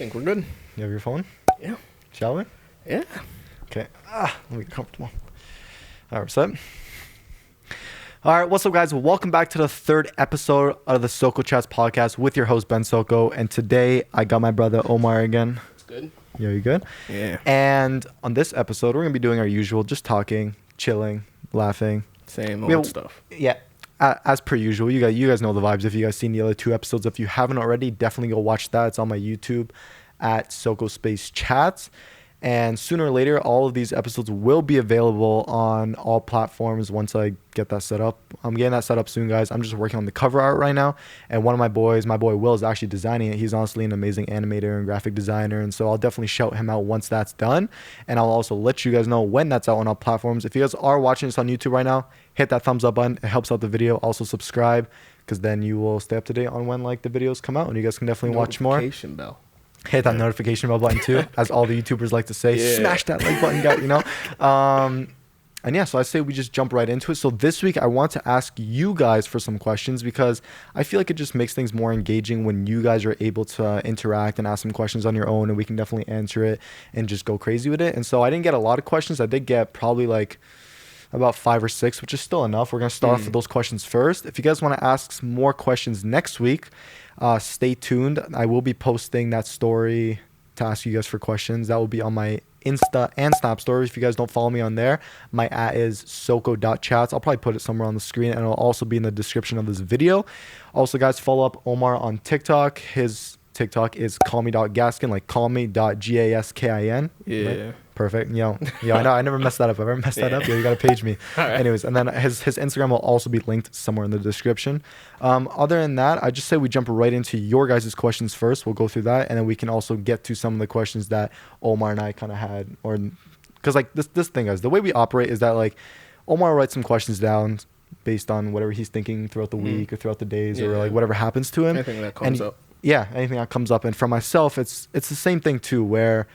think we're good. You have your phone? Yeah. Shall we? Yeah. Okay. Let me get comfortable. All right, we're set. All right, what's up, guys? Welcome back to the third episode of the Soko Chats Podcast with your host, Ben Soko. And today, I got my brother, Omar, again. It's good. Yeah, you good? Yeah. And on this episode, we're going to be doing our usual, just talking, chilling, laughing. Same old stuff. Yeah. As per usual, you guys know the vibes. If you guys seen the other two episodes, if you haven't already, definitely go watch that. It's on my YouTube at Soko Space Chats. And sooner or later, all of these episodes will be available on all platforms once I get that set up. I'm getting that set up soon, guys. I'm just working on the cover art right now. And one of my boys, my boy Will, is actually designing it. He's honestly an amazing animator and graphic designer. And so I'll definitely shout him out once that's done. And I'll also let you guys know when that's out on all platforms. If you guys are watching this on YouTube right now, hit that thumbs up button. It helps out the video. Also subscribe, because then you will stay up to date on when the videos come out. And you guys can definitely watch more. Notification bell. Hit that notification bell button too, as all the YouTubers like to say. Yeah. Smash that like button, guys, And yeah, so I say we just jump right into it. So this week I want to ask you guys for some questions, because I feel like it just makes things more engaging when you guys are able to interact and ask some questions on your own, and we can definitely answer it and just go crazy with it. And so I didn't get a lot of questions. I did get probably like about 5 or 6, which is still enough. We're going to start off with those questions first. If you guys want to ask some more questions next week, stay tuned. I will be posting that story to ask you guys for questions. That will be on my Insta and Snap stories. If you guys don't follow me on there, my @ is soko.chats. I'll probably put it somewhere on the screen, and it'll also be in the description of this video. Also, guys, follow up Omar on TikTok. His TikTok is callme.gaskin, like callme.gaskin. Yeah. Right? Perfect. Yo, I know I never messed that up. I've ever messed that up. Yo, you gotta page me. Right. Anyways, and then his Instagram will also be linked somewhere in the description. Other than that, I just say we jump right into your guys' questions first. We'll go through that, and then we can also get to some of the questions that Omar and I kind of had, or because like this thing, guys, the way we operate is that like Omar writes some questions down based on whatever he's thinking throughout the week or throughout the days, or like whatever happens to him. Anything that comes up. Yeah, anything that comes up. And for myself, it's the same thing too, where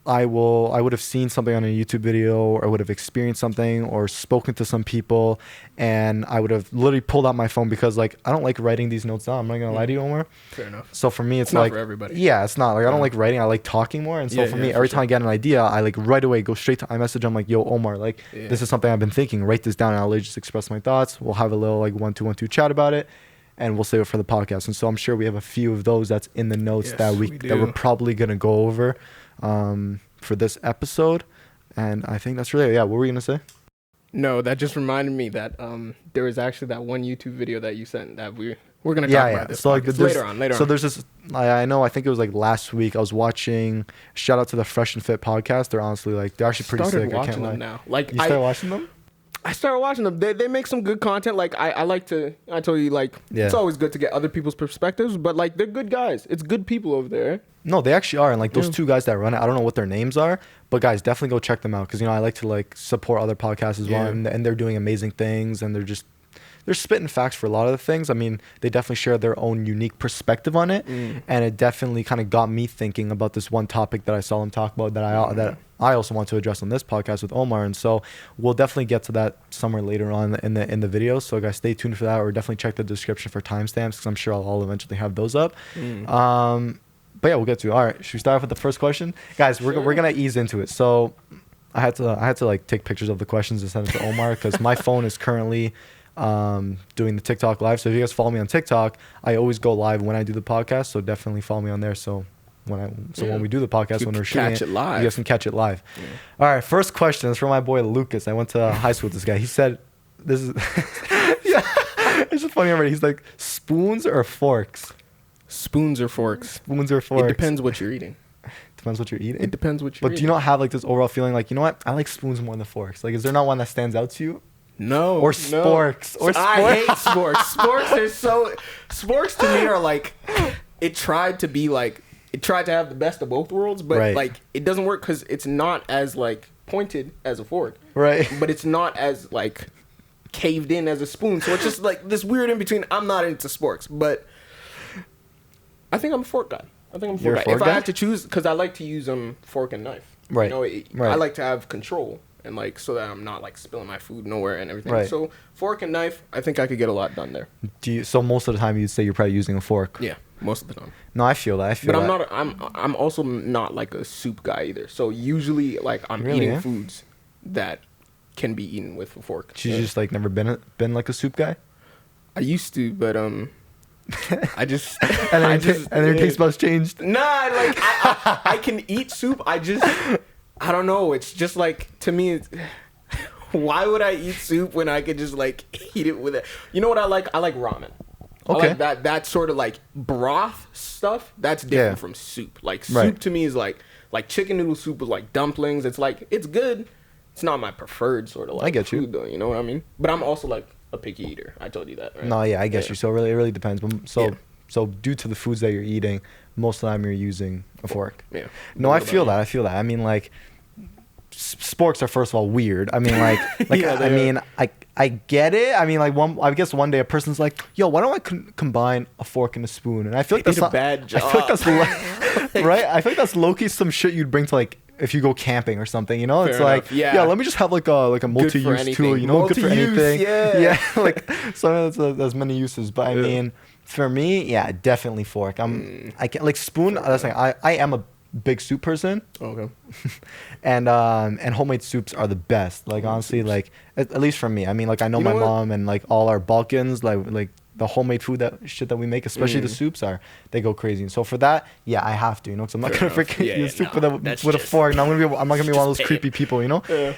I would have seen something on a YouTube video, or would have experienced something, or spoken to some people, and I would have literally pulled out my phone, because like I don't like writing these notes down. I'm not gonna lie to you, Omar. Fair enough. So for me, it's not like for everybody. Yeah, it's not like I don't like writing. I like talking more. And so for me, every time I get an idea, I like right away go straight to iMessage. I'm like, yo, Omar, like this is something I've been thinking. Write this down, and I'll literally just express my thoughts. We'll have a little like 1-2 chat about it, and we'll save it for the podcast. And so I'm sure we have a few of those that's in the notes that we're probably gonna go over for this episode. And I think that's really what were we gonna say? No, that just reminded me that there was actually that one YouTube video that you sent that we're gonna talk about this. So like later on. So there's this. I know. I think it was like last week. I was watching. Shout out to the Fresh and Fit podcast. They're honestly like they're actually pretty sick. I can't lie. Now. Like you started watching them? I started watching them. They make some good content. Like I like to. I told you like it's always good to get other people's perspectives. But like they're good guys. It's good people over there. No, they actually are. And like those two guys that run it, I don't know what their names are, but guys, definitely go check them out, because I like to like support other podcasts as well, and they're doing amazing things, and they're spitting facts for a lot of the things. I mean, they definitely share their own unique perspective on it, and it definitely kind of got me thinking about this one topic that I saw them talk about that I also want to address on this podcast with Omar. And so we'll definitely get to that somewhere later on in the video. So guys, stay tuned for that, or definitely check the description for timestamps, because I'm sure I'll eventually have those up. But yeah, we'll get to it. All right, should we start off with the first question, guys? We're gonna ease into it. So I had to like take pictures of the questions and send it to Omar, because my phone is currently doing the TikTok live. So if you guys follow me on TikTok, I always go live when I do the podcast. So definitely follow me on there. So when we do the podcast, when we're shooting it live, you guys can catch it live. All right, first question is from my boy Lucas. I went to high school with this guy. He said, "This is it's just funny already." He's like, "Spoons or forks?" Spoons or forks? Spoons or forks? It depends what you're eating. Depends what you're eating? It depends what you're eating. But do you not have like this overall feeling like, you know what? I like spoons more than forks. Like, is there not one that stands out to you? No. Or sporks. Or I hate sporks. Sporks to me are like, it tried to have the best of both worlds, but like it doesn't work, because it's not as like pointed as a fork. Right. But it's not as like caved in as a spoon. So it's just like this weird in between. I'm not into sporks, but I think I'm a fork guy. If I had to choose, because I like to use fork and knife. Right. I like to have control, and like so that I'm not like spilling my food nowhere and everything. Right. So fork and knife, I think I could get a lot done there. So most of the time you'd say you're probably using a fork. Yeah. most of the time. No, I feel that. But I'm also not like a soup guy either. So usually, like, I'm eating foods that can be eaten with a fork. You just like never been like a soup guy? I used to, but I just and then your taste buds changed. Nah, like I can eat soup. I don't know. It's just like, to me, it's, why would I eat soup when I could just like eat it with it? You know what I like? I like ramen. Okay. I like that sort of like broth stuff. That's different from soup. Like soup to me is like chicken noodle soup with like dumplings. It's like, it's good. It's not my preferred sort of like food though. You know what I mean? But I'm also like a picky eater. I told you that, right? No, yeah, I get you. So it really depends. So due to the foods that you're eating, most of the time you're using a fork. Yeah. No, I feel that. I mean, like, sporks are first of all weird. I mean, like I mean, I get it. I mean, like, I guess one day a person's like, yo, why don't I combine a fork and a spoon? And I feel like that's a bad job. I feel like that's right. I feel like that's low-key some shit you'd bring to, like, if you go camping or something, you know. Fair it's enough. Like, yeah, let me just have like a multi-use tool, you know, good for anything. Yeah, like, so there's many uses. But I mean, for me, yeah, definitely fork. I can like spoon. That's like I am a big soup person. Okay. and homemade soups are the best. Like, honestly, like at least for me. I mean, like, I know my mom and like all our Balkans, like the homemade food that we make, especially the soups, they go crazy. And so for that, yeah, I have to, you know, because I'm not gonna freaking use soup with a fork. And I'm not gonna be one of those creepy people, you know. Yeah.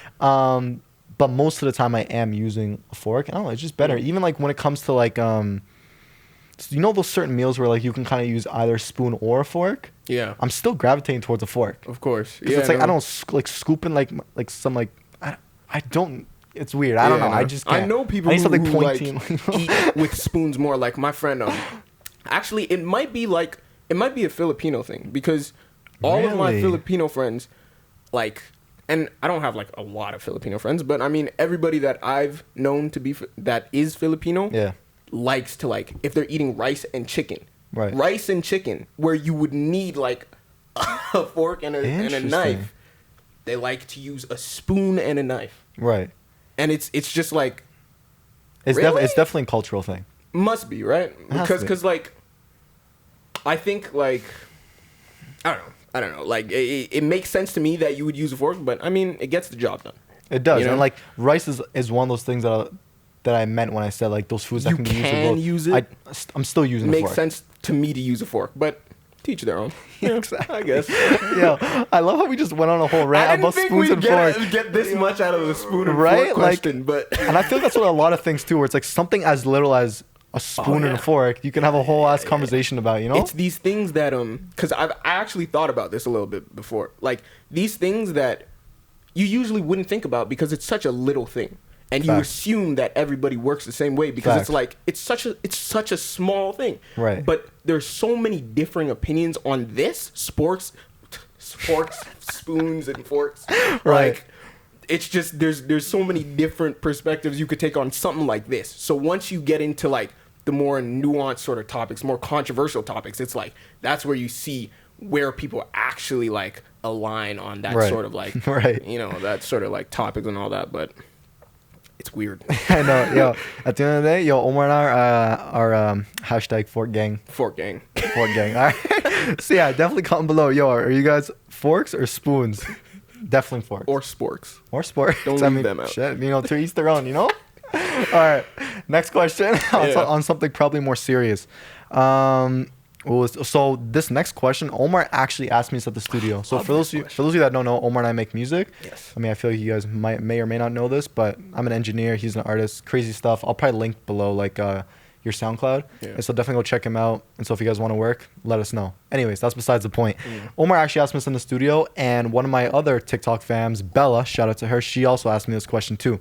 But most of the time I am using a fork. I don't know, it's just better. Even like when it comes to like you know those certain meals where like you can kind of use either a spoon or a fork. Yeah. I'm still gravitating towards a fork. Of course. Because it's like I don't like scooping like some like I don't. It's weird. I don't know. I just can't. I know people who like eat with spoons more. Like my friend. Actually, it might be a Filipino thing, because all of my Filipino friends, like, and I don't have like a lot of Filipino friends, but I mean everybody that I've known to be that is Filipino, likes to, like, if they're eating rice and chicken, where you would need like a fork and a knife, they like to use a spoon and a knife. Right. And it's just like, it's definitely a cultural thing. Must be, right? Because like, I think like, I don't know. Like, it makes sense to me that you would use a fork, but I mean, it gets the job done. It does, you know? And like rice is one of those things that I meant when I said like those foods that can be used. You can use it. I'm still using. It makes sense to me to use a fork, but teach their own. Yeah, exactly. I guess. Yeah, I love how we just went on a whole rant about spoons and forks. Get this much out of the spoon and fork question, but and I feel like that's what a lot of things too, where it's like something as little as a spoon and a fork, you can have a whole ass conversation about, you know? It's these things that because I actually thought about this a little bit before, like these things that you usually wouldn't think about because it's such a little thing. And you assume that everybody works the same way because it's like it's such a small thing. Right. But there's so many differing opinions on this sporks, spoons and forks. Right. Like, it's just there's so many different perspectives you could take on something like this. So once you get into like the more nuanced sort of topics, more controversial topics, it's like that's where you see where people actually like align on that sort of like you know, that sort of like topics and all that, but it's weird. I know, yo. At the end of the day, yo, Omar and I are hashtag fork gang. Fork gang. Fork gang. All right. So yeah, definitely comment below. Yo, are you guys forks or spoons? Definitely forks. Or sporks. Or sporks. Don't leave them out. Shit, you know, to each their own, you know? All right. Next question on something probably more serious. So this next question, Omar actually asked me this at the studio. So for those of you that don't know, Omar and I make music. Yes. I mean, I feel like you guys may or may not know this, but I'm an engineer. He's an artist. Crazy stuff. I'll probably link below like your SoundCloud. Yeah. And so definitely go check him out. And so if you guys want to work, let us know. Anyways, that's besides the point. Omar actually asked me this in the studio, and one of my other TikTok fams, Bella, shout out to her, she also asked me this question too.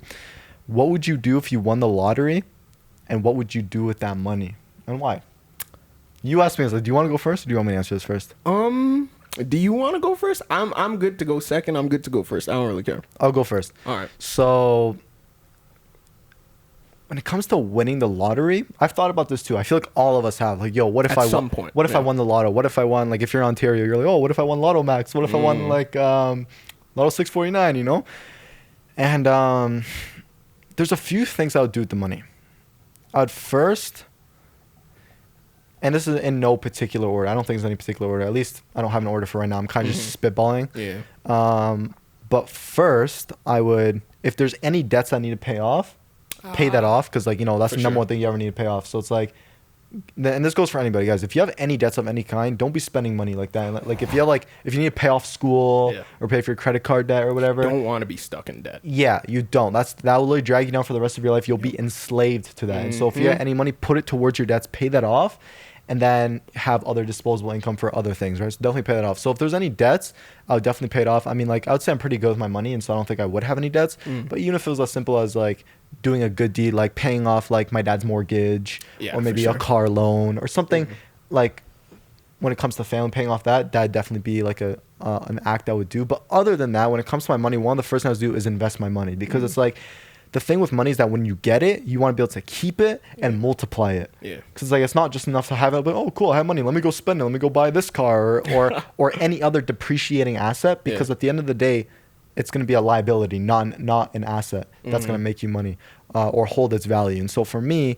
What would you do if you won the lottery, and what would you do with that money, and why? You asked me, I was like, do you want to go first, or do you want me to answer this first? Do you want to go first? I'm good to go second. I'm good to go first. I don't really care. I'll go first. All right. So when it comes to winning the lottery, I've thought about this too. I feel like all of us have. Like, yo, what if I won the lotto? What if I won, like, if you're in Ontario, you're like, oh, what if I won Lotto Max? What if I won like Lotto 649? You know, and there's a few things I would do with the money. I'd first and this is in no particular order. I don't think there's any particular order. At least I don't have an order for right now. I'm kind of just spitballing. Yeah. But first, I would, if there's any debts I need to pay off, pay that off, because like, you know, that's the number one thing you ever need to pay off. So it's like, and this goes for anybody, guys. If you have any debts of any kind, don't be spending money like that. Like if you have if you need to pay off school or pay for your credit card debt or whatever, you don't want to be stuck in debt. Yeah, you don't. That will really drag you down for the rest of your life. You'll be enslaved to that. And so if you have any money, put it towards your debts, pay that off, and then have other disposable income for other things, right? So definitely pay that off. So if there's any debts, I would definitely pay it off. I mean, like, I would say I'm pretty good with my money, and so I don't think I would have any debts. But even if it was as simple as like doing a good deed, like paying off like my dad's mortgage, or maybe a car loan or something, like when it comes to family, paying off that'd definitely be like an act I would do. But other than that, when it comes to my money, one of the first things I would do is invest my money, because it's like, the thing with money is that when you get it, you want to be able to keep it and multiply it. Yeah. Because like, it's not just enough to have it, but oh cool, I have money, let me go spend it, let me go buy this car or any other depreciating asset. Because at the end of the day, it's going to be a liability, not an asset that's going to make you money or hold its value. And so for me,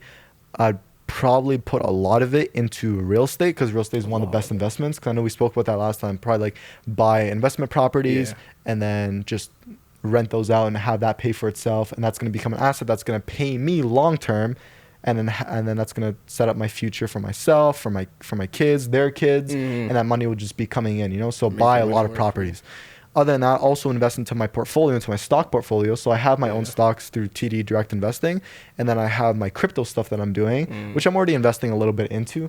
I'd probably put a lot of it into real estate, because real estate is one of the best investments. Because I know we spoke about that last time. Probably like buy investment properties and then just rent those out and have that pay for itself, and that's going to become an asset that's going to pay me long term, and then that's going to set up my future for myself, for my kids, their kids, and that money will just be coming in, you know. So buy a lot of properties. Other than that, also invest into my portfolio, into my stock portfolio. So I have my own stocks through TD Direct Investing, and then I have my crypto stuff that I'm doing, which I'm already investing a little bit into.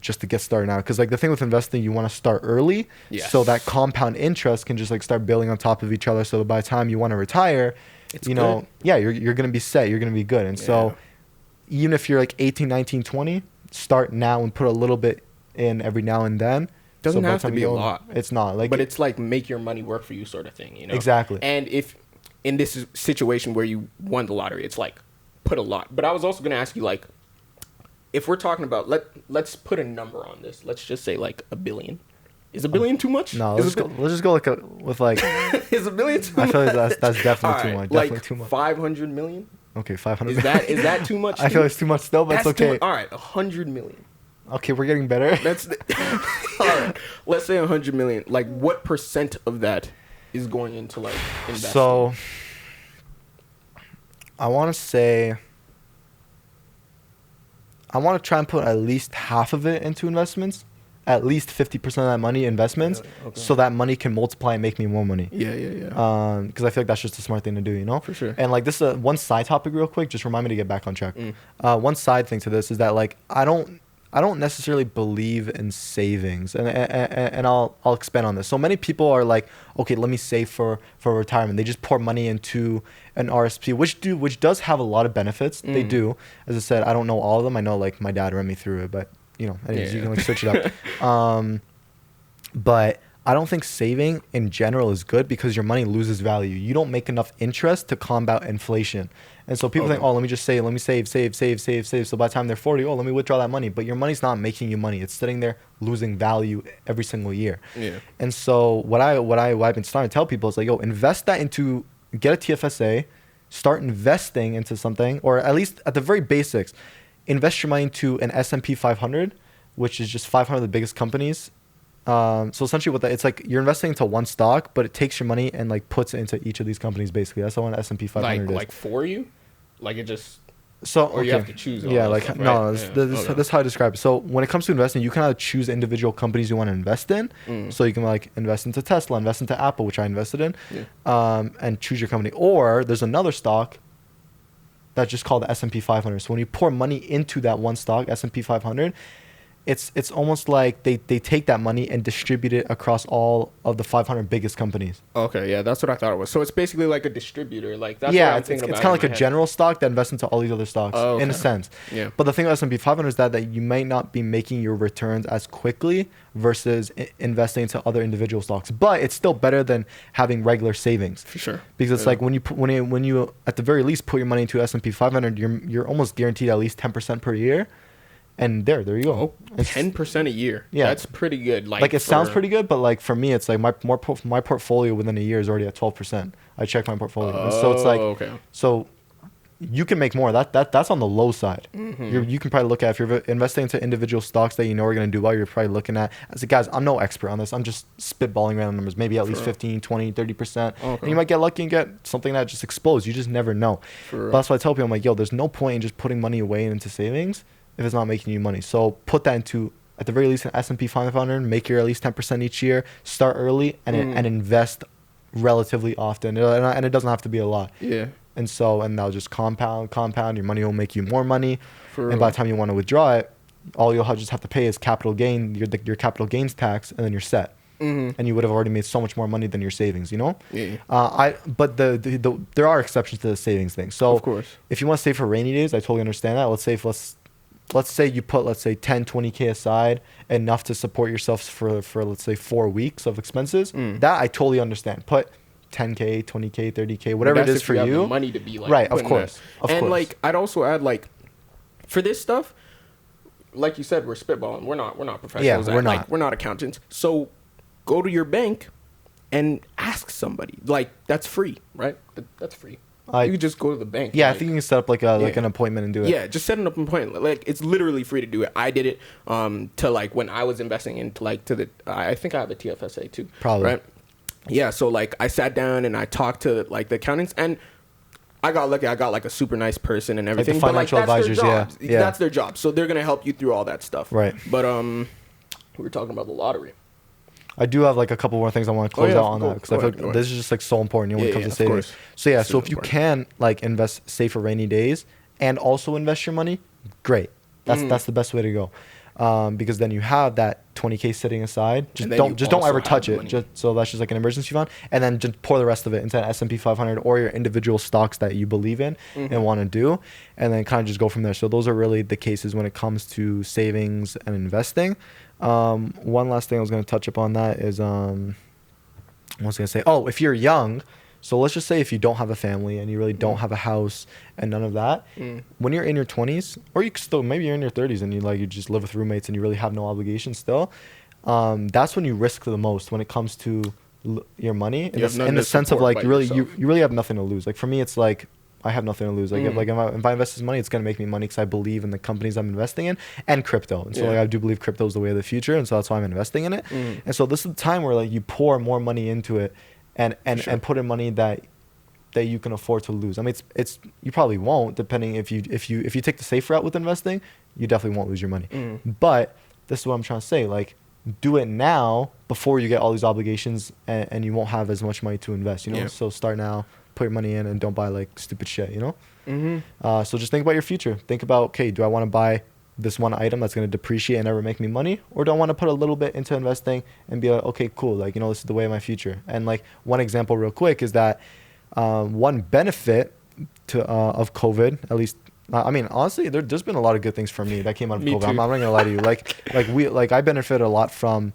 Just to get started now, because like the thing with investing, you want to start early, so that compound interest can just like start building on top of each other, so by the time you want to retire, you're gonna be set, you're gonna be good. And so even if you're like 18, 19, 20, start now and put a little bit in every now and then. Doesn't have to be a lot. It's not like, but it's like make your money work for you sort of thing, you know. Exactly. And if in this situation where you won the lottery, it's like put a lot. But I was also gonna ask you, like, if we're talking about, let's put a number on this. Let's just say like $1 billion. Is $1 billion too much? No, let's just go with like. Is $1 billion too much? I feel like that's definitely too much. Definitely like too much. 500 million. Okay, 500. Is that too much? I feel it's too much still, but it's okay. All right, 100 million. Okay, we're getting better. All right. Let's say 100 million. Like, what % of that is going into like investing? So, I want to try and put at least half of it into investments, at least 50% of that money investments, so that money can multiply and make me more money. Yeah. Because I feel like that's just a smart thing to do, you know? For sure. And like this is one side topic real quick, just remind me to get back on track. One side thing to this is that like I don't necessarily believe in savings, and I'll expand on this. So many people are like, okay, let me save for retirement. They just pour money into an RSP, which does have a lot of benefits. They do. As I said, I don't know all of them. I know like my dad ran me through it, but you know, anyways, you can like switch it up. But I don't think saving in general is good, because your money loses value. You don't make enough interest to combat inflation. And so people think, oh, let me save. So by the time they're 40, oh, let me withdraw that money. But your money's not making you money. It's sitting there losing value every single year. Yeah. And so what I've been starting to tell people is like, yo, invest that into, get a TFSA, start investing into something, or at least at the very basics, invest your money into an S&P 500, which is just 500 of the biggest companies. So essentially what it's like, you're investing into one stock, but it takes your money and like puts it into each of these companies basically. That's how an S&P 500 is. Like for you? Like it just... So, or you have to choose all like stuff, right? No, this is how I describe it. So when it comes to investing, you kind of choose individual companies you want to invest in. So you can like invest into Tesla, invest into Apple, which I invested in, and choose your company. Or there's another stock that's just called the S&P 500. So when you pour money into that one stock, S&P 500, it's almost like they take that money and distribute it across all of the 500 biggest companies. Okay, yeah, that's what I thought it was. So it's basically like a distributor. Like that's what I'm thinking about. It's kind of like a general stock that invests into all these other stocks in a sense. Yeah. But the thing with S&P 500 is that you might not be making your returns as quickly versus investing into other individual stocks. But it's still better than having regular savings. For sure. Because it's like when you at the very least put your money into S&P 500, you're almost guaranteed at least 10% per year. And there you go. Oh, 10% a year. Yeah, that's pretty good. Like it sounds pretty good, but like for me, it's like my portfolio within a year is already at 12%. I check my portfolio, and so it's like so you can make more. That's on the low side. You can probably look at, if you're investing into individual stocks that you know are going to do well, you're probably looking at, as guys, I'm no expert on this. I'm just spitballing random numbers, maybe at least 15, 20, 30%. Okay. And you might get lucky and get something that just explodes. You just never know. But that's why I tell people, I'm like, yo, there's no point in just putting money away into savings if it's not making you money. So put that into, at the very least, an S&P 500, make your at least 10% each year, start early, and invest relatively often. And it doesn't have to be a lot. Yeah. And that'll just compound. Your money will make you more money. And by the time you want to withdraw it, all you'll just have to pay is capital gain, your capital gains tax, and then you're set. And you would have already made so much more money than your savings, you know? Yeah. But there are exceptions to the savings thing. So of course, if you want to save for rainy days, I totally understand that. Let's say you put 10, 20K aside, enough to support yourself for let's say 4 weeks of expenses. That I totally understand. Put 10K, 20K, 30K, whatever it is for you. Money to be like, right, of course. And like, I'd also add, like, for this stuff, like you said, we're spitballing. We're not professionals. Yeah, we're not. Like, we're not accountants. So go to your bank and ask somebody. Like, that's free, right? That's free. You can just go to the bank. Yeah, I think you can set up like an appointment and do it. Yeah, just set an appointment. Like, it's literally free to do it. I did it to, like, when I was investing into, like, I think I have a TFSA too. Probably. Right? Yeah, so, like, I sat down and I talked to, like, the accountants, and I got lucky. I got, like, a super nice person and everything. Like the financial advisors, yeah. That's their job. So they're going to help you through all that stuff. Right. But we were talking about the lottery. I do have, like, a couple more things I want to close out on that, because I feel like this is just, like, so important when it comes to savings. So, yeah, so if you can, like, save for rainy days and also invest your money, great. That's the best way to go. Because then you have that 20K sitting aside. Just don't ever touch it. So that's just like an emergency fund, and then just pour the rest of it into an S&P 500 or your individual stocks that you believe in and want to do, and then kind of just go from there. So those are really the cases when it comes to savings and investing. One last thing I was going to touch upon that is what was I going to say? Oh, if you're young. So let's just say if you don't have a family and you really don't have a house and none of that, when you're in your 20s, or you still, maybe you're in your 30s and you just live with roommates and you really have no obligations still, that's when you risk the most when it comes to your money, in the sense of like you really have nothing to lose. Like for me, it's like I have nothing to lose. Like if I invest this money, it's gonna make me money because I believe in the companies I'm investing in and crypto. And so like I do believe crypto is the way of the future, and so that's why I'm investing in it. And so this is the time where like you pour more money into it. And put in money that you can afford to lose. I mean, it's you probably won't, depending if you take the safe route with investing, you definitely won't lose your money. But this is what I'm trying to say. Like, do it now before you get all these obligations, and you won't have as much money to invest. You know, so start now, put your money in, and don't buy like stupid shit. You know. So just think about your future. Think about, okay, do I want to buy this one item that's going to depreciate and never make me money, or do I want to put a little bit into investing and be like, okay, cool, like, you know, this is the way of my future. And like one example real quick is that one benefit of COVID, at least, I mean, honestly, there's been a lot of good things for me that came out of COVID. I'm not gonna lie to you. I benefited a lot from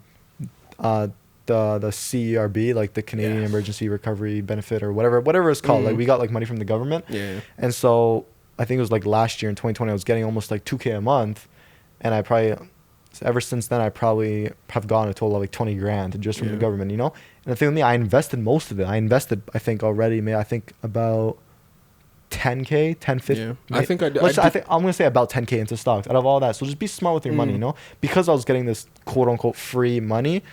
the CERB, like the Canadian Emergency Recovery Benefit, or whatever it's called. Like we got like money from the government. And so I think it was like last year in 2020, I was getting almost like $2K a month, and ever since then I probably have gotten a total of like 20 grand just from the government, you know. And the thing with me, I invested most of it. I think already, about 10K, 10, 50. Yeah. I think I did. I'm gonna say about 10K into stocks out of all that. So just be smart with your money, you know. Because I was getting this quote unquote free money,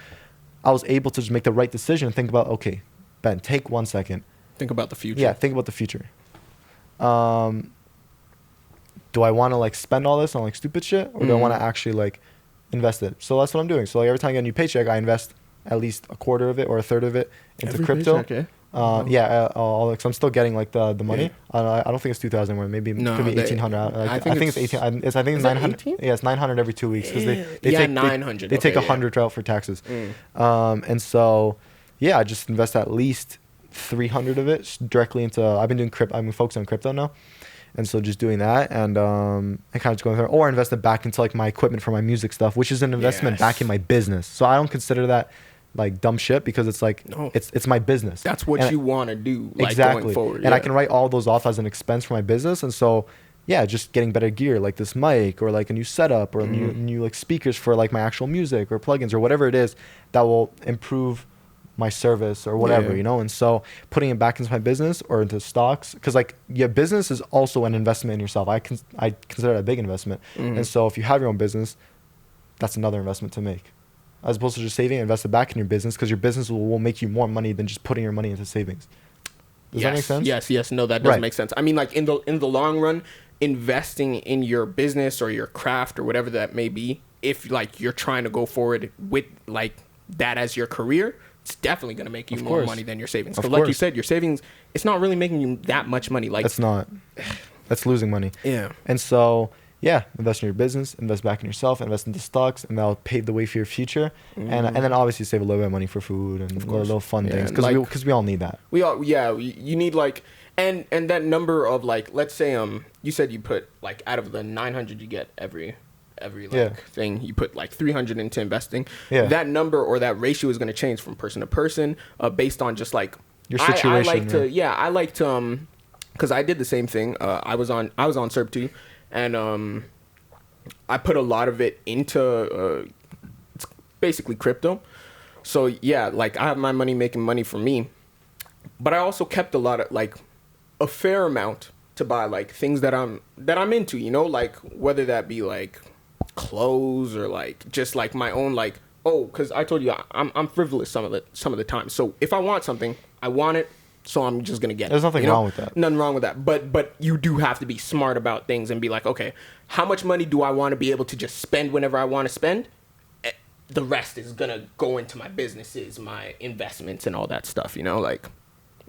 I was able to just make the right decision and think about, okay, Ben, take 1 second. Think about the future. Yeah, think about the future. Do I want to like spend all this on like stupid shit, or do I want to actually like invest it? So that's what I'm doing. So like every time I get a new paycheck, I invest at least a quarter of it or a third of it into every crypto. Paycheck, cause I'm still getting like the money. I don't think it's 2,000. Where maybe it could be 1,800. I think it's 18. I think it's 900. Yeah, it's 900 every 2 weeks because they take 900. They take 100 out for taxes. And so I just invest at least 300 of it directly into. I've been doing crypto. I'm focused on crypto now. And so just doing that and kind of just going through, or invest it back into like my equipment for my music stuff, which is an investment back in my business. So I don't consider that like dumb shit, because it's like it's my business. That's what you want to do, like, exactly, going forward. And I can write all those off as an expense for my business. And so just getting better gear, like this mic, or like a new setup, or new like speakers for like my actual music, or plugins, or whatever it is that will improve my service or whatever, you know? And so putting it back into my business or into stocks, because like business is also an investment in yourself. I consider it a big investment. And so if you have your own business, that's another investment to make, as opposed to just saving and invest it back in your business, because your business will make you more money than just putting your money into savings. Does that make sense? Yes. No, that does make sense. I mean, like in the long run, investing in your business or your craft or whatever that may be, if like you're trying to go forward with like that as your career, it's definitely going to make you more money than your savings. Because like you said, your savings, it's not really making you that much money. Like, it's not. That's losing money. Yeah. And so, invest in your business, invest back in yourself, invest into stocks, and that'll pave the way for your future. And then obviously save a little bit of money for food and little fun things, because we all need that. You need like, and that number of like, let's say you said you put like out of the 900 you get every thing, you put like 300 into investing. That number or that ratio is going to change from person to person, based on just like your situation. I like to because I did the same thing. I was on SERP2, and I put a lot of it into it's basically crypto. So like I have my money making money for me, but I also kept a lot of like a fair amount to buy like things that I'm into, you know, like whether that be like clothes or like just like my own like, because I told you I'm frivolous some of the time. So if I want something, I want it, so I'm just gonna get it. There's nothing wrong with that. Nothing wrong with that. But you do have to be smart about things and be like, okay, how much money do I want to be able to just spend whenever I want to spend? The rest is gonna go into my businesses, my investments, and all that stuff. You know, like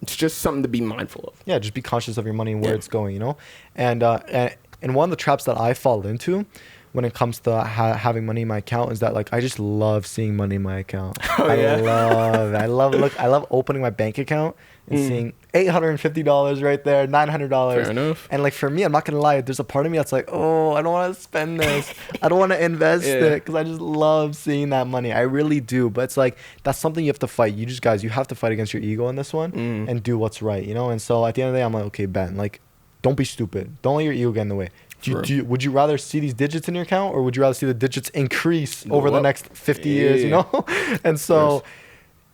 it's just something to be mindful of. Yeah, just be conscious of your money and where it's going. You know, and one of the traps that I fall into when it comes to having money in my account is that like I just love seeing money in my account. I love opening my bank account and seeing $850 right there, $900. Fair enough. And like for me, I'm not gonna lie, there's a part of me that's like, oh, I don't want to spend this. I don't want to invest it, because I just love seeing that money. I really do. But it's like that's something you have to fight. You have to fight against your ego in this one and do what's right, you know. And so at the end of the day, I'm like, okay, Ben, like don't be stupid. Don't let your ego get in the way. Would you rather see these digits in your account, or would you rather see the digits increase over the next 50 years, you know? And so,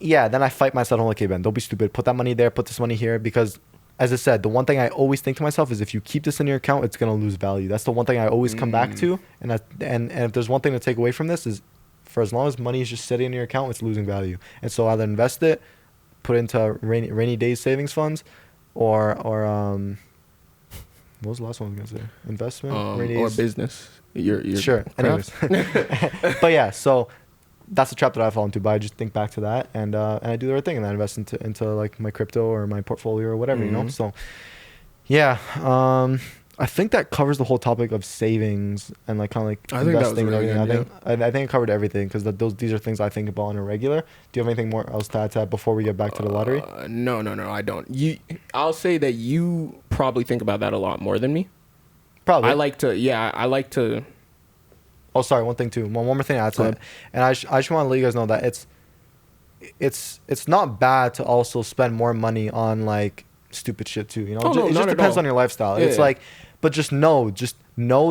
then I fight myself. I'm like, okay, Ben, don't be stupid. Put that money there. Put this money here. Because, as I said, the one thing I always think to myself is if you keep this in your account, it's going to lose value. That's the one thing I always come back to. And if there's one thing to take away from this is, for as long as money is just sitting in your account, it's losing value. And so either invest it, put it into rainy days savings funds, or what was the last one I was gonna say? Investment, or business. You're sure. Anyways, but yeah, so that's the trap that I fall into. But I just think back to that, and I do the right thing, and I invest into like my crypto or my portfolio or whatever, you know. So yeah, I think that covers the whole topic of savings and like kind of like investing and everything. I think it covered everything, because these are things I think about on a regular. Do you have anything more else to add to that before we get back to the lottery? No, I don't. I'll say that you probably think about that a lot more than me. Probably. I like to. Oh, sorry. One thing too. One more thing to add to it, and I just want to let you guys know that it's not bad to also spend more money on like stupid shit too. You know, it just depends on your lifestyle. It's like. But just know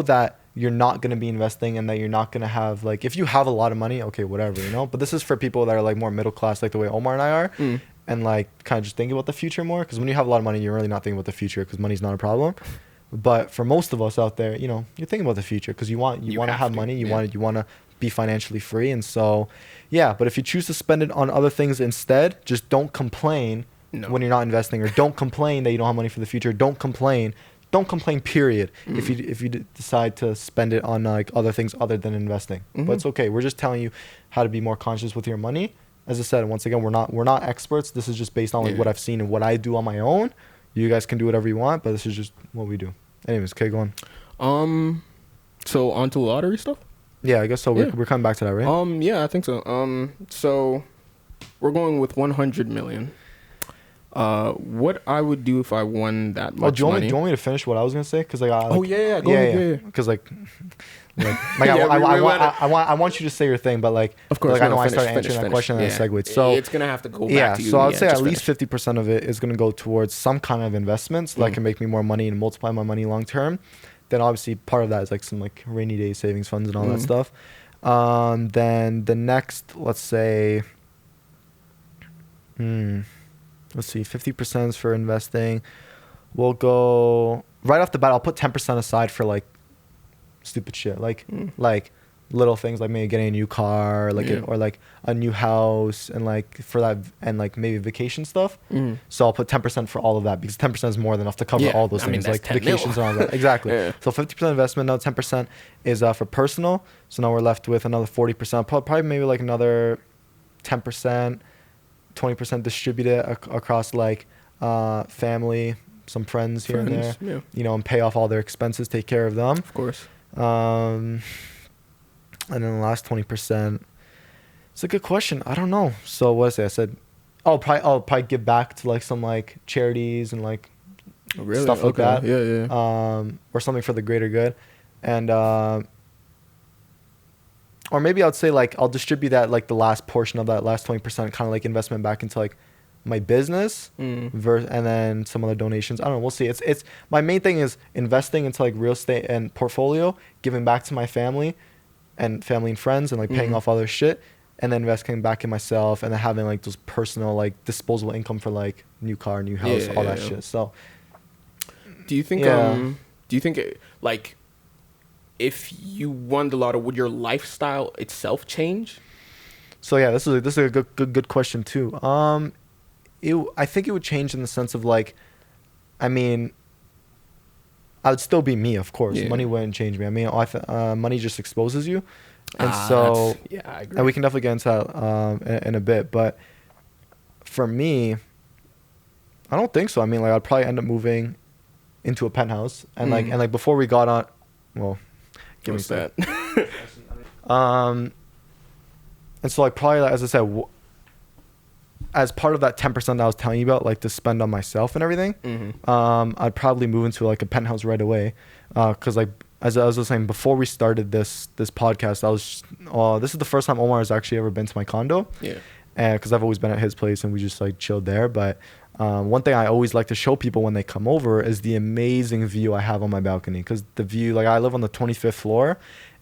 that you're not going to be investing, and that you're not going to have, like, if you have a lot of money, okay, whatever, you know. But this is for people that are, like, more middle class, like the way Omar and I are, and, like, kind of just thinking about the future more. Because when you have a lot of money, you're really not thinking about the future, because money's not a problem. But for most of us out there, you know, you're thinking about the future, because you want to have money, you want to be financially free. And so, but if you choose to spend it on other things instead, just don't complain when you're not investing, or don't complain that you don't have money for the future. Don't complain, period, if you decide to spend it on like other things other than investing. But it's okay. We're just telling you how to be more conscious with your money. As I said, once again, we're not experts. This is just based on like what I've seen and what I do on my own. You guys can do whatever you want, but this is just what we do. Anyways, okay, go on. So on to lottery stuff? Yeah, I guess so. We're coming back to that, right? Yeah, I think so. So we're going with 100 million. What I would do if I won that much money. Do you want me to finish what I was gonna say? Because like, go ahead. Because I want you to say your thing, but like, of course, like I know I started answering that question and I segued. So it's gonna have to go back to you. So I would say at least 50% of it is gonna go towards some kind of investments that can make me more money and multiply my money long term. Then obviously part of that is like some like rainy day savings funds and all that stuff. Then the next, let's say, Let's see, 50% is for investing. We'll go right off the bat. I'll put 10% aside for like stupid shit, like little things like maybe getting a new car, like or like a new house, and like for that, and like maybe vacation stuff. So I'll put 10% for all of that, because 10% is more than enough to cover all those things, like vacations and all that. Exactly. So 50% investment. Now 10% is for personal. So now we're left with another 40%. Probably maybe like another 10%, 20% distributed across like family, some friends here and there, you know, and pay off all their expenses, take care of them. Of course. And then the last 20%, it's a good question. I don't know. So what did I say? I said, I'll probably give back to like some like charities and like stuff like that. Or something for the greater good. And, or maybe I'd say like, I'll distribute that, like the last portion of that last 20% kind of like investment back into like my business and then some other donations. I don't know. We'll see. It's my main thing is investing into like real estate and portfolio, giving back to my family and friends, and like paying off all their shit, and then investing back in myself, and then having like those personal like disposable income for like new car, new house, all that shit. So do you think like if you won the lotto, would your lifestyle itself change? So yeah, this is a good question too. I think it would change in the sense of like, I mean, I would still be me, of course. Money wouldn't change me. I mean, money just exposes you, and so I agree. And we can definitely get into that in a bit. But for me, I don't think so. I mean, like I'd probably end up moving into a penthouse, and like before we got on, well, give me that. And so like probably, as I said, as part of that 10% I was telling you about, like to spend on myself and everything, I'd probably move into like a penthouse right away. Cause like, as I was saying, before we started this podcast, this is the first time Omar has actually ever been to my condo. Yeah. And cause I've always been at his place and we just like chilled there. But, one thing I always like to show people when they come over is the amazing view I have on my balcony. Cause the view, like I live on the 25th floor,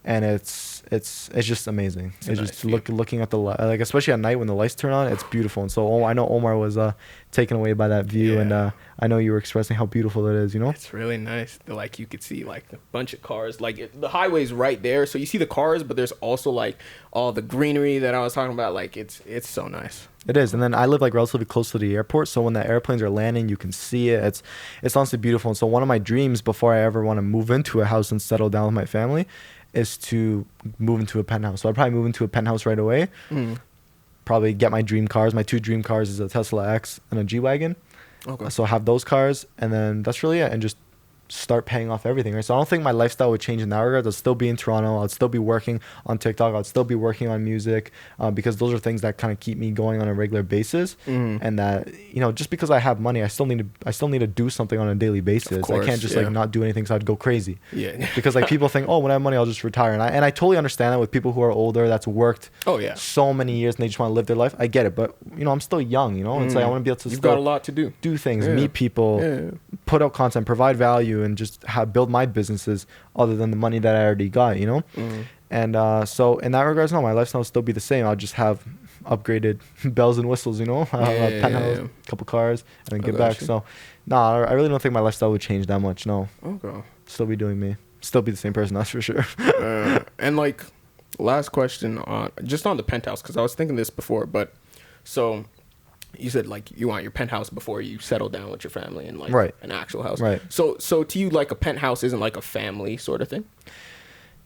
and it's just amazing. It's just looking at the like, especially at night when the lights turn on, it's beautiful. And so I know Omar was taken away by that view, and I know you were expressing how beautiful it is. You know, it's really nice. Like you could see like a bunch of cars. Like the highway's right there, so you see the cars, but there's also like all the greenery that I was talking about. Like it's so nice. It is. And then I live like relatively close to the airport, so when the airplanes are landing, you can see it. It's honestly beautiful. And so one of my dreams before I ever want to move into a house and settle down with my family is to move into a penthouse. So I'd probably move into a penthouse right away. Probably get my dream cars. My two dream cars is a Tesla X and a G-Wagon. Okay. So I have those cars, and then that's really it. And just start paying off everything, right? So I don't think my lifestyle would change in that regard. I'd still be in Toronto. I'd still be working on TikTok. I'd still be working on music, because those are things that kind of keep me going on a regular basis. And that, you know, just because I have money, I still need to do something on a daily basis. Of course, I can't just like not do anything, so I'd go crazy. Because like people think, oh, when I have money, I'll just retire. And I totally understand that with people who are older, that's worked so many years and they just want to live their life. I get it, but you know, I'm still young, you know? It's like I want to be able to You've got a lot to do things, meet people, put out content, provide value, and just build my businesses other than the money that I already got, you know? And so in that regards, no, my lifestyle will still be the same. I'll just have upgraded bells and whistles, you know? I'll have a penthouse, a couple cars, and then get back. So, no, I really don't think my lifestyle would change that much, no. Okay. Still be doing me. Still be the same person, that's for sure. And like, last question on the penthouse, because I was thinking this before, but so you said like you want your penthouse before you settle down with your family and like an actual house. Right. So to you, like a penthouse isn't like a family sort of thing?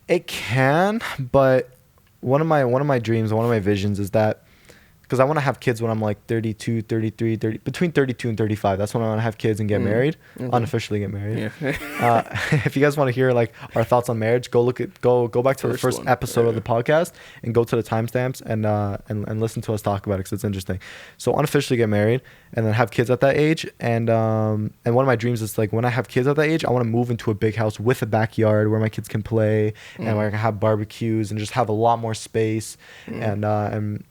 It can, but one of my dreams, one of my visions is that, because I want to have kids when I'm like 32, 33, 30, between 32 and 35. That's when I want to have kids and get married, unofficially get married. If you guys want to hear like our thoughts on marriage, go back to the first episode of the podcast and go to the timestamps and listen to us talk about it, because it's interesting. So unofficially get married and then have kids at that age. And one of my dreams is like when I have kids at that age, I want to move into a big house with a backyard where my kids can play and where I can have barbecues and just have a lot more space and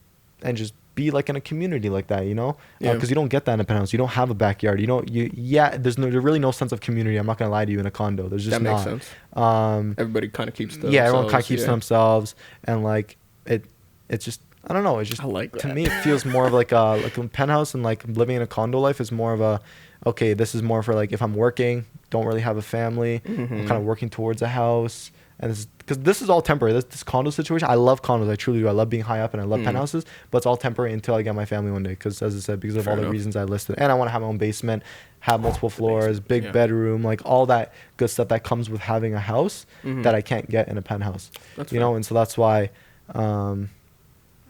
just be like in a community like that, you know? Because you don't get that in a penthouse. You don't have a backyard. There's really no sense of community. I'm not gonna lie to you. In a condo, there's just not. That makes sense. Everybody kind of keeps to themselves. Everyone kind of keeps to themselves, and like it's just, I don't know. It's just, I like that. To me, it feels more of like a penthouse, and like living in a condo life is more of a, okay, this is more for like if I'm working, don't really have a family, I'm kind of working towards a house. And this is, because this is all temporary. This condo situation, I love condos. I truly do. I love being high up and I love penthouses, but it's all temporary until I get my family one day. Because as I said, because of Fair all enough. the reasons I listed, and I want to have my own basement, have multiple floors, big yeah. bedroom, like all that good stuff that comes with having a house that I can't get in a penthouse. That's you fair. know, and so that's why I want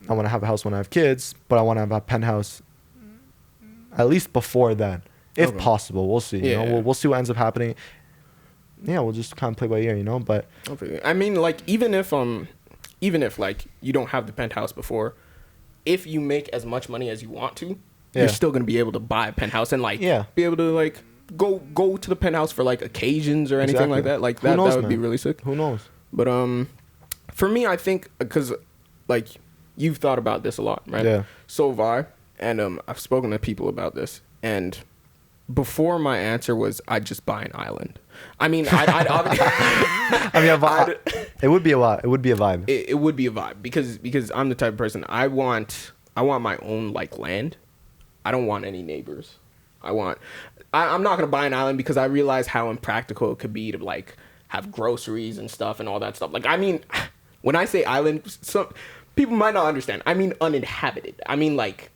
to have a house when I have kids, but I want to have a penthouse at least before then, if possible. We'll see. Yeah. You know, we'll see what ends up happening. Yeah, we'll just kind of play by ear, you know. But I mean, like even if like you don't have the penthouse before, if you make as much money as you want to, you're still gonna be able to buy a penthouse and like be able to like go to the penthouse for like occasions or anything like that. Like that would be really sick. Who knows? But for me, I think because like you've thought about this a lot, right? Yeah. So have I, and I've spoken to people about this, and before my answer was I'd just buy an island. I mean, I'd obviously. It would be a vibe. It would be a vibe. It would be a vibe because I'm the type of person I want my own like land. I don't want any neighbors. I'm not gonna buy an island because I realize how impractical it could be to like have groceries and stuff and all that stuff. Like, I mean, when I say island, some people might not understand. I mean uninhabited. I mean like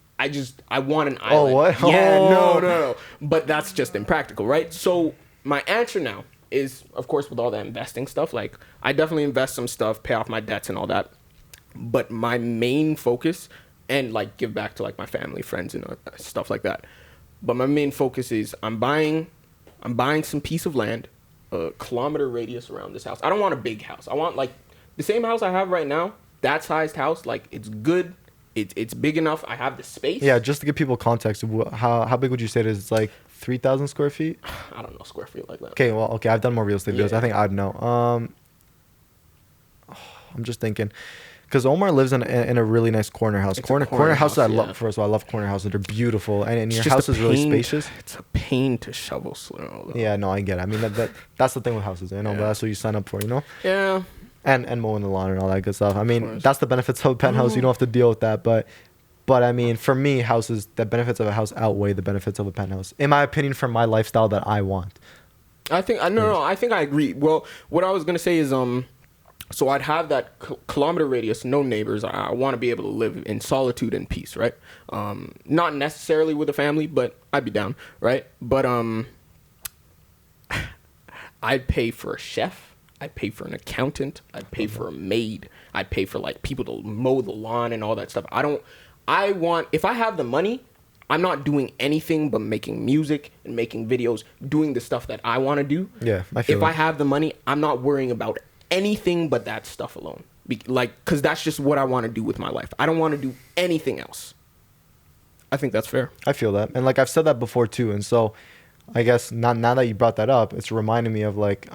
I want an island. Oh, what? Yeah, Oh. no. But that's just impractical, right? So my answer now is, of course, with all the investing stuff, like I definitely invest some stuff, pay off my debts and all that. But my main focus, and like give back to like my family, friends, and stuff like that. But my main focus is I'm buying some piece of land, a kilometer radius around this house. I don't want a big house. I want like the same house I have right now, that sized house. Like it's good. It's big enough. I have the space. Yeah, just to give people context, how big would you say it is? It's like 3,000 square feet? I don't know square feet like that. Okay, I've done more real estate videos. I think I'd know. I'm just thinking, because Omar lives in a really nice corner house. Corner houses I love. First of all, I love corner houses. They're beautiful, and your house is really spacious. It's a pain to shovel snow, though. Yeah, no, I get it. I mean that's the thing with houses, you know. But that's what you sign up for, you know. Yeah. And mowing the lawn and all that good stuff. I mean, that's the benefits of a penthouse. You don't have to deal with that. But I mean, for me, houses, the benefits of a house outweigh the benefits of a penthouse, in my opinion, for my lifestyle that I want. I think I agree. Well, what I was gonna say is so I'd have that kilometer radius, no neighbors. I want to be able to live in solitude and peace, right? Not necessarily with a family, but I'd be down, right? But I'd pay for a chef. I'd pay for an accountant. I'd pay for a maid. I'd pay for like people to mow the lawn and all that stuff. If I have the money, I'm not doing anything but making music and making videos, doing the stuff that I want to do. Yeah, I feel If I have the money, I'm not worrying about anything but that stuff alone. Because that's just what I want to do with my life. I don't want to do anything else. I think that's fair. I feel that. And like I've said that before too. And so I guess now that you brought that up, it's reminding me of like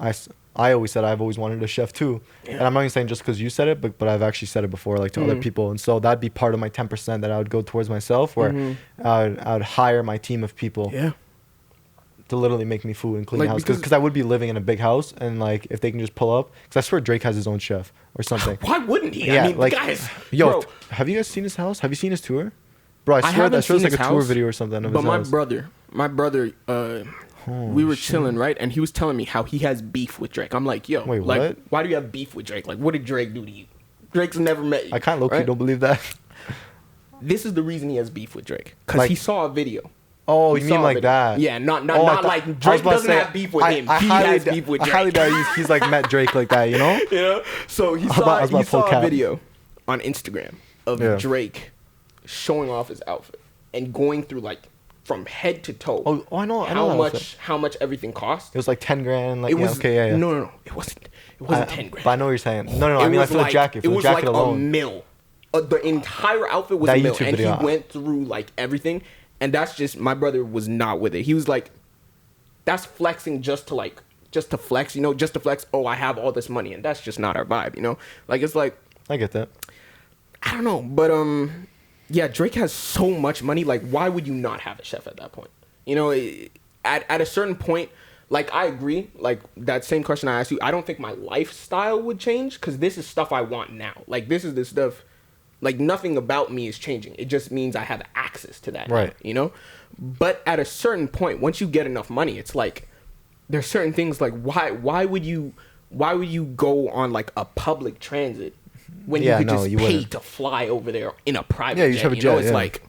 I always said I've always wanted a chef too. Yeah. And I'm not even saying just because you said it, but I've actually said it before, like to other people. And so that'd be part of my 10% that I would go towards myself, where I would hire my team of people to literally make me food and clean the house. Because I would be living in a big house, and like if they can just pull up, because I swear Drake has his own chef or something. Why wouldn't he? Yeah, I mean, like, guys. Yo, bro, have you guys seen his house? Have you seen his tour? Bro, I swear that's like a tour video or something of his house. My brother, we were chilling, right? And he was telling me how he has beef with Drake. I'm like, yo, wait, like, what? Why do you have beef with Drake? Like, what did Drake do to you? Drake's never met you. I kind of low-key don't believe that. This is the reason he has beef with Drake. Because he saw a video. Oh, you mean like that? Yeah, not like Drake doesn't have beef with him. He has beef with Drake. I highly doubt he's like met Drake like that, you know? Yeah. So he saw a video on Instagram of Drake showing off his outfit and going through like from head to toe. Oh, I know. How much everything cost? It was like 10 grand. Like, it was, yeah. No. It wasn't 10 grand. But I know what you're saying. No. I mean, like for the jacket. It was like alone. a mill. The entire outfit was a mill, and he went through like everything. And that's just, my brother was not with it. He was like, that's flexing just to flex, you know, just to flex. Oh, I have all this money, and that's just not our vibe, you know. Like it's like, I get that. I don't know, but yeah, Drake has so much money. Like, why would you not have a chef at that point? You know, at a certain point, like I agree. Like that same question I asked you, I don't think my lifestyle would change because this is stuff I want now. Like this is the stuff Like, nothing about me is changing. It just means I have access to that. Right. Now, you know? But at a certain point, once you get enough money, it's like, there's certain things like, why would you go on, like, a public transit when you could just pay to fly over there in a private jet? You have a jet, it's like...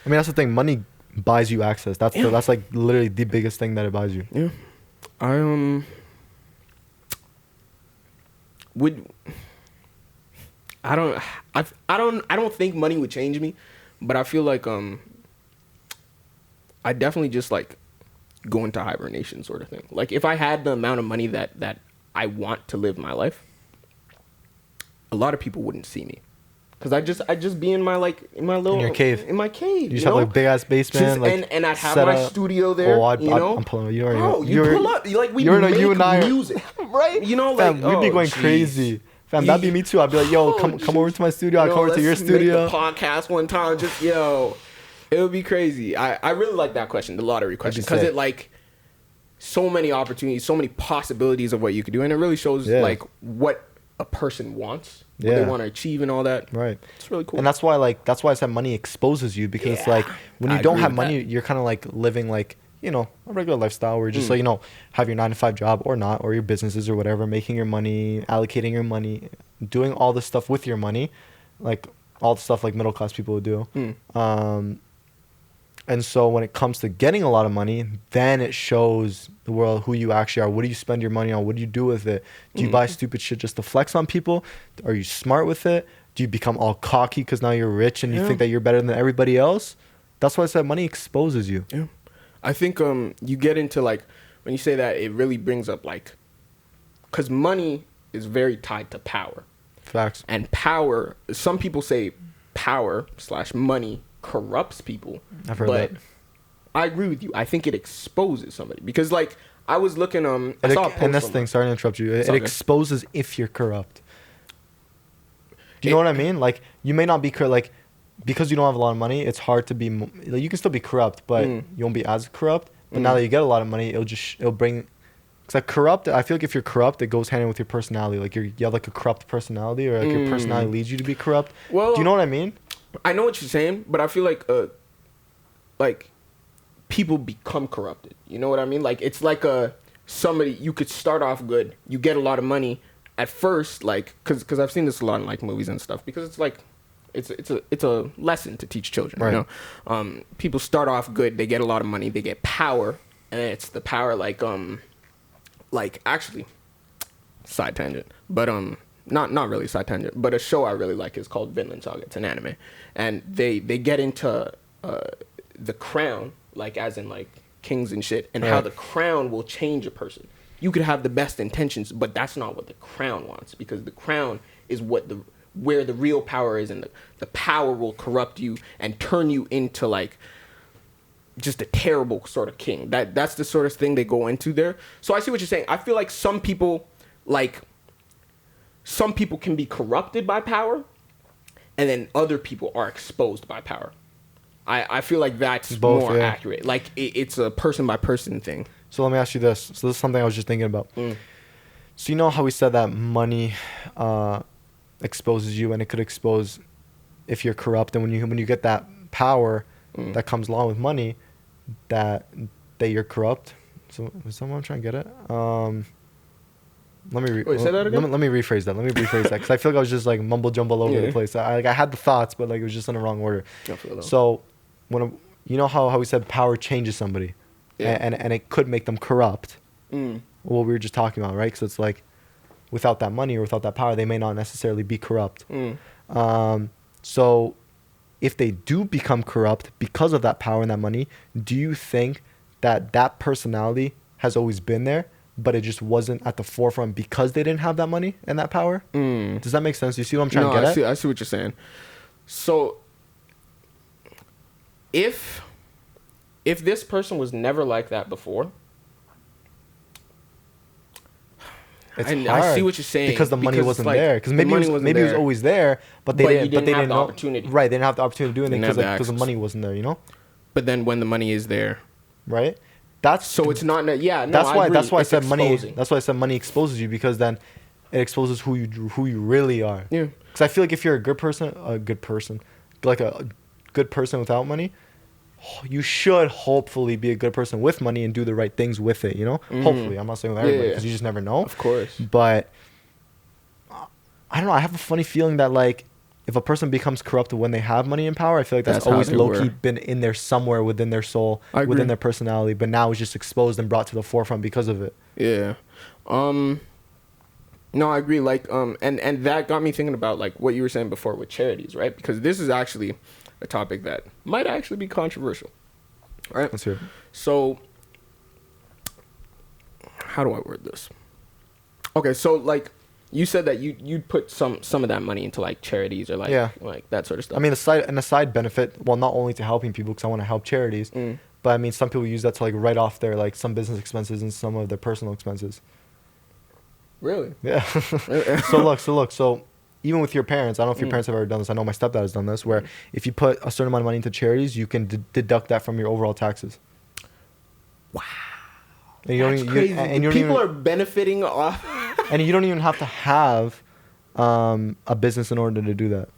I mean, that's the thing. Money buys you access. That's like literally the biggest thing that it buys you. Yeah. I don't think money would change me, but I feel like I definitely just like go into hibernation sort of thing. Like, if I had the amount of money that I want to live my life, a lot of people wouldn't see me. Cause I just be in my little, in your cave. In my cave. You just have like a big ass basement, and I'd have my studio there. I'm pulling up. You pull up. Like, we make music, right? You know, like, we'd be going crazy. Fam, that'd be me too. I'd be like, yo, come over to my studio. I'll come over to your studio. Make a podcast one time. Just it would be crazy. I really like that question, the lottery question, because it like so many opportunities, so many possibilities of what you could do, and it really shows like what a person wants. What they want to achieve and all that. Right. It's really cool. And that's why I said money exposes you, because it's like when you don't have money, you're kind of like living like, you know, a regular lifestyle where you just like, you know, have your 9-to-5 job or not, or your businesses or whatever, making your money, allocating your money, doing all this stuff with your money, like all the stuff like middle class people would do. And so when it comes to getting a lot of money, then it shows the world who you actually are. What do you spend your money on? What do you do with it? Do you buy stupid shit just to flex on people? Are you smart with it? Do you become all cocky because now you're rich and you think that you're better than everybody else? That's why I said money exposes you. Yeah. I think you get into like, when you say that, it really brings up like, because money is very tied to power. Facts. And power, some people say power/money corrupts people. I've heard that. I agree with you. I think it exposes somebody, because like I was looking and this thing, sorry to interrupt you, it exposes if you're corrupt. Do you know what I mean? Like, you may not be like, because you don't have a lot of money, it's hard to be like, you can still be corrupt, but you won't be as corrupt. But now that you get a lot of money, it'll bring, because like corrupt, I feel like if you're corrupt, it goes hand in with your personality. Like you have like a corrupt personality, or like your personality leads you to be corrupt. Well, do you know what I mean? I know what you're saying, but I feel like people become corrupted. You know what I mean? Like, it's like somebody, you could start off good, you get a lot of money at first, like, because I've seen this a lot in like movies and stuff, because it's like it's a lesson to teach children. Right. You know, people start off good, they get a lot of money, they get power, and it's the power like actually, side tangent, but not really side tangent, but a show I really like is called Vinland Saga. It's an anime, and they get into the crown, like as in like kings and shit, and how the crown will change a person. You could have the best intentions, but that's not what the crown wants, because the crown is where the real power is, and the power will corrupt you and turn you into like just a terrible sort of king. That's the sort of thing they go into there. So I see what you're saying. I feel like some people can be corrupted by power, and then other people are exposed by power. I feel like that's both, more accurate. Like, it's a person by person thing. So let me ask you this. So this is something I was just thinking about. So you know how we said that money exposes you, and it could expose if you're corrupt, and when you get that power that comes along with money, that you're corrupt. So is someone trying to get it? Let me say that again? Let me rephrase that. Because I feel like I was just like mumble jumble over the place. I had the thoughts, but like it was just in the wrong order. So you know how we said power changes somebody, and it could make them corrupt. What we were just talking about, right? Because it's like, without that money or without that power, they may not necessarily be corrupt. So if they do become corrupt because of that power and that money, do you think that personality has always been there, but it just wasn't at the forefront because they didn't have that money and that power? Does that make sense? You see what I'm trying to get at? I see what you're saying. So if this person was never like that before, I see what you're saying, because the money wasn't there. Because maybe it was always there, but they didn't have the opportunity. Right, they didn't have the opportunity to do anything because the money wasn't there. You know. But then when the money is there, right? So it's not. Yeah, no, that's why I said exposing. money. That's why I said money exposes you, because then it exposes who you really are. Yeah. Because I feel like if you're a good person, like a good person without money, you should hopefully be a good person with money and do the right things with it, you know? Mm-hmm. Hopefully. I'm not saying with everybody because you just never know. Of course. But I don't know. I have a funny feeling that, like, if a person becomes corrupt when they have money and power, I feel like that's always low-key been in there somewhere within their soul, within their personality. But now it's just exposed and brought to the forefront because of it. Yeah. No, I agree. Like, and that got me thinking about, like, what you were saying before with charities, right? Because this is actually a topic that might actually be controversial, right? Let's hear it. So, how do I word this? Okay, so, like, you said that you'd put some of that money into, like, charities or, like, like that sort of stuff. I mean, a side benefit, well, not only to helping people because I want to help charities, but, I mean, some people use that to, like, write off their, like, some business expenses and some of their personal expenses. Really? Yeah. So even with your parents, I don't know if your parents have ever done this. I know my stepdad has done this, where if you put a certain amount of money into charities, you can deduct that from your overall taxes. Wow. And that's crazy. People are benefiting off. And you don't even have to have a business in order to do that.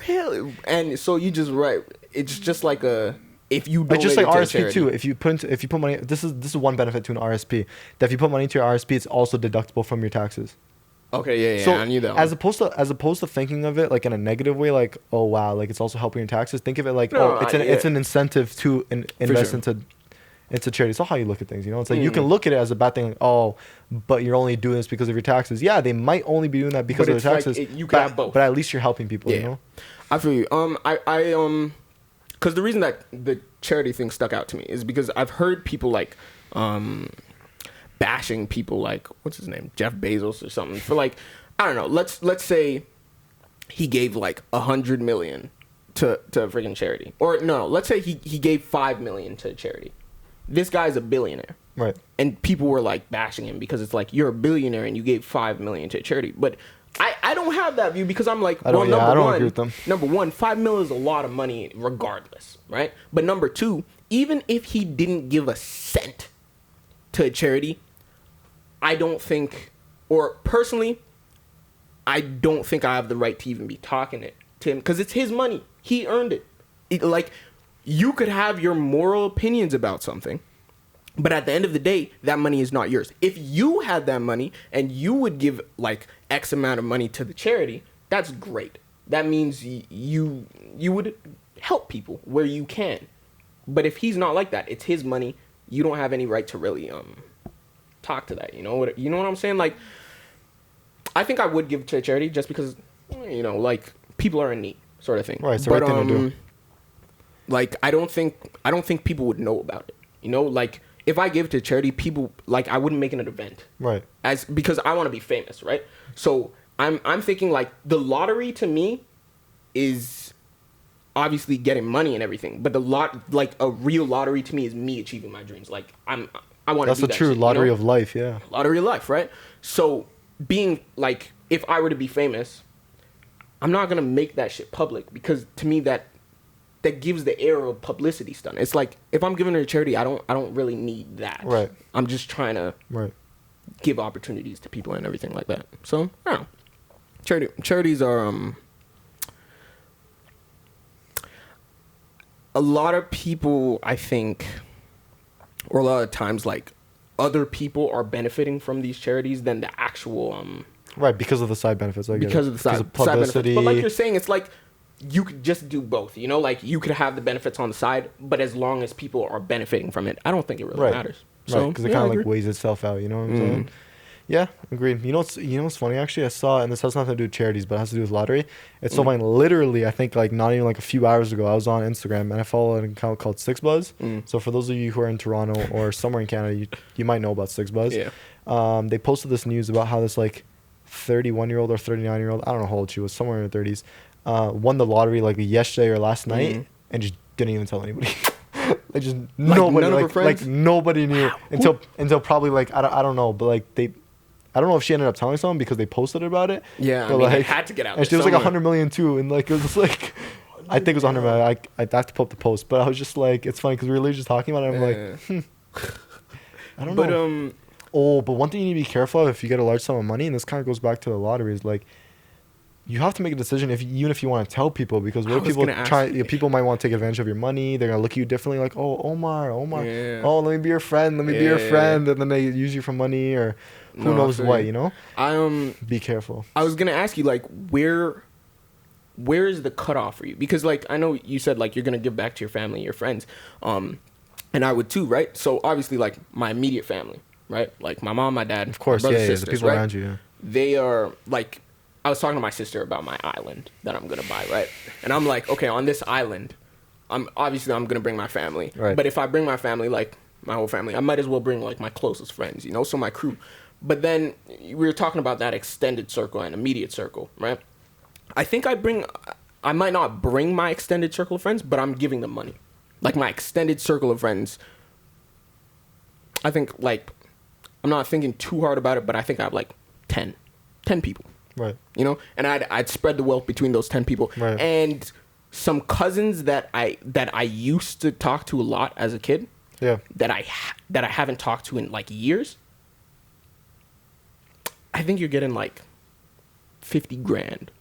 Really? And so you just it's just like if you donate, it's just like RSP too. If you put money, this is one benefit to an RSP. That if you put money into your RSP, it's also deductible from your taxes. Okay, yeah, so I knew that one. As opposed to thinking of it like in a negative way, like, oh wow, like it's also helping your taxes. Think of it like it's an incentive to invest into charity. It's all how you look at things, you know. It's like you can look at it as a bad thing, like, oh, but you're only doing this because of your taxes. Yeah, they might only be doing that because of their taxes. Like you can have both, but at least you're helping people. You know. I feel you. Because the reason that the charity thing stuck out to me is because I've heard people like bashing people like, what's his name, Jeff Bezos or something, for like, I don't know, let's say he gave like $100 million to freaking charity, or no, let's say he gave $5 million to charity. This guy's a billionaire, right? And people were like bashing him because it's like, you're a billionaire and you gave $5 million to charity. But I don't have that view because I'm like, well, I don't agree with them. Number one, $5 million is a lot of money regardless, right? But number two, even if he didn't give a cent to a charity, I don't think, or personally, I don't think I have the right to even be talking it to him because it's his money. He earned it. Like, you could have your moral opinions about something, but at the end of the day, that money is not yours. If you had that money and you would give like X amount of money to the charity, that's great. That means you would help people where you can. But if he's not like that, it's his money. You don't have any right to really talk to that. You know what I'm saying? Like, I think I would give to a charity just because, you know, like, people are in need, sort of thing. Right. It's the right thing to do. Like, I don't think people would know about it. You know, like, if I give to charity, people, like, I wouldn't make it an event. Right. Because I want to be famous, right? So I'm thinking, like, the lottery to me is obviously getting money and everything, but a real lottery to me is me achieving my dreams. Like, I want to do that. That's the true lottery of life, yeah. Lottery of life, right? So being like, if I were to be famous, I'm not gonna make that shit public because to me that gives the air of publicity stunt. It's like, if I'm giving it to charity, I don't really need that. Right. I'm just trying to give opportunities to people and everything like that. So I don't know. Charities are a lot of people, I think, or a lot of times, like, other people are benefiting from these charities than the actual right, because of the side benefits. Because of the side benefits. But like you're saying, it's like you could just do both. You know, like, you could have the benefits on the side, but as long as people are benefiting from it, I don't think it really matters. So, because it kind of like weighs itself out. You know what I'm saying? Yeah, agreed. You know what's funny? Actually, I saw, and this has nothing to do with charities, but it has to do with lottery. It's so funny. Literally, I think like not even like a few hours ago, I was on Instagram and I follow an account called Six Buzz. So for those of you who are in Toronto or somewhere in Canada, you might know about Six Buzz. Yeah. They posted this news about how this like 31-year-old or 39-year-old, I don't know how old she was, somewhere in her 30s, won the lottery like yesterday or last night and just didn't even tell anybody. Like, just nobody, none of her friends? Like nobody knew until probably like I don't know, but like I don't know if she ended up telling someone because they posted about it. Yeah, but I mean, like, it had to get out. And she was like 100 million too, and like it was like, I think it was 100 million. I have to pull up the post, but I was just like, it's funny because we were literally just talking about it. I'm like, I don't know. Oh, but one thing you need to be careful of if you get a large sum of money, and this kind of goes back to the lottery, is like you have to make a decision even if you want to tell people, because what people might want to take advantage of your money. They're gonna look at you differently, like, oh, Omar, yeah. oh, let me be your friend, and then they use you for money or who knows what, you know. Be careful. I was gonna ask you, like, where is the cutoff for you? Because, like, I know you said, like, you're gonna give back to your family, your friends, and I would too, right? So obviously, like, my immediate family, right? Like my mom, my dad, of course, my brothers, sisters, the people right? around you. Yeah. They are like. I was talking to my sister about my island that I'm gonna buy, right? And I'm like, okay, on this island, I'm gonna bring my family. Right. But if I bring my family, like my whole family, I might as well bring like my closest friends, you know, so my crew. But then we were talking about that extended circle and immediate circle, right? I think I might not bring my extended circle of friends, but I'm giving them money. Like my extended circle of friends, I think, like, I'm not thinking too hard about it, but I think I have like 10 people. Right. You know, and I'd spread the wealth between those 10 people. Right. And some cousins that I used to talk to a lot as a kid. Yeah. That I haven't talked to in like years. I think you're getting like 50 grand.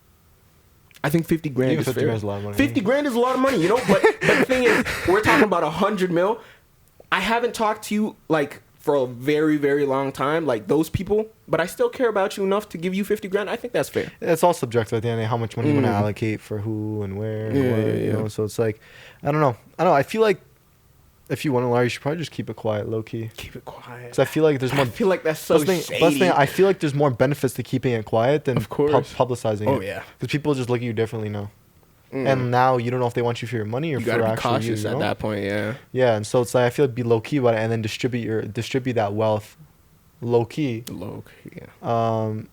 I think 50 grand is 50 fair. grand is a lot of money. 50 grand is a lot of money, you know? But the thing is, we're talking about 100 mil. I haven't talked to you like for a very, very long time, like those people, but I still care about you enough to give you 50 grand. I think that's fair. It's all subjective at the end of the day, how much money you want to allocate for who and where and what, you know? So it's like, I don't know. I feel like if you want to lie, you should probably just keep it quiet, low key. Keep it quiet. Because I feel like there's more. I feel like that's so shady. I feel like there's more benefits to keeping it quiet than publicizing it. Oh yeah. Because people just look at you differently now. And now you don't know if they want you for your money or for actually you. You gotta be cautious at that point, yeah. Yeah, and so it's like I feel like be low key about it and then distribute that wealth, low key. Low key. Yeah.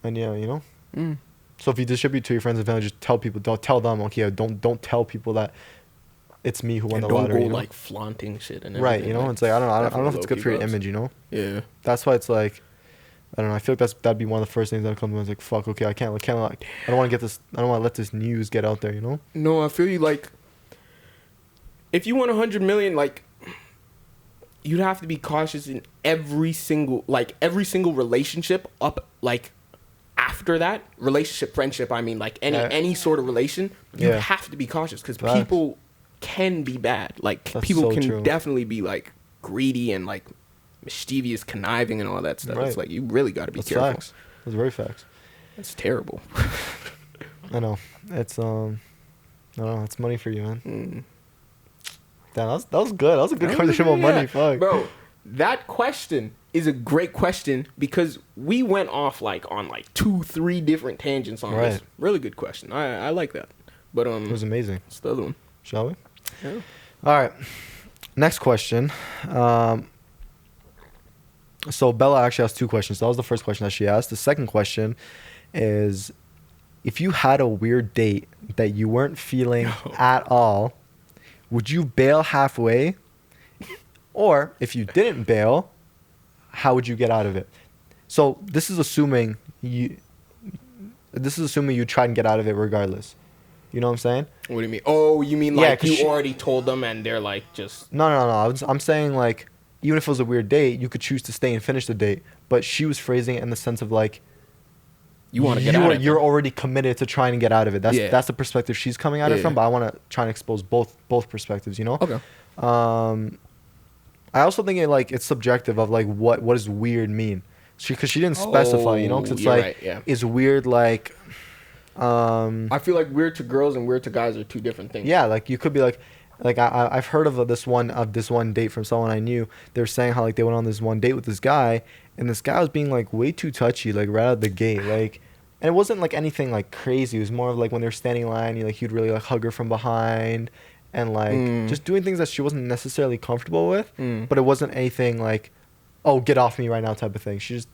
And yeah, you know. So if you distribute to your friends and family, just tell people. Don't tell them. Okay, don't tell people that it's me who won the lottery. Don't go like flaunting shit and everything. Right, you know. Like, it's like I don't know if it's good for your image, you know. Yeah. That's why it's like. I don't know. I feel like that'd be one of the first things that comes to mind. It's like, fuck. Okay, I can't like. I don't want to get this. I don't want to let this news get out there. You know. No, I feel you. Like, if you want 100 million, like, you'd have to be cautious in every single relationship up. Like, after that relationship, friendship. I mean, like any sort of relation, you have to be cautious because people can be bad. Like, people can definitely be like greedy and like mischievous, conniving, and all that stuff. Right. It's like you really got to be careful. Facts. That's very facts. That's terrible. I know. It's I don't know. It's money for you, man. Damn, that was good. That was a good conversation about money. Fuck, bro. That question is a great question because we went off like on like 2-3 different tangents on this. Really good question. I like that. But it was amazing. It's the other one. Shall we? Yeah. All right. Next question. So Bella actually asked 2 questions. That was the first question that she asked. The second question is, if you had a weird date that you weren't feeling at all, would you bail halfway? Or if you didn't bail, how would you get out of it? So this is assuming you try and get out of it regardless. You know what I'm saying? What do you mean? Oh, you mean like you already told them and they're like just... No. I'm saying like, even if it was a weird date, you could choose to stay and finish the date. But she was phrasing it in the sense of like, you want to get out of it. You're already committed to trying to get out of it. That's the perspective she's coming at it from. But I want to try and expose both perspectives. You know? Okay. I also think it's subjective of like what does weird mean? Because she didn't specify. You know? Because it's like is weird like. I feel like weird to girls and weird to guys are 2 different things. Yeah, like you could be like I've heard of this one date from someone I knew. They were saying how like they went on this one date with this guy, and this guy was being like way too touchy, like right out of the gate, like, and it wasn't like anything like crazy. It was more of like when they were standing in line, he'd really like hug her from behind, and like just doing things that she wasn't necessarily comfortable with. But it wasn't anything like, oh, get off me right now type of thing. She just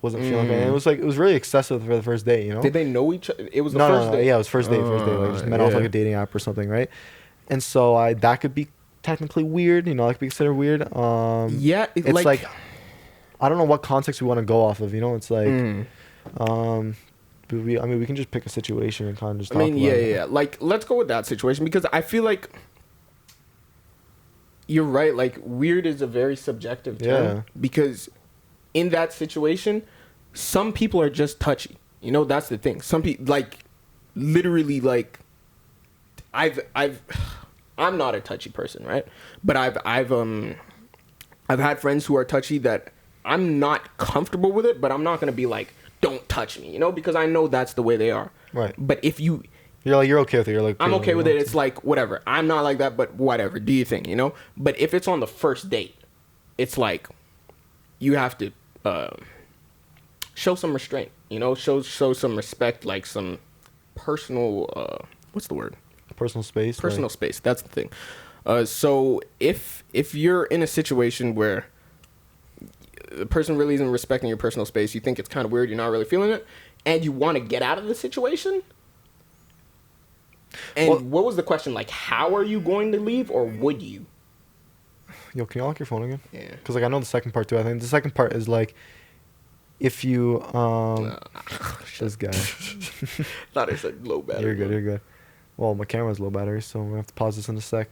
wasn't feeling it. And it was really excessive for the first date, you know. Did they know each other? It was the first date. Yeah, it was first date. Like just met off like a dating app or something, right? And so that could be technically weird, that could be considered weird. It's like I don't know what context we want to go off of, it's like we can just pick a situation and kind of just talk about it. Like let's go with that situation because I feel like you're right, like weird is a very subjective term because in that situation, some people are just touchy. You know, that's the thing. Some people, like, literally, like, I'm not a touchy person, right? But I've had friends who are touchy that I'm not comfortable with it, but I'm not gonna be like, don't touch me, you know, because I know that's the way they are. Right. But if you're okay with it. You're like, I'm okay with it. It's like, whatever. I'm not like that, but whatever. Do your thing, you know? But if it's on the first date, it's like, you have to show some restraint, you know? Show some respect, like some personal, what's the word? Personal space. Personal space. That's the thing. So if you're in a situation where the person really isn't respecting your personal space, you think it's kind of weird, you're not really feeling it, and you want to get out of the situation. And what was the question? Like, how are you going to leave, or would you? Yo, can you lock your phone again? Yeah. Because, like, I know the second part, too. I think the second part is, like, if you, this guy. Thought it said low battery. You're good. Well, my camera's low battery, so I'm going to have to pause this in a sec.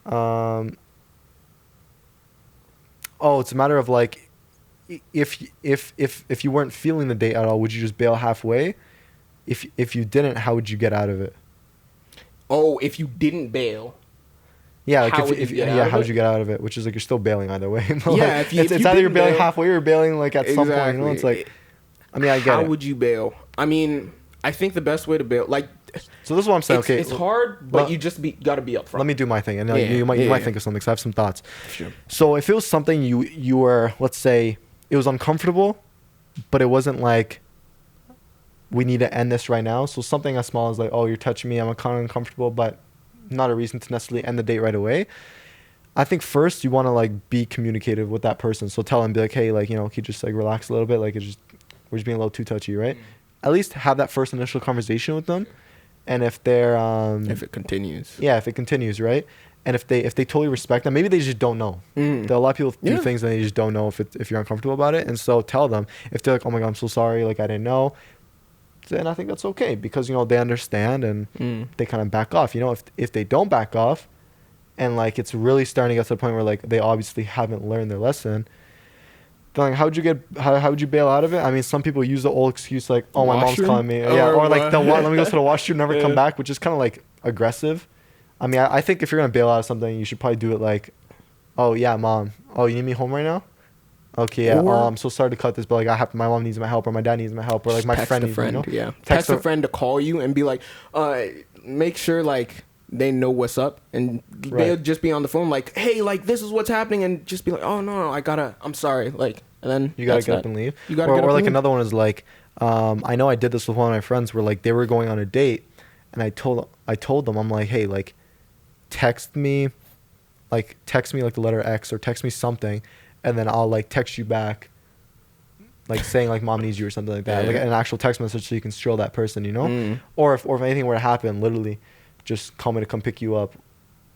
It's a matter of, like, if you weren't feeling the date at all, would you just bail halfway? If you didn't, how would you get out of it? Oh, if you didn't bail. Yeah, like how would you get out of it? Which is like you're still bailing either way. Like, yeah, if it's either you're bailing halfway or you're bailing like at some point. You know, it's like, I mean, I get it. How would you bail? I mean, I think the best way to bail, like. So this is what I'm saying. Okay, it's hard, but you just got to be upfront. Let me do my thing, and you might think of something. Cause I have some thoughts. Sure. So if it was something you were, let's say, it was uncomfortable, but it wasn't like, we need to end this right now. So something as small as like, oh, you're touching me, I'm kind of uncomfortable, but not a reason to necessarily end the date right away. I think first you want to like be communicative with that person. So tell them, be like, hey, like, you know, can you just like relax a little bit? Like we're just being a little too touchy, right? At least have that first initial conversation with them. And if they're if it continues. Yeah, if it continues, right? And if they totally respect them, maybe they just don't know. A lot of people do things and they just don't know if you're uncomfortable about it. And so tell them. If they're like, oh my God, I'm so sorry, like I didn't know, then I think that's okay, because, you know, they understand and they kind of back off. You know, if they don't back off and like it's really starting to get to the point where like they obviously haven't learned their lesson, then like how would you bail out of it? I mean, some people use the old excuse like, oh, my mom's calling me, or like let me go to the washroom, never come back, which is kind of like aggressive. I mean, I think if you're gonna bail out of something, you should probably do it like, oh yeah, mom, oh, you need me home right now? Okay, yeah. I'm so sorry to cut this, but like my mom needs my help, or my dad needs my help, or like my friend needs me. You know? Yeah. Text a friend to call you and be like, make sure like they know what's up, and they'll just be on the phone like, hey, like this is what's happening, and just be like, oh no, I'm sorry, like, and then you gotta get up and leave. You gotta get up. Or like another one is like, I know I did this with one of my friends where like they were going on a date, and I told them, I'm like, hey, like text me like the letter X, or text me something, and then I'll like text you back, like saying like mom needs you or something like that, like an actual text message, so you can show that person, you know. Or if anything were to happen, literally just call me to come pick you up,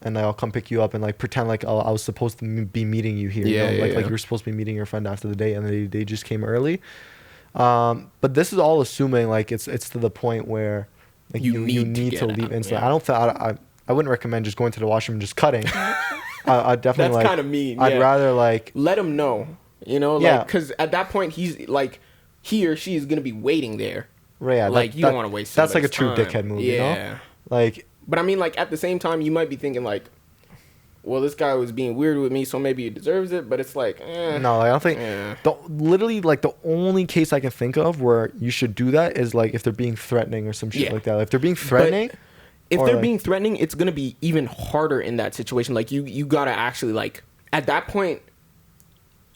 and I'll come pick you up and like pretend like I was supposed to be meeting you here, you know? Like you were supposed to be meeting your friend after the date, and they just came early. But this is all assuming like it's to the point where like you need to leave instantly. I wouldn't recommend just going to the washroom and just cutting. I definitely that's kind of mean. I'd rather like let him know, you know, like, because at that point he's like, he or she is gonna be waiting there. Right. Yeah, like you don't want to waste. That's like a true dickhead move. You know? Like, but I mean, like at the same time, you might be thinking like, well, this guy was being weird with me, so maybe he deserves it. But it's like, no, I don't think. Literally, like the only case I can think of where you should do that is like if they're being threatening or some shit like that. Like, if they're being threatening. If they're being threatening, it's going to be even harder in that situation. Like, you got to actually, like, at that point,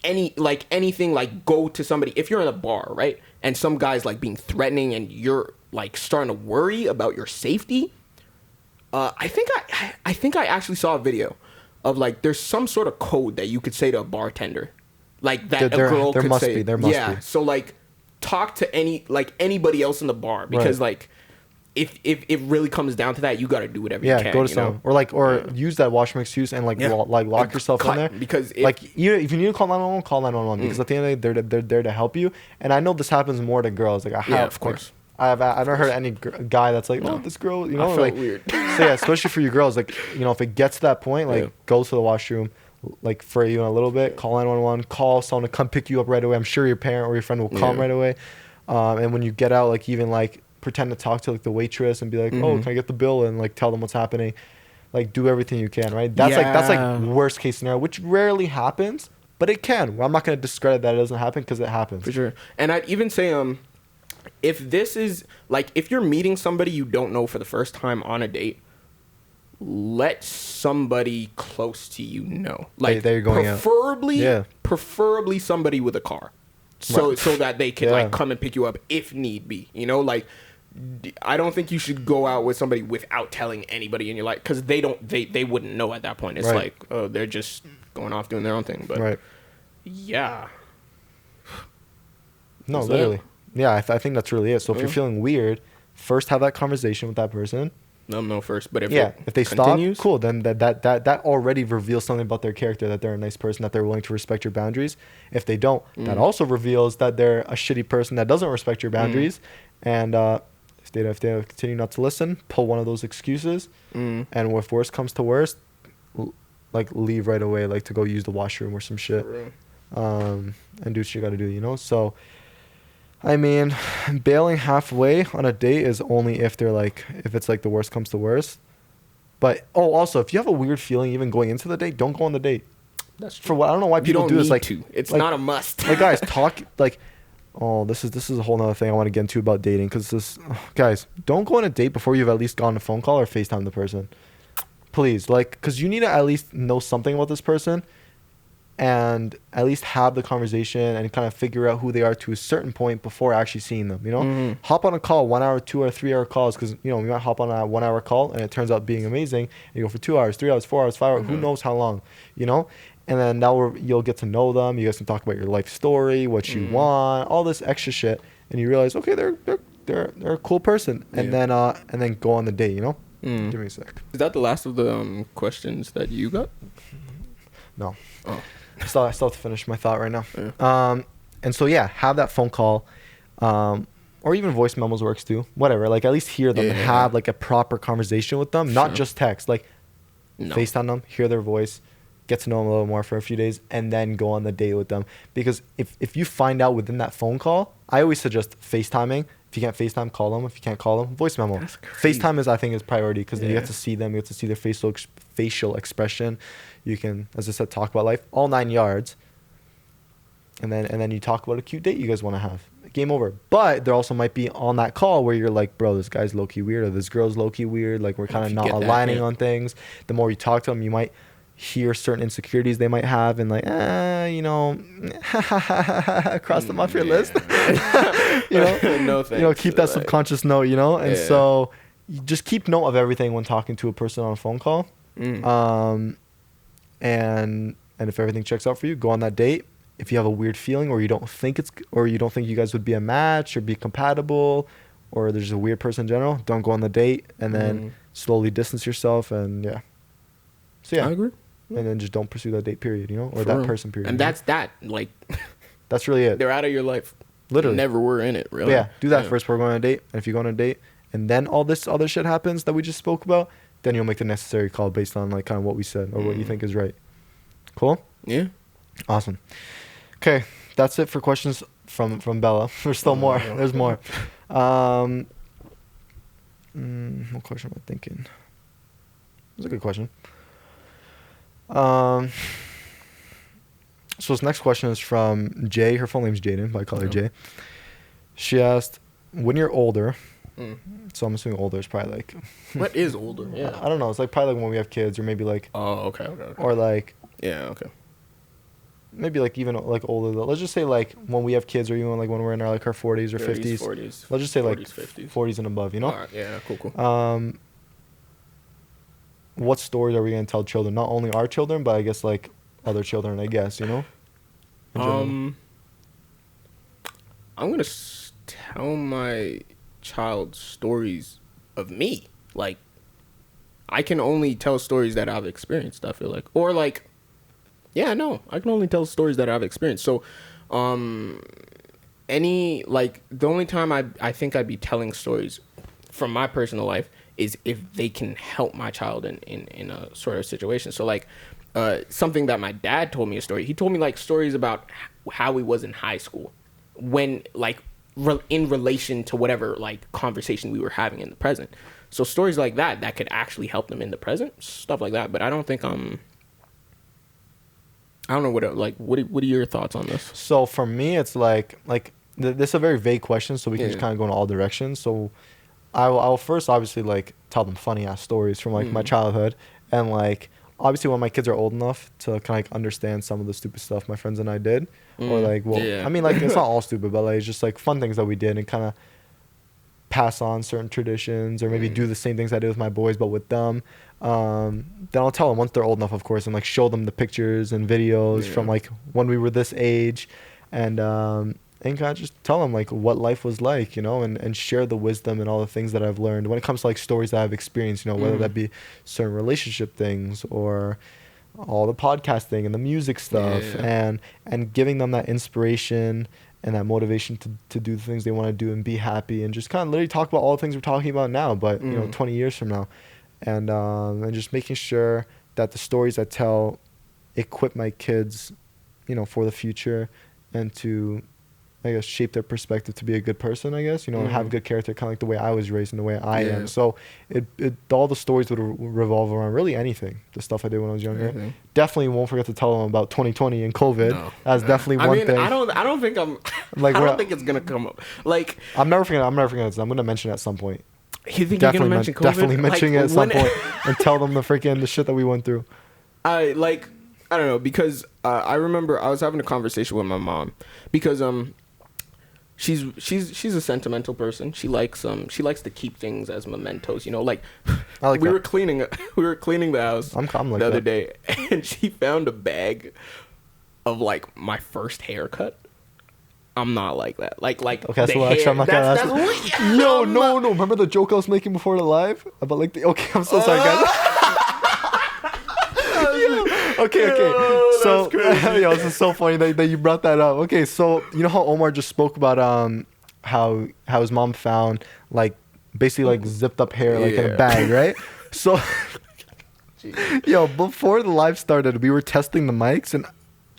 anything, like, go to somebody. If you're in a bar, right, and some guy's, like, being threatening and you're, like, starting to worry about your safety, I think I actually saw a video of, like, there's some sort of code that you could say to a bartender. Like, that a girl could say. There must be. So, like, talk to anybody else in the bar. Because, like... If it really comes down to that, you got to do whatever you can. Yeah, go to someone. Or use that washroom excuse and lock yourself in there. Because if you need to call 911, call 911. Because at the end of the day, they're there to help you. And I know this happens more to girls. Like of course. I've never heard any guy that's like, this girl, you know, I felt weird. So yeah, especially for you girls, like, you know, if it gets to that point, like go to the washroom, like for you in a little bit, call 911, call someone to come pick you up right away. I'm sure your parent or your friend will come right away. And when you get out, like even like pretend to talk to like the waitress and be like, oh, can I get the bill, and like tell them what's happening. Like do everything you can, right? That's like worst case scenario, which rarely happens, but it can. Well, I'm not going to discredit that it doesn't happen, because it happens. For sure. And I'd even say if this is like, if you're meeting somebody you don't know for the first time on a date, let somebody close to you know. Like they're going preferably somebody with a car. So that they can like come and pick you up if need be. You know, like I don't think you should go out with somebody without telling anybody in your life, because they wouldn't know at that point. It's like, oh, they're just going off doing their own thing. But yeah. No, literally. Yeah, I think that's really it. So if you're feeling weird, first have that conversation with that person. Let them know first. But if they continues, stop, cool. Then that already reveals something about their character, that they're a nice person, that they're willing to respect your boundaries. If they don't, that also reveals that they're a shitty person that doesn't respect your boundaries. And if they continue not to listen, pull one of those excuses. And if worst comes to worst, like leave right away, like to go use the washroom or some shit. And do what you got to do, you know? So I mean, bailing halfway on a date is only if they're like, if it's like the worst comes to worst. But also, if you have a weird feeling even going into the date, don't go on the date. That's true. For what I don't know why people do this. Like, it's like, not a must. Like guys, talk like, oh, this is a whole nother thing I want to get into about dating, because guys, don't go on a date before you've at least gone on a phone call or FaceTime the person. Please, like, because you need to at least know something about this person, and at least have the conversation and kind of figure out who they are to a certain point before actually seeing them, you know? Hop on a call, 1 hour, 2 or 3 hour calls, because, you know, we might hop on a 1 hour call and it turns out being amazing. You go for 2 hours, 3 hours, 4 hours, 5 hours, who knows how long, you know? And then now you'll get to know them. You guys can talk about your life story, what you want, all this extra shit. And you realize, okay, they're a cool person. And then go on the date, you know? Give me a sec. Is that the last of the questions that you got? No. Oh. I still have to finish my thought right now. And so, have that phone call, or even voice memos works too. Whatever. Like, at least hear them and have like a proper conversation with them, not just text. Like, FaceTime them, hear their voice, get to know them a little more for a few days, and then go on the date with them. Because if you find out within that phone call, I always suggest FaceTiming. If you can't FaceTime, call them. If you can't call them, voice memo. FaceTime I think is priority, because then you get to see them, you get to see their facial expression. You can, as I said, talk about life, all 9 yards. And then you talk about a cute date you guys want to have. Game over. But there also might be on that call where you're like, bro, this guy's low-key weird, or this girl's low-key weird. Like, we're kind of not aligning on things. The more you talk to them, you might hear certain insecurities they might have, and like, you know, cross them off your list. You know, no thanks. You know, keep that subconscious note, you know. And so you just keep note of everything when talking to a person on a phone call. And if everything checks out for you, go on that date. If you have a weird feeling, or you don't think you guys would be a match or be compatible, or there's a weird person in general, don't go on the date, and then slowly distance yourself. And so I agree. And then just don't pursue that date, period, you know, or that person, period. And that's that. Like, that's really it. They're out of your life. Literally. Never were in it, really. But do that first before going on a date. And if you go on a date and then all this other shit happens that we just spoke about, then you'll make the necessary call based on like kind of what we said or what you think is right. Cool? Yeah. Awesome. Okay, that's it for questions from Bella. There's still more. There's more. What question am I thinking? That's a good question. So this next question is from Jay. Her full name's Jaden, but I call her Jay. She asked, when you're older, so I'm assuming older is probably like... What is older? Yeah. I don't know. It's like probably like when we have kids, or maybe like... Oh, okay. Or like... Yeah, okay. Maybe like even like older though. Let's just say like when we have kids, or even like when we're in our like our 40s or 50s. 40s. Let's just say 40s, like 50s. 40s and above, you know? Right, yeah, cool. What stories are we going to tell children? Not only our children, but I guess like other children, I guess, you know? I'm going to tell my child stories of me. Like, I can only tell stories that I've experienced, I feel like. Or like, I can only tell stories that I've experienced. So, the only time I think I'd be telling stories from my personal life is if they can help my child in a sort of situation. So like, something that my dad told me a story. He told me like stories about how he was in high school when like in relation to whatever like conversation we were having in the present. So stories like that could actually help them in the present, stuff like that. But I don't think I don't know what are your thoughts on this? So for me, it's like this is a very vague question, so we can just kind of go in all directions. So I'll first obviously like tell them funny ass stories from like my childhood, and like obviously when my kids are old enough to kind of like understand some of the stupid stuff my friends and I did, or like I mean like it's not all stupid, but like it's just like fun things that we did, and kind of pass on certain traditions, or maybe do the same things I did with my boys but with them. Then I'll tell them once they're old enough, of course, and like show them the pictures and videos from like when we were this age, and kind of just tell them like what life was like, you know, and share the wisdom and all the things that I've learned when it comes to like stories that I've experienced, you know, whether that be certain relationship things or all the podcasting and the music stuff, and giving them that inspiration and that motivation to do the things they want to do and be happy, and just kind of literally talk about all the things we're talking about now, but you know, 20 years from now, and just making sure that the stories I tell equip my kids, you know, for the future, and to, I guess, shape their perspective to be a good person, I guess, you know, and have good character, kind of like the way I was raised and the way I am. So all the stories would revolve around really anything, the stuff I did when I was younger. Definitely won't forget to tell them about 2020 and COVID. No. That's definitely one thing. I don't think like, I don't think it's gonna come up. Like, I'm never forgetting this. I'm gonna mention it at some point. You think you're gonna mention COVID? Definitely mentioning it at some point and tell them the shit that we went through. I don't know, because I remember I was having a conversation with my mom, because she's a sentimental person. She likes to keep things as mementos, you know, like we were cleaning the house like the other day, and she found a bag of like my first haircut. I'm not like that. Like okay, so actually I'm not gonna ask. No. Remember the joke I was making before the live about like okay, I'm so sorry, guys. Okay. So, this is so funny that you brought that up. Okay, so you know how Omar just spoke about how his mom found like basically like zipped up hair like in a bag, right? So, before the live started, we were testing the mics, and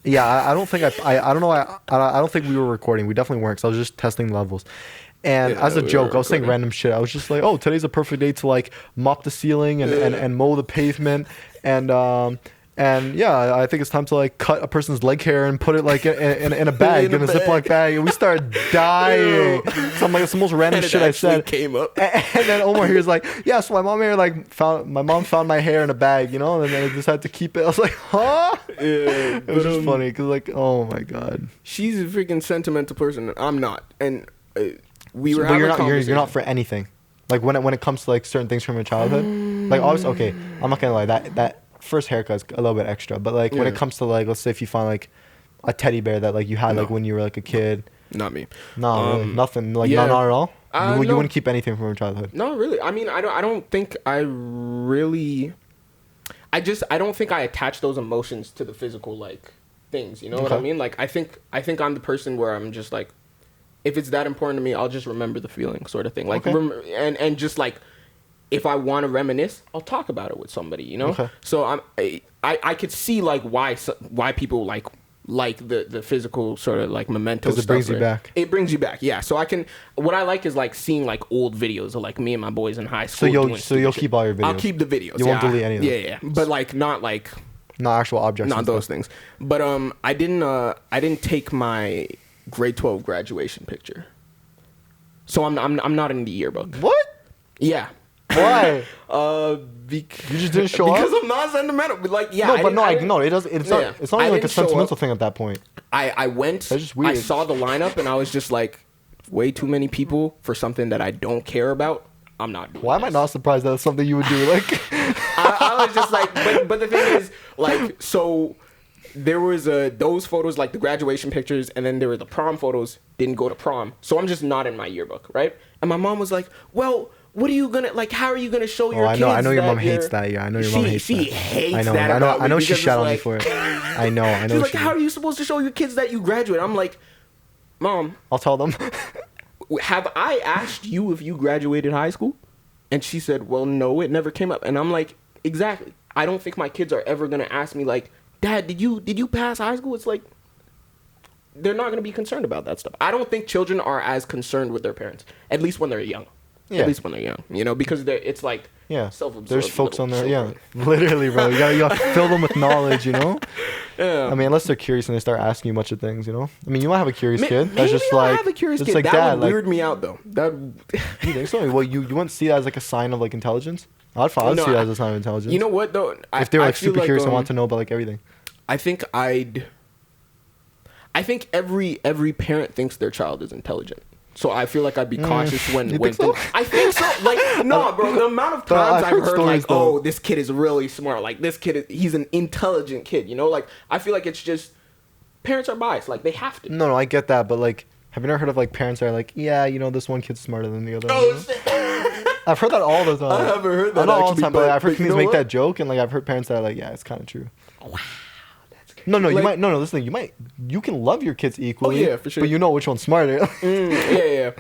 I don't think I don't think we were recording. We definitely weren't, because I was just testing levels. And as a joke, I was saying random shit. I was just like, oh, today's a perfect day to like mop the ceiling and mow the pavement, and I think it's time to like cut a person's leg hair and put it like in a bag, in a Ziploc bag. And we started dying. So I'm like, it's the most random shit I said. Came up. And then Omar here was like, yeah, so my mom found my hair in a bag, you know, and then I decided to keep it. I was like, huh? Yeah, it was just funny, because like, oh my god, she's a freaking sentimental person. I'm not, and we were. But you're not for anything. Like when it comes to like certain things from your childhood, like obviously, okay, I'm not gonna lie, that first haircut's a little bit extra, but like when it comes to like, let's say if you find like a teddy bear that like you had like when you were like a kid. Not me. No, really, nothing. Like not at all. You wouldn't keep anything from your childhood. No, really. I mean, I don't think I really. I don't think I attach those emotions to the physical like things. You know what I mean? Like I think I'm the person where I'm just like, if it's that important to me, I'll just remember the feeling, sort of thing. Like and just like, if I want to reminisce, I'll talk about it with somebody, you know? Okay. So I could see like why people like the physical sort of like memento stuff. Because it brings you back. It brings you back, yeah. So what I like is like seeing like old videos of like me and my boys in high school. So you'll keep all your videos. I'll keep the videos. You won't delete any of them. Yeah. But like not actual objects. Not those things. But I didn't take my grade 12 graduation picture. So I'm not in the yearbook. What? Yeah. Why? You just didn't show up? Because I'm not sentimental. But like, yeah. It's not even like a sentimental thing at that point. I went. That's just weird. I saw the lineup and I was just like, way too many people for something that I don't care about. I'm not doing. Why am I not surprised that's something you would do? Like, I was just like, but the thing is, like, so there was those photos, like the graduation pictures, and then there were the prom photos. Didn't go to prom, so I'm just not in my yearbook, right? And my mom was like, well, what are you gonna like? How are you gonna show your kids? I know your mom hates that. Yeah, I know your mom hates that. She hates that. I know she shat on me for it. I know. She's like, how are you supposed to show your kids that you graduate? I'm like, Mom, I'll tell them. Have I asked you if you graduated high school? And she said, well, no, it never came up. And I'm like, exactly. I don't think my kids are ever gonna ask me like, Dad, did you pass high school? It's like, they're not gonna be concerned about that stuff. I don't think children are as concerned with their parents, at least when they're young. Yeah. At least when they're young, you know, because it's like self-absorbed. There's folks on there, literally, bro. You gotta fill them with knowledge, you know. Yeah. I mean, unless they're curious and they start asking you a bunch of things, you know. I mean, you might have a curious kid. That's just like, have a curious kid. Like, that would weird me out though. You think so? Well, you wouldn't see that as like a sign of like intelligence. I'd see that as a sign of intelligence. You know what though? If they were like super curious and want to know about like everything. I think every parent thinks their child is intelligent. So I feel like I'd be cautious when so? I think so. Like, no, bro. The amount of times I've heard like, oh, this kid is really smart. Like, this kid he's an intelligent kid. You know, like I feel like it's just parents are biased. Like they have to. No, I get that, but like, have you never heard of like parents that are like, yeah, you know, this one kid's smarter than the other? I've heard that all the time. I haven't heard that. Not all the time, but I've heard kids make that joke, and like I've heard parents that are like, yeah, it's kind of true. Wow. No, like, you might. No, listen. You can love your kids equally. Oh yeah, for sure. But you know which one's smarter. Yeah.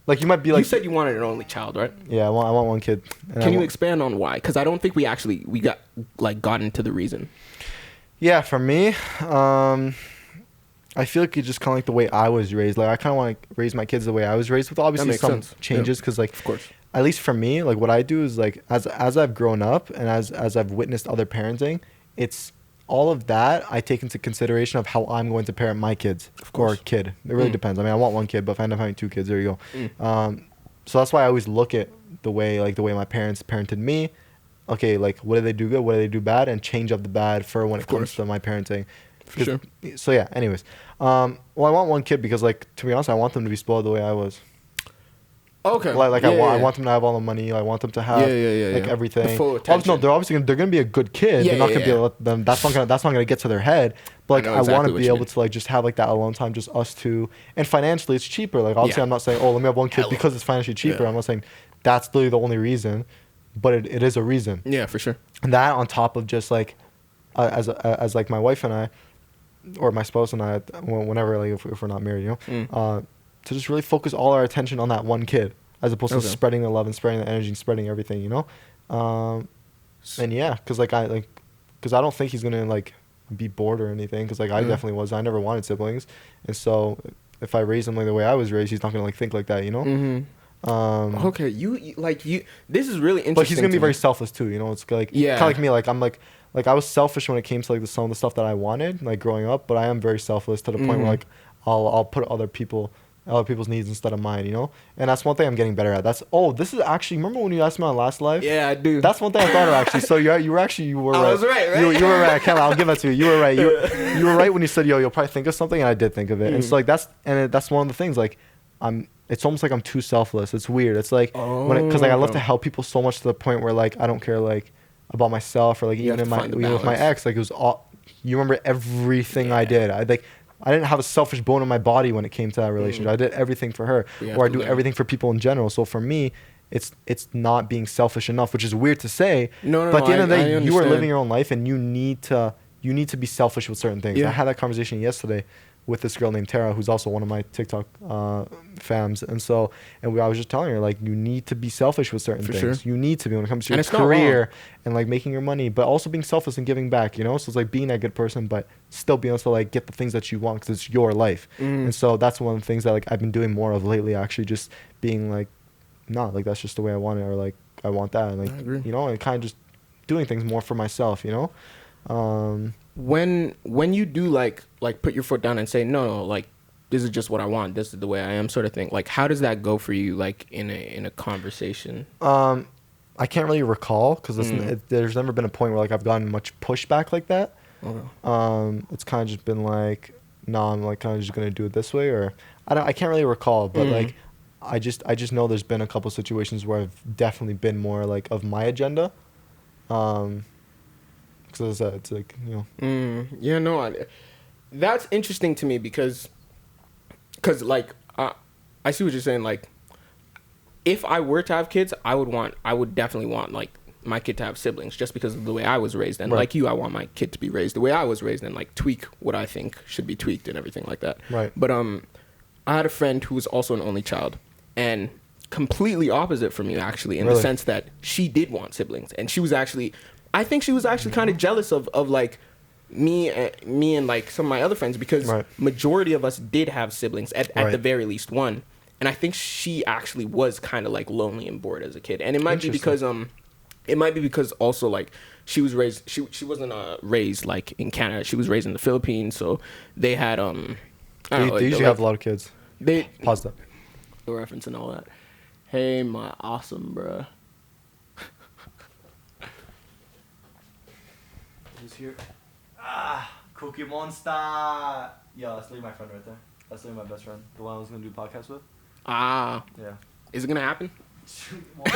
Like you might be like. You said you wanted an only child, right? Yeah, I want one kid. Can you expand on why? Because I don't think we got into the reason. Yeah, for me, I feel like it's just kind of like the way I was raised. Like I kind of want to raise my kids the way I was raised, with obviously some changes. Because like, of course, at least for me, like what I do is like as I've grown up and as I've witnessed other parenting, it's. All of that I take into consideration of how I'm going to parent my kids or kid. It really depends. I mean, I want one kid, but if I end up having 2 kids, there you go. So that's why I always look at the way my parents parented me. Okay, like what did they do good? What did they do bad? And change up the bad for when it comes to my parenting. For sure. So yeah. Anyways, well, I want one kid because like to be honest, I want them to be spoiled the way I was. Okay. Like I want them to have all the money. I want them to have everything. The full attention. No, they're gonna be a good kid. They're not gonna be able to let them. That's not gonna get to their head. But like I want to be able to like just have like that alone time, just us two. And financially, it's cheaper. Like obviously, I'm not saying let me have one kid because it's financially cheaper. I'm not saying that's literally the only reason, but it is a reason. Yeah, for sure. And that on top of just like as like my wife and I, or my spouse and I, whenever like if we're not married, you know. To just really focus all our attention on that one kid, as opposed to spreading the love and spreading the energy and spreading everything, you know. And yeah, because I don't think he's gonna like be bored or anything. Because like I definitely was. I never wanted siblings, and so if I raise him like the way I was raised, he's not gonna like think like that, you know. Okay, you this is really interesting. But he's gonna be very selfless too, you know. It's like kind of like me. Like I'm like I was selfish when it came to like some of the stuff that I wanted, like growing up. But I am very selfless to the point where like I'll put other people's needs instead of mine, you know. And that's one thing I'm getting better at. This is actually, remember when you asked me on last live? Yeah, I do. That's one thing I thought of actually. So you were right. I was right. You were right. I'll give that to you. You were right. You were right when you said, you'll probably think of something, and I did think of it. And so like that's one of the things. Like it's almost like I'm too selfless. It's weird. It's like because like I love to help people so much to the point where like I don't care like about myself or like even with my ex, like it was all. You remember everything I did. I didn't have a selfish bone in my body when it came to that relationship. I did everything for her, or I do everything for people in general. So for me, it's not being selfish enough, which is weird to say. No, but at the end of the day, you are living your own life, and you need to be selfish with certain things. I had that conversation yesterday with this girl named Tara, who's also one of my TikTok fams, I was just telling her like you need to be selfish with certain things. Sure. You need to be when it comes to your career and like making your money, but also being selfless and giving back. You know, so it's like being that good person, but still being able to like get the things that you want because it's your life. And so that's one of the things that like I've been doing more of lately. Actually, just being like, like that's just the way I want it, or like I want that, and like you know, and kind of just doing things more for myself. You know. When you do like put your foot down and say no, like this is just what I want, this is the way I am, sort of thing, like how does that go for you, like in a conversation? I can't really recall because there's never been a point where like I've gotten much pushback like that. It's kind of just been like, no, I'm like kind of just gonna do it this way, or I can't really recall, but like I just know there's been a couple situations where I've definitely been more like of my agenda. Because it's like, you know. That's interesting to me because like I see what you're saying. Like, if I were to have kids, I would definitely want like my kid to have siblings, just because of the way I was raised, and like you, I want my kid to be raised the way I was raised, and like tweak what I think should be tweaked and everything like that. Right. But I had a friend who was also an only child, and completely opposite from you actually, in the sense that she did want siblings, and she was actually I think she was actually kind of jealous of like me and like some of my other friends, because majority of us did have siblings at the very least one. And I think she actually was kind of like lonely and bored as a kid. And it might be because also like she was raised, she wasn't raised like in Canada. She was raised in the Philippines, so they had they usually have a lot of kids. They pause that. The reference and all that. Hey, my awesome bruh. Who's here? Cookie Monster. Yeah, that's literally my friend right there. That's literally my best friend. The one I was gonna do a podcast with. Yeah. Is it gonna happen? Well,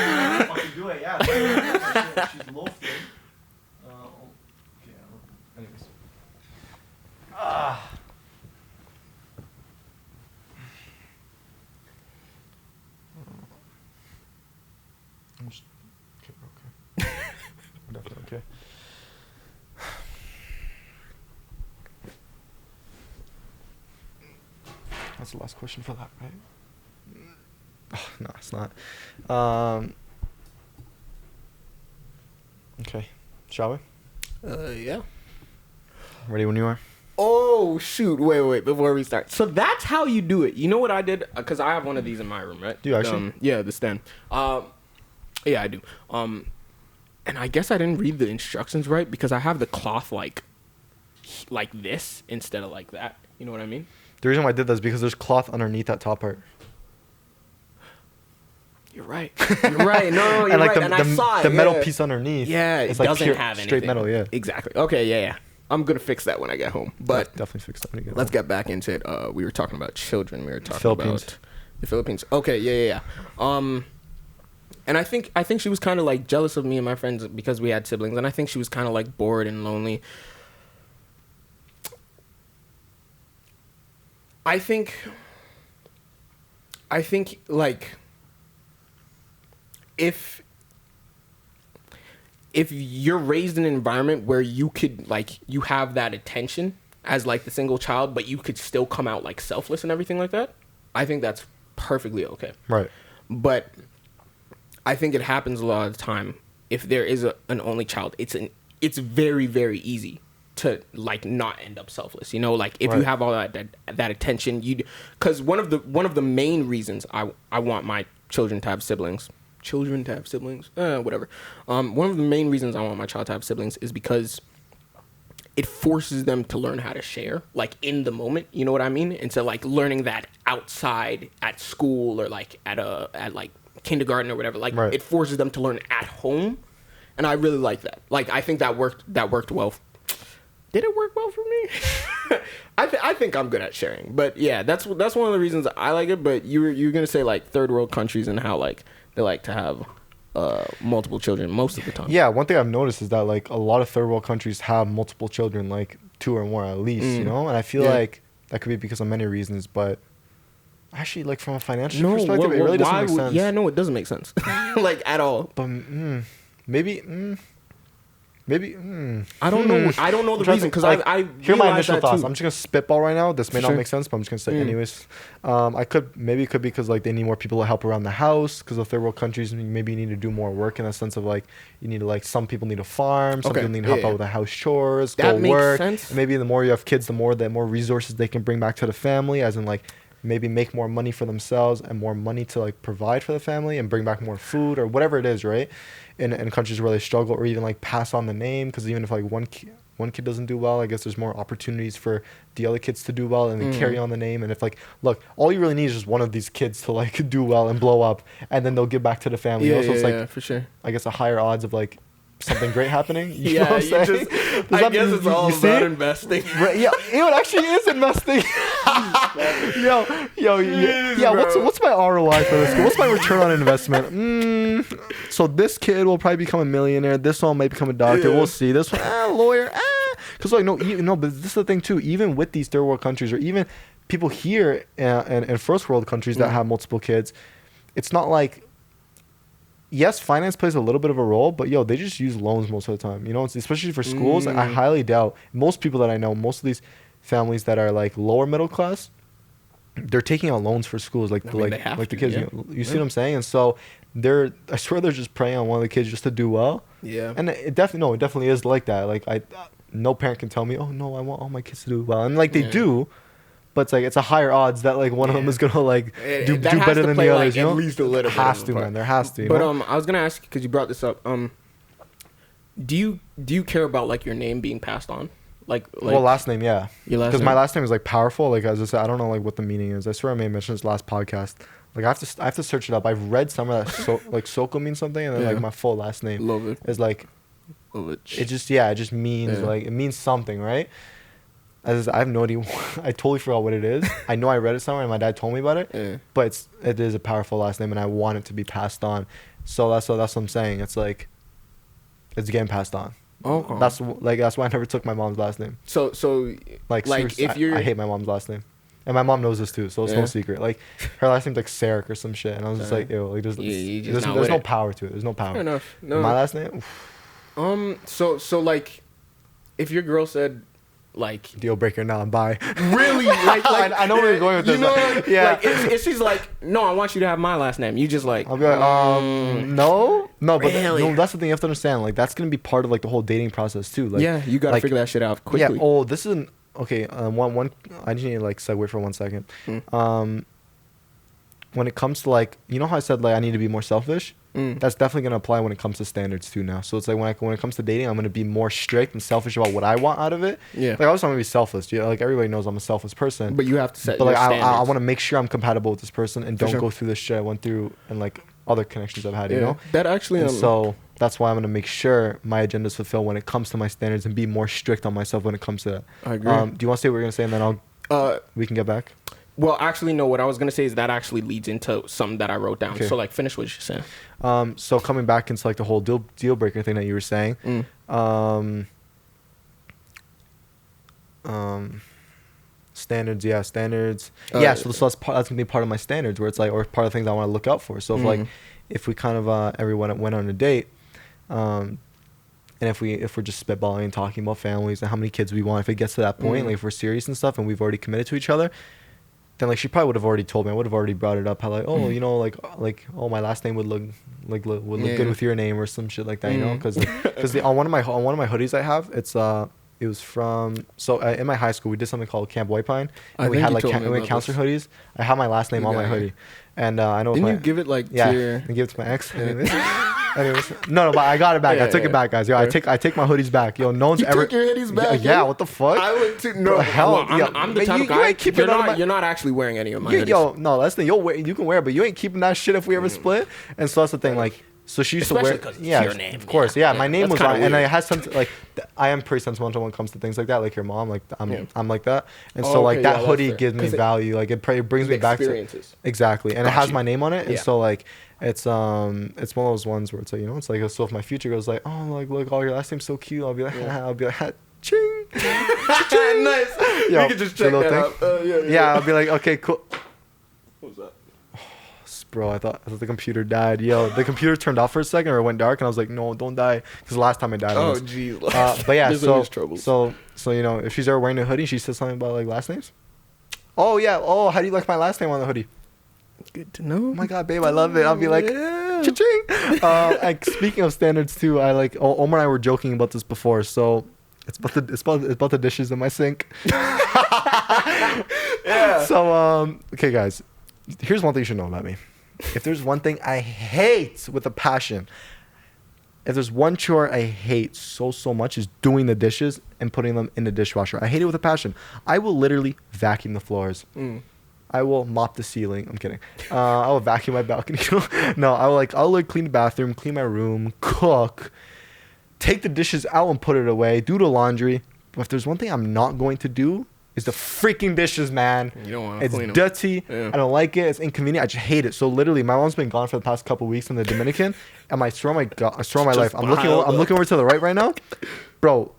fucking do it, yeah. She's loafing. Okay. Anyways. I'm just okay. Definitely okay. That's the last question for that, right? Oh, no, it's not. Okay. Shall we? Yeah. Ready when you are? Oh, shoot. Wait. Before we start. So that's how you do it. You know what I did? Because I have one of these in my room, right? Do you actually? Yeah, the stand. Yeah, I do. And I guess I didn't read the instructions right, because I have the cloth like this instead of like that. You know what I mean? The reason why I did that is because there's cloth underneath that top part. You're right. No, you're and like right. And I saw the metal piece underneath. Yeah, it like doesn't have anything. Straight metal, yeah. Exactly. Okay, yeah. I'm going to fix that when I get home. But definitely fix that when you get home. Let's get back into it. We were talking about children. We were talking about the Philippines. Okay, yeah. And I think she was kind of like jealous of me and my friends because we had siblings, and I think she was kind of like bored and lonely. I think like if you're raised in an environment where you could like you have that attention as like the single child, but you could still come out like selfless and everything like that, I think that's perfectly okay. Right. But I think it happens a lot of the time if there is an only child. It's very, very easy to like not end up selfless, you know, like if you have all that attention, because one of the main reasons I want my children to have siblings, whatever. One of the main reasons I want my child to have siblings is because it forces them to learn how to share, like in the moment, you know what I mean? Instead of like learning that outside at school or like at like kindergarten or whatever, like it forces them to learn at home, and I really like that. Like I think that worked well. Did it work well for me? I think I'm good at sharing, but yeah, that's one of the reasons I like it. But you're gonna say like third world countries and how like they like to have multiple children most of the time. Yeah, one thing I've noticed is that like a lot of third world countries have multiple children, like 2 or more at least, you know. And I feel like that could be because of many reasons, but actually, like from a financial perspective, it really doesn't make sense. Yeah, no, it doesn't make sense, like at all. But maybe. I don't know. I don't know the reason, because I hear my initial thoughts. Too. I'm just gonna spitball right now. This may not make sense, but I'm just gonna say anyways. It could be because like they need more people to help around the house, because of third world countries. Maybe you need to do more work in a sense of like you need to like some people need to farm, some people need to help out with the house chores, that go work. Sense. And maybe the more you have kids, the more resources they can bring back to the family, as in like maybe make more money for themselves and more money to like provide for the family and bring back more food or whatever it is, right? In countries where they struggle, or even like pass on the name, because even if like one kid doesn't do well, I guess there's more opportunities for the other kids to do well, and they carry on the name. And if like, look, all you really need is just one of these kids to like do well and blow up, and then they'll give back to the family. Yeah, it's like for sure. I guess a higher odds of like something great happening. You know what I'm saying? I guess it's all about investing. Right, yeah, it actually is investing. What's my ROI for this? What's my return on investment? So this kid will probably become a millionaire. This one might become a doctor. We'll see. This one, lawyer. Because like no, but this is the thing too. Even with these third world countries, or even people here in first world countries that have multiple kids, it's not like. Yes, finance plays a little bit of a role, but they just use loans most of the time. You know, especially for schools. I highly doubt most people that I know, most of these families that are like lower middle class, they're taking out loans for schools, like the kids. You see what I'm saying? And so I swear they're just preying on one of the kids just to do well. Yeah. And it definitely is like that. Like no parent can tell me, oh no, I want all my kids to do well, and like they do. But it's like it's a higher odds that like one of them is gonna like do better than the others. You know, at least a little. Has to, man. There has to. But I was gonna ask because you brought this up. Do you care about like your name being passed on? Like well, last name, yeah. Your last name. Because my last name is like powerful. Like as I said, I don't know like what the meaning is. I swear I may have mentioned this last podcast. Like I have to search it up. I've read somewhere that like Soko means something, and then like my full last name is like. It just means like it means something, right? I have no idea. I totally forgot what it is. I know I read it somewhere and my dad told me about it. But it is a powerful last name and I want it to be passed on. So that's what I'm saying. It's like it's getting passed on. Okay. That's why I never took my mom's last name. So like if you're I hate my mom's last name. And my mom knows this too, so it's no secret. Like her last name's like Sarek or some shit, and I was just like, ew, like there's no power to it. There's no power. Fair enough. No. My last name. So like, if your girl said, like deal breaker now, I'm bye. Really? Like I know where you're going with this. You know, yeah. Like if she's like, no, I want you to have my last name. You just like, I'll be like, no, but really? That's the thing you have to understand. Like that's gonna be part of like the whole dating process too. Like, yeah, you gotta figure that shit out quickly. Yeah. Oh, this is okay. One. I just need to like segue for 1 second. When it comes to like, you know how I said like I need to be more selfish. That's definitely gonna apply when it comes to standards too now. So it's like when it comes to dating, I'm gonna be more strict and selfish about what I want out of it. Yeah. Like obviously I'm gonna be selfless. You know, like everybody knows I'm a selfless person. But you have to set. But like I want to make sure I'm compatible with this person and don't go through the shit I went through and like other connections I've had. You know. That actually. And so that's why I'm gonna make sure my agenda is fulfilled when it comes to my standards and be more strict on myself when it comes to that. I agree. Do you want to say what you're gonna say and then we can get back? Well, actually, no. What I was gonna say is that actually leads into something that I wrote down. Okay. So, like, finish what you're saying. So coming back into like the whole deal breaker thing that you were saying. Standards, yeah, standards. So that's gonna be part of my standards, where it's like, or part of the things I want to look out for. So if we kind of everyone went on a date, and if we're just spitballing and talking about families and how many kids we want, if it gets to that point, like if we're serious and stuff and we've already committed to each other, then like she probably would have already told me. I would have already brought it up. How like, oh, you know, like oh, my last name would look good with your name or some shit like that, you know? Because on one of my hoodies I have, it was from in my high school we did something called Camp White Pine, and we had like counselor hoodies. I have my last name on my hoodie, and I know. Didn't you give it like and give it to my ex? Anyways, no, but I got it back. I took it back, guys. Yo, I take my hoodies back. Yo, no one's ever. Took your hoodies back? Yeah, what the fuck? I would too. No, hell, I'm the type of guy. You're not actually wearing any of my hoodies. Yo, no, that's the thing. You can wear it, but you ain't keeping that shit if we ever split. And so that's the thing. Like, so she used to wear. Yeah, your name, of course. Yeah, my name was on, and it has something like. I am pretty sentimental when it comes to things like that, like your mom. Like I'm like that, and so like that hoodie gives me value. Like it brings me back to exactly, and it has my name on it, and so like. It's one of those ones where it's like, you know, it's like, so if my future goes like, oh, like look, all your last name's so cute, I'll be like, ching, nice. Yo, you can just check that out. Yeah, I'll be like, okay, cool. What was that? Bro, I thought the computer died. Yo, the computer turned off for a second or it went dark, and I was like, no, don't die, because the last time it died. Oh, jeez. But yeah, so you know, if she's ever wearing a hoodie, she says something about like last names. Oh yeah. Oh, how do you like my last name on the hoodie? Good to know. Oh my god, babe, I love it. I'll be like, cha-ching. Like speaking of standards too, I like Omar and I were joking about this before. So it's about the dishes in my sink. Yeah. So okay, guys, here's one thing you should know about me. If there's one thing I hate with a passion, if there's one chore I hate so much, is doing the dishes and putting them in the dishwasher. I hate it with a passion. I will literally vacuum the floors. I will mop the ceiling. I'm kidding. I will vacuum my balcony. No, I'll clean the bathroom, clean my room, cook, take the dishes out and put it away, do the laundry. But if there's one thing I'm not going to do, is the freaking dishes, man. You don't want to clean them. It's dirty. Yeah. I don't like it. It's inconvenient. I just hate it. So literally, my mom's been gone for the past couple of weeks in the Dominican, and I swear my life, I'm looking over to the right now, bro.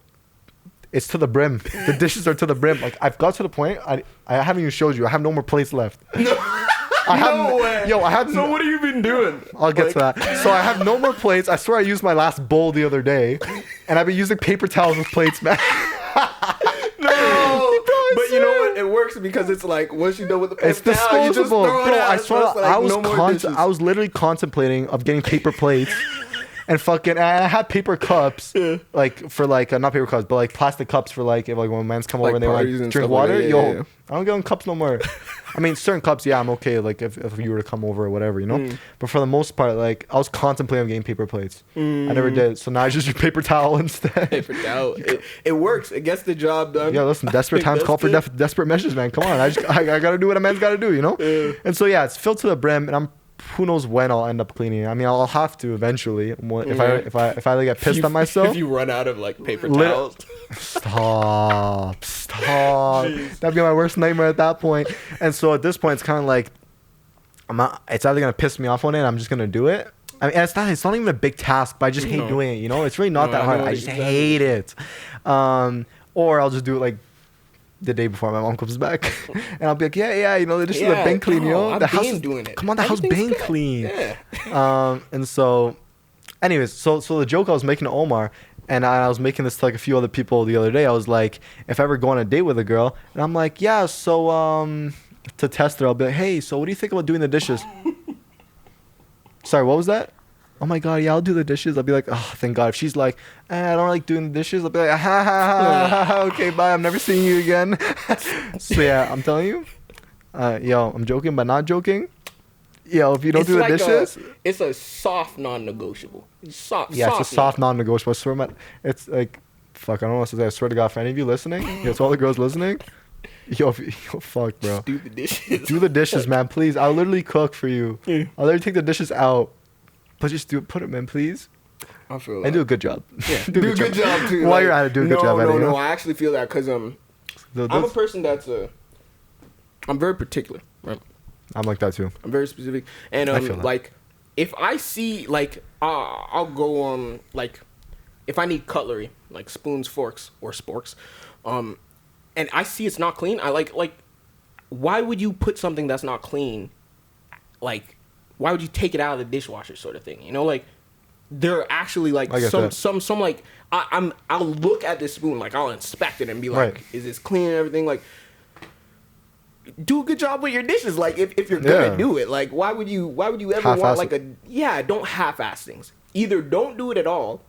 It's to the brim. The dishes are to the brim. Like I've got to the point. I haven't even showed you. I have no more plates left. No way. Yo, I have. So what have you been doing? I'll get to that. So I have no more plates. I swear I used my last bowl the other day, and I've been using paper towels with plates, man. No. But you know what? It works because it's like once you're done with the paper towel, you just throw it out. I swear, I was literally contemplating of getting paper plates. and fucking, and I had paper cups, like for like not paper cups, but like plastic cups for like if like when men's come over and they want to drink water. I don't get on cups no more. I mean, certain cups, yeah, I'm okay. Like if you were to come over or whatever, you know. But for the most part, like I was contemplating getting paper plates. I never did. So now I just use paper towel instead. Paper towel. It works. It gets the job done. Yeah, listen, desperate times call for desperate measures, man. Come on, I gotta do what a man's gotta do, you know. And so yeah, it's filled to the brim, and who knows when I'll end up cleaning it. I mean, I'll have to eventually if I like, get pissed at myself. If you run out of like paper towels. Stop. That'd be my worst nightmare at that point. And so at this point, it's kind of like it's either gonna piss me off one day and I'm just gonna do it. I mean, it's not even a big task, but I just hate doing it. You know, it's really not that hard. I just hate it. Or I'll just do it like the day before my mom comes back, and I'll be like, yeah, you know, the dishes are been clean, you know, the house doing it. Come on, the house been clean. Yeah. And so, anyways, so the joke I was making to Omar, and I was making this to like a few other people the other day. I was like, if I ever go on a date with a girl, and I'm like, yeah, so to test her, I'll be like, hey, so what do you think about doing the dishes? Sorry, what was that? Oh my god, yeah, I'll do the dishes. I'll be like, oh, thank God. If she's like, I don't like doing the dishes, I'll be like, okay, bye, I'm never seeing you again. So yeah, I'm telling you, yo, I'm joking, but not joking. Yo, if you don't do the dishes, it's a soft non-negotiable. Soft. Yeah, it's a soft non-negotiable. I swear, man, it's like, fuck, I don't know what to say. I swear to God, for any of you listening, to all the girls listening, yo, fuck, bro. Just do the dishes. Do the dishes, man, please. I'll literally cook for you. I'll literally take the dishes out. But just put it in, please. I feel that. And do a good job. Yeah, do a good job too. While you're at it, do a good job at it. No, I actually feel that because I'm a person that's I'm very particular, right? I'm like that too. I'm very specific, and I feel that. like if I see like I'll go like if I need cutlery like spoons, forks, or sporks, and I see it's not clean, I like why would you put something that's not clean, like. Why would you take it out of the dishwasher, sort of thing? You know, like there are actually like some like I'll look at this spoon, like I'll inspect it and be like, is this clean and everything? Like, do a good job with your dishes. Like if you're gonna do it, like why would you ever half-ass want like don't half-ass things. Either don't do it at all,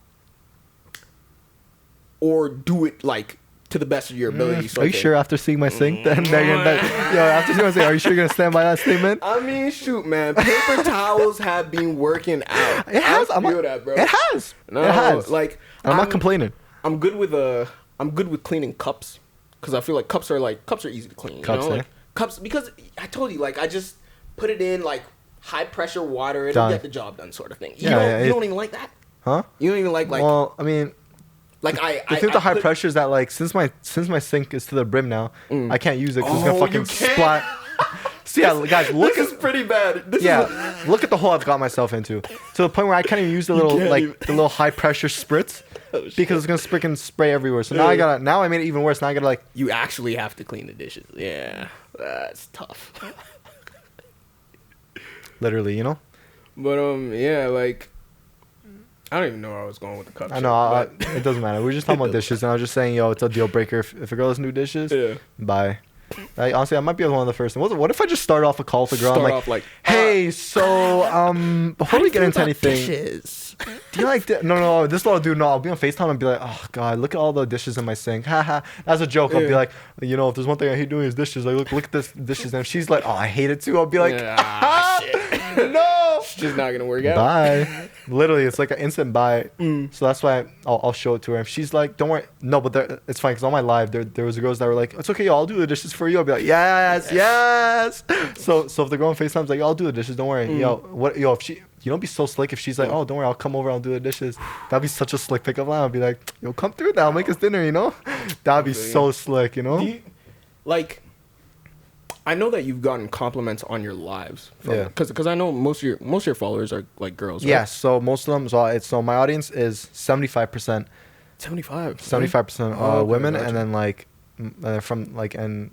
or do it like to the best of your ability. Are you sure after seeing my sink then after seeing my sink, are you sure you're gonna stand by that statement? I mean, shoot, man, paper towels have been working out. It has. I feel that, bro. It has. No, it has. Like I'm not complaining. I'm good with cleaning cups because I feel like cups are easy to clean. Cups, you know? Like, cups, because I told you, like I just put it in like high pressure water, it'll get the job done, sort of thing. You don't even like that, huh? You don't even like. Well, I mean. Like I think the high pressure is that like since my sink is to the brim now, I can't use it because it's gonna fucking splat. So yeah, guys, look. This is pretty bad. Look at the hole I've got myself into. To the point where I can't even use the little high pressure spritz because it's gonna freaking spray everywhere. So now I made it even worse. Now I gotta like. You actually have to clean the dishes. Yeah, that's tough. Literally, you know. But yeah, like. I don't even know where I was going with the cup. I know. It doesn't matter. We were just talking about dishes, and I was just saying, yo, it's a deal breaker. If a girl doesn't do dishes, bye. Like, honestly, I might be one of the first. What if I just start off a call with a girl? I'm like, hey, so before we get into anything, dishes? Do you like no, this little dude, no, I'll be on FaceTime and be like, oh god, look at all the dishes in my sink. Haha. That's a joke. I'll be like, you know, if there's one thing I hate doing is dishes. Like, look at this dishes. And if she's like, oh, I hate it too, I'll be like, shit. No, it's just not gonna work out. Bye. Literally, it's like an instant bye. So that's why I'll show it to her. If she's like, don't worry, no, but it's fine because on my live there was girls that were like, it's okay, yo, I'll do the dishes for you. I'll be like, yes. So if the girl on FaceTime's like, I'll do the dishes, don't worry. If she, you don't be so slick if she's like, oh, don't worry, I'll come over, I'll do the dishes. That'd be such a slick pickup line. I'll be like, yo, come through now, make us dinner, you know? That'd be so slick, you know? Like, I know that you've gotten compliments on your lives. Because I know most of your followers are like girls, right? Yeah, so most of them, so my audience is 75%. 75% women, and then like from like and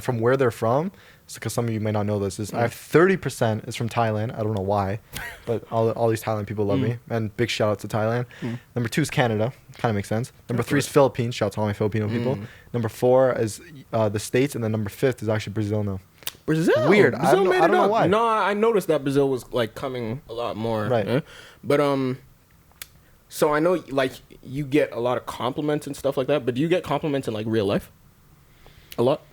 from where they're from, because some of you may not know this, is I have 30% is from Thailand. I don't know why, but all these Thailand people love me, and big shout out to Thailand. Number 2 is Canada, kind of makes sense. Number 3 is Philippines. Shout out to all my Filipino people. Number 4 is the States, and then number 5th is actually Brazil now. Brazil, weird. Brazil I don't know why. No, I noticed that Brazil was like coming a lot more. Right. But So I know like you get a lot of compliments and stuff like that, but do you get compliments in like real life? A lot?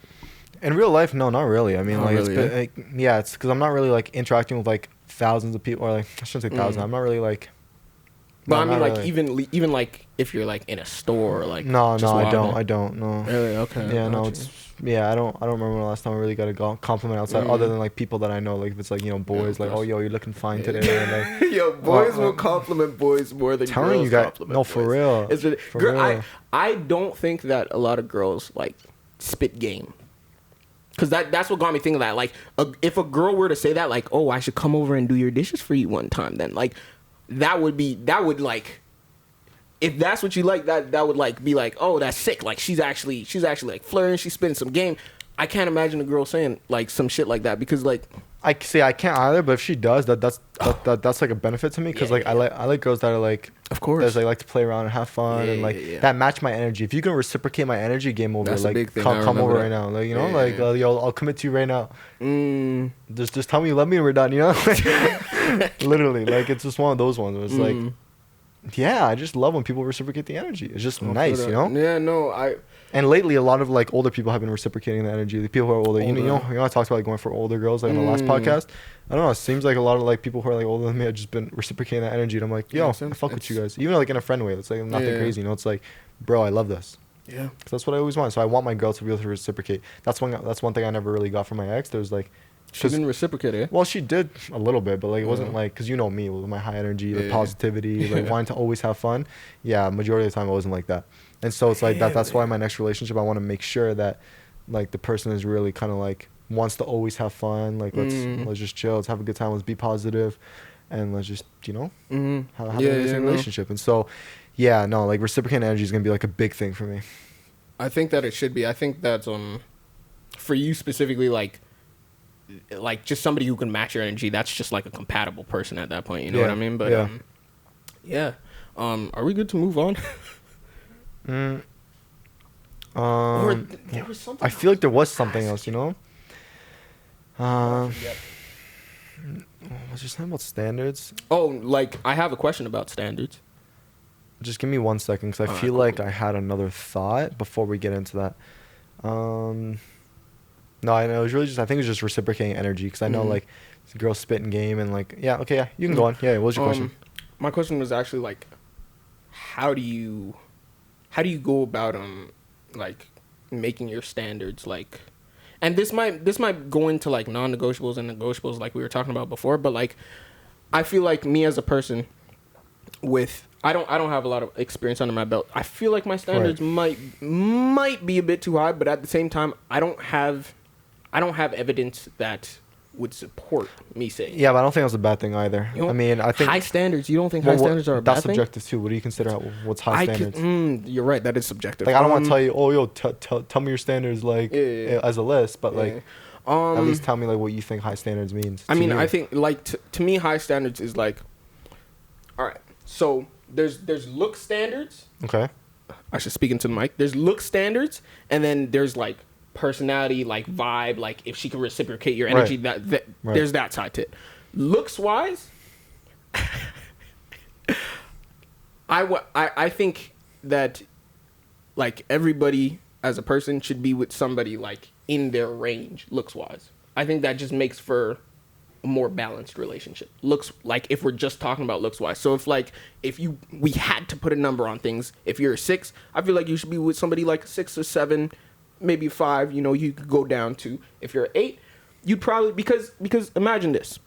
In real life, no, not really. I mean, Not like, really, it's like, yeah, it's because I'm not really like interacting with like thousands of people, or like I shouldn't say thousands. I'm not really like. But no, I mean, like really. even like if you're like in a store, like No, just I walking. don't. No. Really? Okay. Yeah, no, Gotcha. I don't remember the last time I really got a compliment outside, other than like people that I know. Like if it's like, you know, boys, like, oh, yo, you're looking fine today. And, like, yo, boys will compliment boys more than telling girls you guys, compliment no, boys. for real. It's really, For girl, real. I don't think that a lot of girls like spit game. Cause that's what got me thinking that like if a girl were to say that like, oh, I should come over and do your dishes for you one time, then like that would like, if that's what you like, that would like be like, oh, that's sick. Like she's actually like flirting, she's spitting some game. I can't imagine a girl saying like some shit like that, because like I can't either, but if she does, that's like a benefit to me, because like I like girls that are like, of course, that like to play around and have fun, and like that match my energy. If you can reciprocate my energy, game over. That's like a big thing. come over that. right now, like, you know, like yo, I'll commit to you right now. Just tell me you love me and we're done, you know. Literally, like it's just one of those ones where it's like, yeah, I just love when people reciprocate the energy. It's just nice, you know. Yeah, no, And lately, a lot of like older people have been reciprocating the energy. The people who are older, you know, I talked about like going for older girls like in the last podcast. I don't know. It seems like a lot of like people who are like older than me have just been reciprocating that energy. And I'm like, yo, I fuck with you guys, even like in a friend way. It's like nothing crazy, you know. It's like, bro, I love this. Yeah. Cause that's what I always want. So I want my girl to be able to reciprocate. That's one thing I never really got from my ex. There's like, she didn't reciprocate it. well, she did a little bit, but like it wasn't like, because you know me with my high energy, the positivity, like wanting to always have fun. Yeah, majority of the time it wasn't like that. And so it's like that's why my next relationship, I want to make sure that like the person is really kind of like wants to always have fun. Like let's just chill, let's have a good time, let's be positive, and let's just, you know, have an amazing relationship. And so yeah, no, like reciprocating energy is gonna be like a big thing for me. I think that it should be. I think that's for you specifically, like just somebody who can match your energy. That's just like a compatible person at that point. You know what I mean? But are we good to move on? Or there was something. I feel like there was something else, you know. Was there something about standards? Oh, like I have a question about standards. Just give me 1 second, because I feel like I had another thought before we get into that. No, I know it was really just, I think it was just reciprocating energy, because I know like the girl spitting game and like, you can go on. Yeah, what was your question? My question was actually like, how do you go about like making your standards like, and this might go into like non-negotiables and negotiables like we were talking about before, but like I feel like me as a person with I don't have a lot of experience under my belt. I feel like my standards might be a bit too high, but at the same time I don't have evidence that would support me saying. Yeah, but I don't think that's a bad thing either. You know, I mean, I think high standards. You don't think high standards are a bad thing? That's subjective too. What do you consider what's high standards? You're right. That is subjective. Like I don't want to tell you, oh, yo, tell me your standards like as a list, but like at least tell me like what you think high standards means. I mean, I think like to me, high standards is like, all right. So there's look standards. Okay. I should speak into the mic. There's look standards, and then there's like personality, like vibe, like if she can reciprocate your energy, that there's that side to it. Looks wise, I think that like everybody as a person should be with somebody like in their range looks wise. I think that just makes for a more balanced relationship. Looks like if we're just talking about looks wise. So if we had to put a number on things, if you're a 6, I feel like you should be with somebody like a 6 or 7, maybe 5, you know, you could go down to. If you're 8, you'd probably, because imagine this.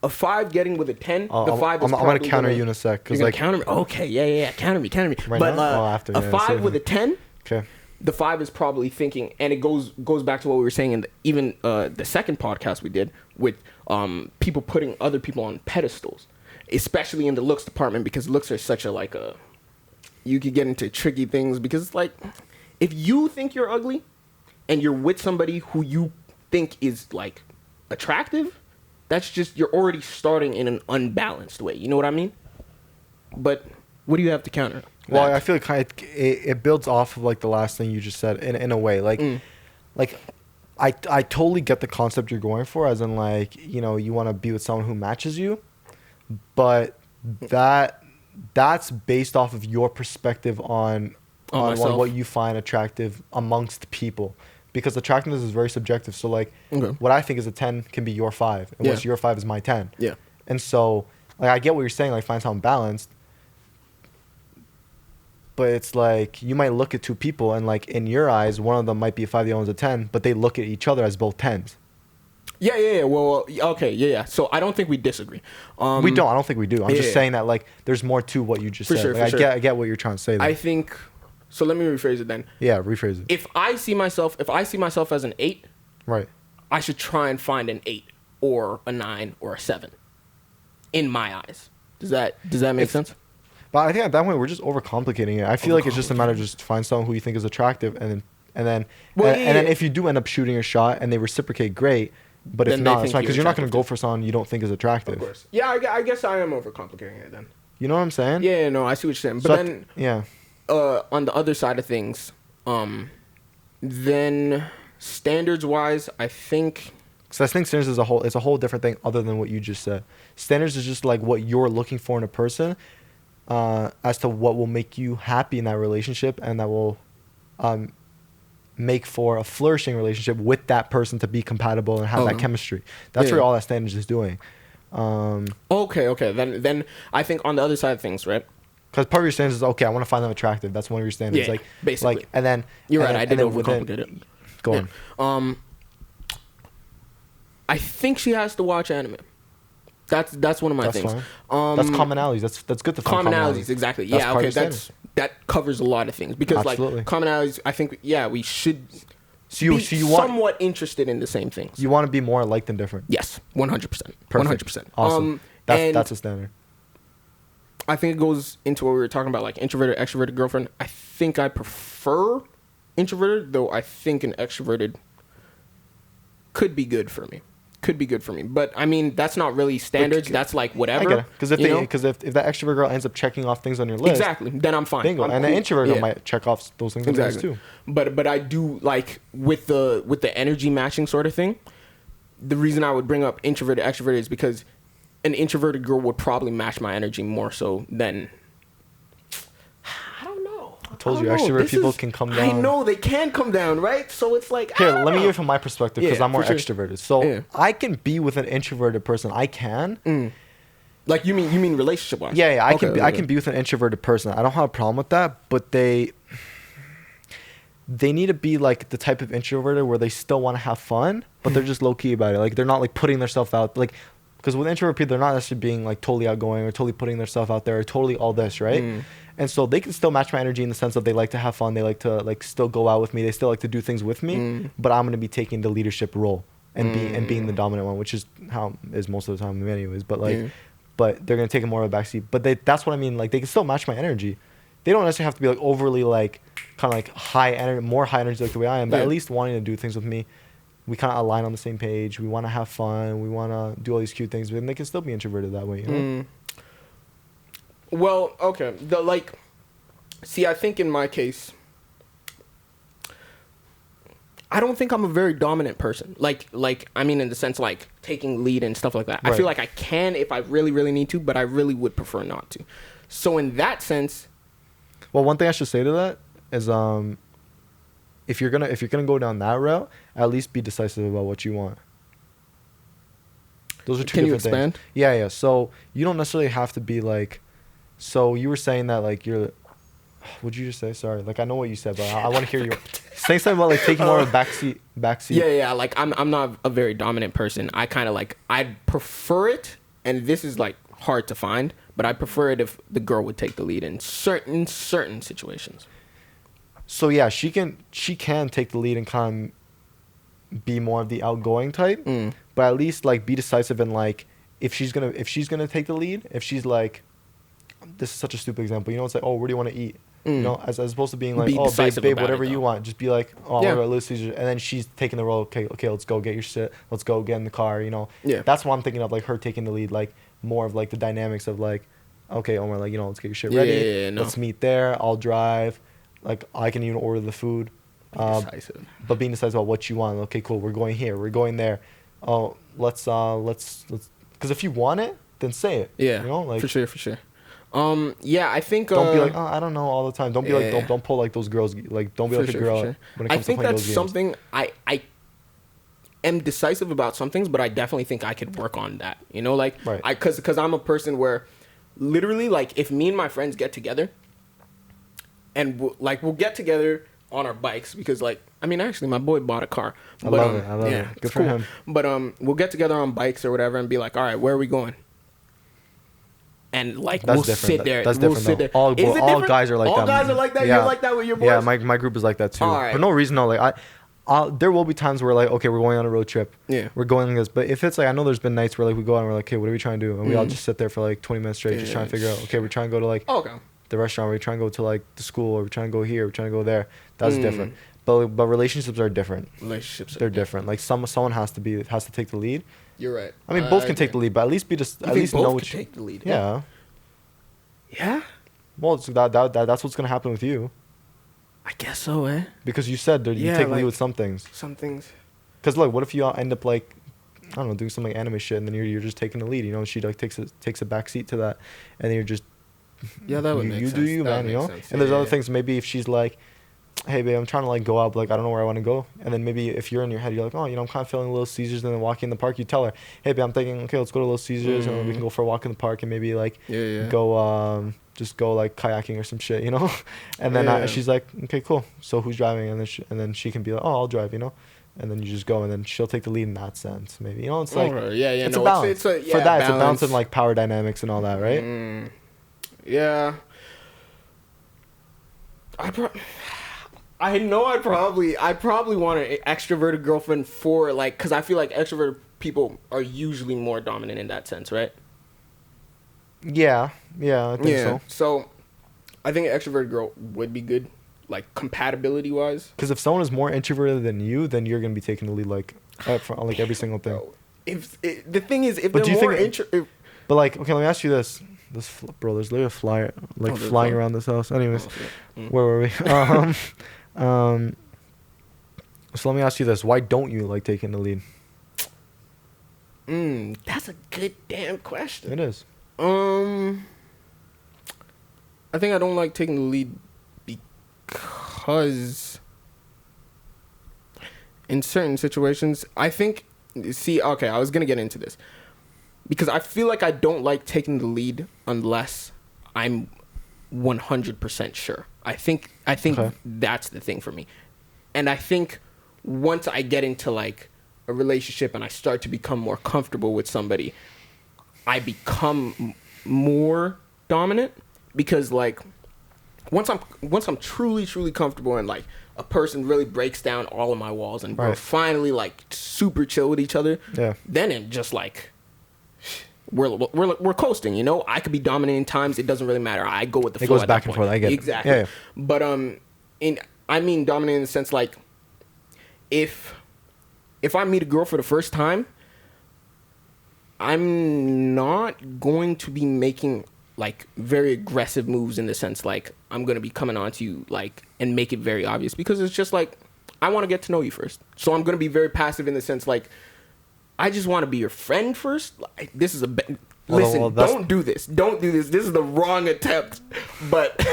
A 5 getting with a 10, the 5 is I'm going to counter you in a sec. You're like, counter me? Okay, yeah, counter me. Right but after, a 5 with a 10, okay. The 5 is probably thinking, and it goes back to what we were saying in even the second podcast we did with people putting other people on pedestals, especially in the looks department, because looks are such a you could get into tricky things, because it's like, if you think you're ugly and you're with somebody who you think is like attractive, that's just, you're already starting in an unbalanced way. You know what I mean? But what do you have to counter? Well, I feel like it builds off of like the last thing you just said in a way. Like, like I totally get the concept you're going for, as in like, you know, you want to be with someone who matches you, but that that's based off of your perspective on what you find attractive amongst people, because attractiveness is very subjective. So like what I think is a 10 can be your 5, and what's your 5 is my 10. Yeah. And so like I get what you're saying, like find something balanced, but it's like you might look at two people and like in your eyes one of them might be a 5, the other one's a 10, but they look at each other as both 10s. Yeah. Well, okay, yeah. So I don't think we disagree. We don't. I don't think we do. I'm just saying that like there's more to what you just said. Sure, like, I get what you're trying to say there. I think. So let me rephrase it then. Yeah, rephrase it. If I see myself as an 8, right, I should try and find an 8 or a 9 or a 7. In my eyes, does that make sense? But I think at that point we're just overcomplicating it. I feel like it's just a matter of just find someone who you think is attractive, and then if you do end up shooting a shot and they reciprocate, great. But if not, it's fine, because you're not going to go for someone you don't think is attractive. Of course. Yeah, I guess I am overcomplicating it then. You know what I'm saying? Yeah, no, I see what you're saying. But then, on the other side of things, then standards-wise, I think... So I think standards is it's a whole different thing other than what you just said. Standards is just like what you're looking for in a person, as to what will make you happy in that relationship, and that will make for a flourishing relationship with that person to be compatible and have that chemistry. That's what all that standards is doing. Okay. Then I think on the other side of things, right? Because part of your standards is, okay, I want to find them attractive. That's one of your standards. Yeah, basically. Like, and then... You're right, then, I did overcomplicate it. Go on. I think she has to watch anime. That's one of my things. That's commonalities. That's good to find commonalities. Exactly. Yeah. Okay. That covers a lot of things, because absolutely. Like commonalities. I think we should so you somewhat interested in the same things. You want to be more alike than different. Yes, 100%. 100%. Awesome. That's a standard. I think it goes into what we were talking about, like introverted, extroverted girlfriend. I think I prefer introverted, though I think an extroverted could be good for me. But I mean, that's not really standards. That's like whatever. I get it. Because if that extrovert girl ends up checking off things on your list, exactly, then I'm fine. Bingo. And cool. the introvert girl might check off those things on your list too. But I do like with the energy matching sort of thing. The reason I would bring up introverted, extroverted is because an introverted girl would probably match my energy more so than... I told you, extrovert people can come down. I know, they can come down, right? So it's like... Here, let me hear it from my perspective, because I'm more extroverted. Sure. So I can be with an introverted person. I can. Like, you mean relationship-wise? Yeah. I can be with an introverted person. I don't have a problem with that, but they need to be like the type of introverted where they still want to have fun, but they're just low-key about it. Like, they're not like putting themselves out. Like, because with introvert people, they're not necessarily being like totally outgoing or totally putting themselves out there or totally all this, right? And so they can still match my energy in the sense of they like to have fun. They like to like still go out with me. They still like to do things with me. But I'm going to be taking the leadership role and being the dominant one, which is how it is most of the time anyways. But like, but they're going to take more of a backseat. But that's what I mean. Like, they can still match my energy. They don't necessarily have to be like overly like kind of like high energy, more high energy like the way I am. But at least wanting to do things with me. We kind of align on the same page. We want to have fun. We want to do all these cute things. But they can still be introverted that way, you know? Well, okay. See, I think in my case, I don't think I'm a very dominant person. Like I mean, in the sense like taking lead and stuff like that. Right. I feel like I can if I really, really need to, but I really would prefer not to. So in that sense, well, one thing I should say to that is, if you're gonna go down that route, at least be decisive about what you want. Those are two different things. Can you expand? Yeah. So you don't necessarily have to be like. So you were saying that like you're. What'd you just say? Sorry. Like, I know what you said, but I want to hear you say something about like taking more of a backseat. Yeah. Like I'm not a very dominant person. I kind of like I'd prefer it, and this is like hard to find, but I prefer it if the girl would take the lead in certain situations. So yeah, she can take the lead and kind of be more of the outgoing type, but at least like be decisive and like if she's gonna take the lead, if she's like, this is such a stupid example, you know, it's like, oh, where do you want to eat? You know, as opposed to being like, oh, babe, whatever you want, just be like, oh, I want to go to Little Caesars, and then she's taking the role. Okay, let's go get your shit. Let's go get in the car. You know, that's what I'm thinking of, like her taking the lead, like more of like the dynamics of like, okay, Omar, like, you know, let's get your shit ready. Let's meet there. I'll drive. Like, I can even order the food. Decisive. But being decisive about what you want. Okay, cool. We're going here. We're going there. Oh, let's. Because if you want it, then say it. Yeah. You know, like for sure. Yeah, I think don't be like, oh, I don't know all the time. Don't be like, don't pull like those girls. Like, don't be like a girl when it comes to playing those games. I think that's something I am decisive about some things, but I definitely think I could work on that. You know, like, right. Because I'm a person where literally, like, if me and my friends get together and we'll get together on our bikes because, like, I mean, actually, my boy bought a car. I love it. Good for him. But we'll get together on bikes or whatever and be like, all right, where are we going? And like we'll sit there. That's different. All guys are like that. All guys are like that. Yeah. You're like that with your boys. Yeah, my group is like that too. For no reason. No, like there will be times where like, okay, we're going on a road trip. Yeah. We're going on this, but if it's like, I know there's been nights where like we go out and we're like, okay, what are we trying to do? And we all just sit there for like 20 minutes straight, just trying to figure out. Okay, we're trying to go to like the restaurant. We're trying to go to like the school. Or we're trying to go here. We're trying to go there. That's different. But relationships are different. They're different. Like someone has to take the lead. You're right. I mean, both can take the lead, but at least know what you take the lead. Yeah. Yeah. Well, that's what's gonna happen with you. I guess so, eh? Because you said you take the lead with some things. Some things. Because look, what if you end up like, I don't know, doing some like anime shit, and then you're just taking the lead. You know, she like takes a back seat to that, and then you're just that would make sense. You do you, man. You know. Sense. And there's other things. Maybe if she's like, hey babe, I'm trying to like go out, but like I don't know where I want to go. And then maybe if you're in your head, you're like, oh, you know, I'm kind of feeling Little Caesars, and then walking in the park, you tell her, hey babe, I'm thinking, okay, let's go to Little Caesars, and we can go for a walk in the park, and maybe like go just go like kayaking or some shit, you know. And then she's like, okay, cool. So who's driving? And then she can be like, oh, I'll drive, you know. And then you just go, and then she'll take the lead in that sense, maybe. You know, it's like it's a balance. For that, it's a balance in like power dynamics and all that, right? Yeah. I know I'd probably want an extroverted girlfriend for like, because I feel like extroverted people are usually more dominant in that sense, right? Yeah, I think so. So I think an extroverted girl would be good, like compatibility wise. Because if someone is more introverted than you, then you're gonna be taking the lead like like every single thing. The thing is, if they're more but like, okay, let me ask you this. Bro, there's literally a flyer like flying around this house. Anyways, where were we? So let me ask you this: why don't you like taking the lead? That's a good damn question. It is. I think I don't like taking the lead because in certain situations, I think. See, okay, I was gonna get into this. Because I feel like I don't like taking the lead unless I'm 100% sure. I think that's the thing for me. And I think once I get into like a relationship and I start to become more comfortable with somebody, I become more dominant because like once I'm truly comfortable and like a person really breaks down all of my walls and we're finally like super chill with each other, then it just like we're coasting, you know. I could be dominant in times. It doesn't really matter. I go with the flow. It goes back and forth. I get it. Exactly. Yeah. But I mean dominant in the sense like if I meet a girl for the first time, I'm not going to be making like very aggressive moves in the sense like I'm going to be coming on to you like and make it very obvious because it's just like I want to get to know you first. So I'm going to be very passive in the sense like I just want to be your friend first. Like, this is listen, don't do this. Don't do this. This is the wrong attempt. But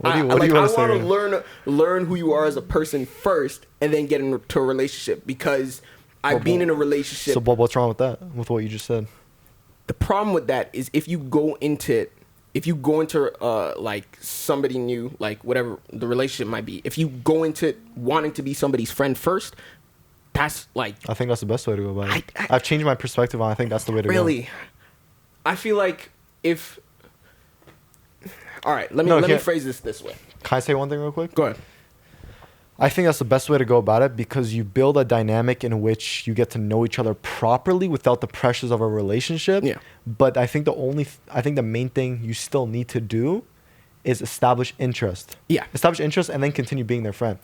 I want to learn who you are as a person first and then get into a relationship because I've been in a relationship. So what's wrong with that? With what you just said? The problem with that is if you go into like somebody new, like whatever the relationship might be, if you go into it wanting to be somebody's friend first, that's like... I think that's the best way to go about it. I've changed my perspective on I think that's the way to go. Really? I feel like if... All right, let me phrase this way. Can I say one thing real quick? Go ahead. I think that's the best way to go about it because you build a dynamic in which you get to know each other properly without the pressures of a relationship. Yeah. But I think the main thing you still need to do is establish interest. Yeah. Establish interest and then continue being their friend.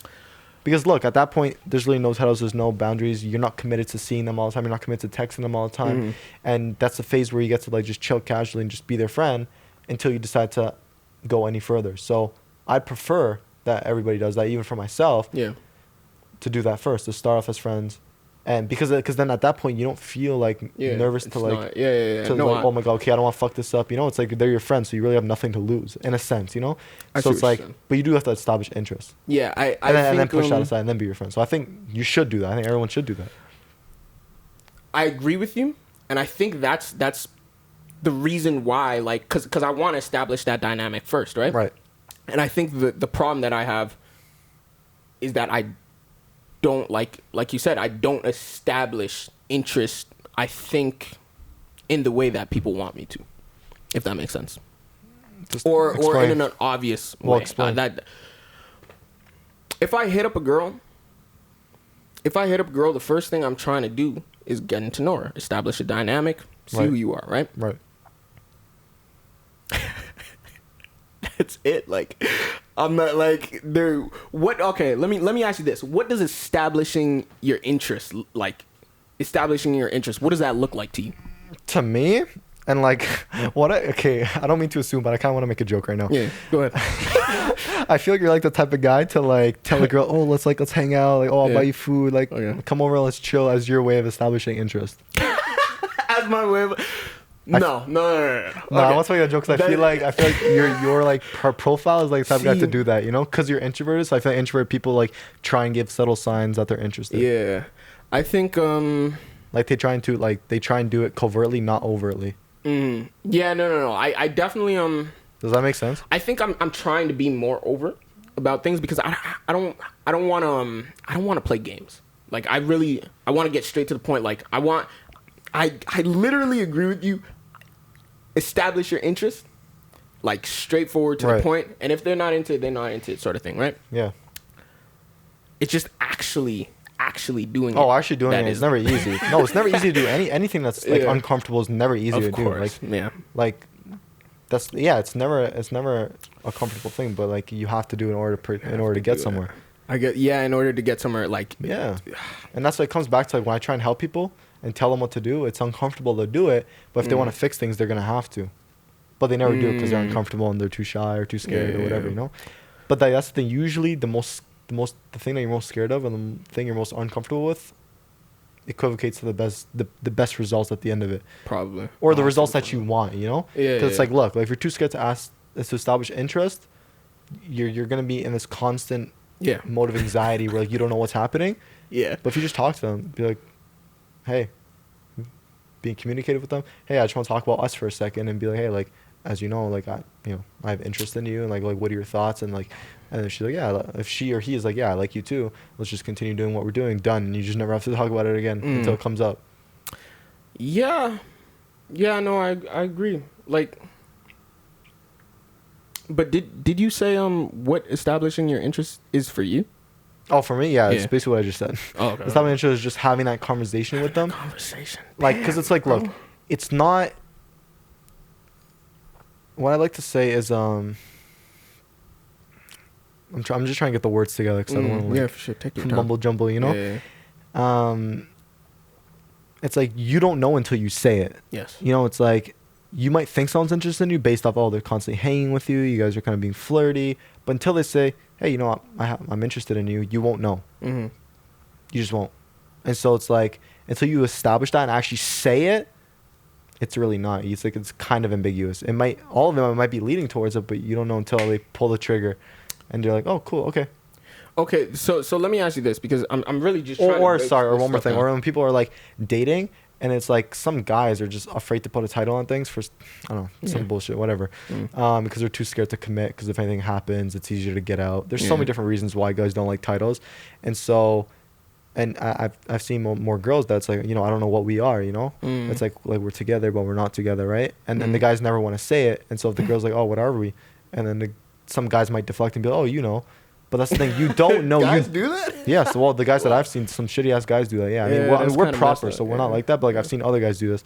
Because look, at that point, there's really no titles, there's no boundaries. You're not committed to seeing them all the time. You're not committed to texting them all the time. Mm-hmm. And that's the phase where you get to like just chill casually and just be their friend until you decide to go any further. So I prefer that everybody does that, even for myself. Yeah. To do that first, to start off as friends, And because then at that point you don't feel like nervous to like oh my god, okay, I don't want to fuck this up, you know. It's like they're your friends, so you really have nothing to lose in a sense, you know. So it's like, but you do have to establish interest. Yeah, and then push that aside and then be your friend. So I think you should do that. I think everyone should do that. I agree with you, and I think that's the reason why, like, because I want to establish that dynamic first, right? Right. And I think the problem that I have is that I don't, like you said, I don't establish interest, I think, in the way that people want me to, if that makes sense. Just or in an obvious way. That if I hit up a girl, the first thing I'm trying to do is getting to know her, establish a dynamic, see who you are, right? Right. That's it. Like, I'm not like there. What? Okay, let me ask you this: what does establishing your interest like? Establishing your interest. What does that look like to you? To me, and like, okay, I don't mean to assume, but I kind of want to make a joke right now. Yeah, go ahead. I feel like you're like the type of guy to like tell a girl, oh, let's hang out. Like, oh, I'll buy you food. Like, come over, let's chill. As your way of establishing interest. As my way of. No. Okay. I want to make a joke because I feel like your like profile is like the type of guy to do that, you know, because you're introverted. So I feel like introvert people like try and give subtle signs that they're interested. Yeah, I think like they try and do it covertly, not overtly. Yeah, no. I definitely Does that make sense? I think I'm trying to be more overt about things because I don't want to play games. Like I want to get straight to the point. Like I literally agree with you. Establish your interest, like straightforward to the point. And if they're not into it, they're not into it, sort of thing, right? Yeah. It's just actually doing it. Oh, actually doing it is never easy. No, it's never easy to do anything that's like uncomfortable. Is never easy to do. Like that's it's never a comfortable thing. But like you have to do in order to get somewhere. In order to get somewhere, like and that's what it comes back to. Like when I try and help people and tell them what to do, it's uncomfortable to do it, but if they want to fix things, they're gonna have to, but they never do it because they're uncomfortable and they're too shy or too scared or whatever, you know. But that's the thing. Usually the thing that you're most scared of and the thing you're most uncomfortable with equivocates to the best results at the end of it, probably, or the results that you want, you know. Because it's like, look, like if you're too scared to establish interest, you're gonna be in this constant mode of anxiety where like you don't know what's happening. But if you just talk to them, be like, hey, being communicative with them, hey, I just want to talk about us for a second, and be like, hey, like, as you know, like I have interest in you, and like what are your thoughts? And like, and then she's like, yeah, if she or he is like, yeah, I like you too, let's just continue doing what we're doing. Done. And you just never have to talk about it again until it comes up. No, I agree. Like, but did you say what establishing your interest is for you? Oh, for me, it's basically what I just said. Oh, okay. Establishing interest is just having that conversation with them. Like, because it's like, look, it's not. What I like to say is, I'm just trying to get the words together because I don't want to for sure. Take your time. Mumble jumble, you know. It's like you don't know until you say it. Yes. You know, it's like you might think someone's interested in you based off they're constantly hanging with you. You guys are kind of being flirty, but until they say, hey, you know what, I'm interested in you, you won't know. You just won't. And so it's like until you establish that and actually say it, it's really not. It's like it's kind of ambiguous. All of them might be leading towards it, but you don't know until they pull the trigger, and you're like, oh, cool, okay. Okay, so let me ask you this because I'm really just trying or one more thing, or when people are like dating. And it's like some guys are just afraid to put a title on things for, I don't know, some bullshit, whatever. Because they're too scared to commit because if anything happens, it's easier to get out. There's so many different reasons why guys don't like titles. And so, and I've seen more girls that's like, you know, I don't know what we are, you know? It's like we're together, but we're not together, right? And then the guys never want to say it. And so if the girl's like, oh, what are we? And then some guys might deflect and be like, oh, you know. But that's the thing, you don't know. Guys do that? Yeah, so well, the guys that I've seen, some shitty ass guys do that. Yeah, I mean, we're proper, so we're not like that. But like I've seen other guys do this,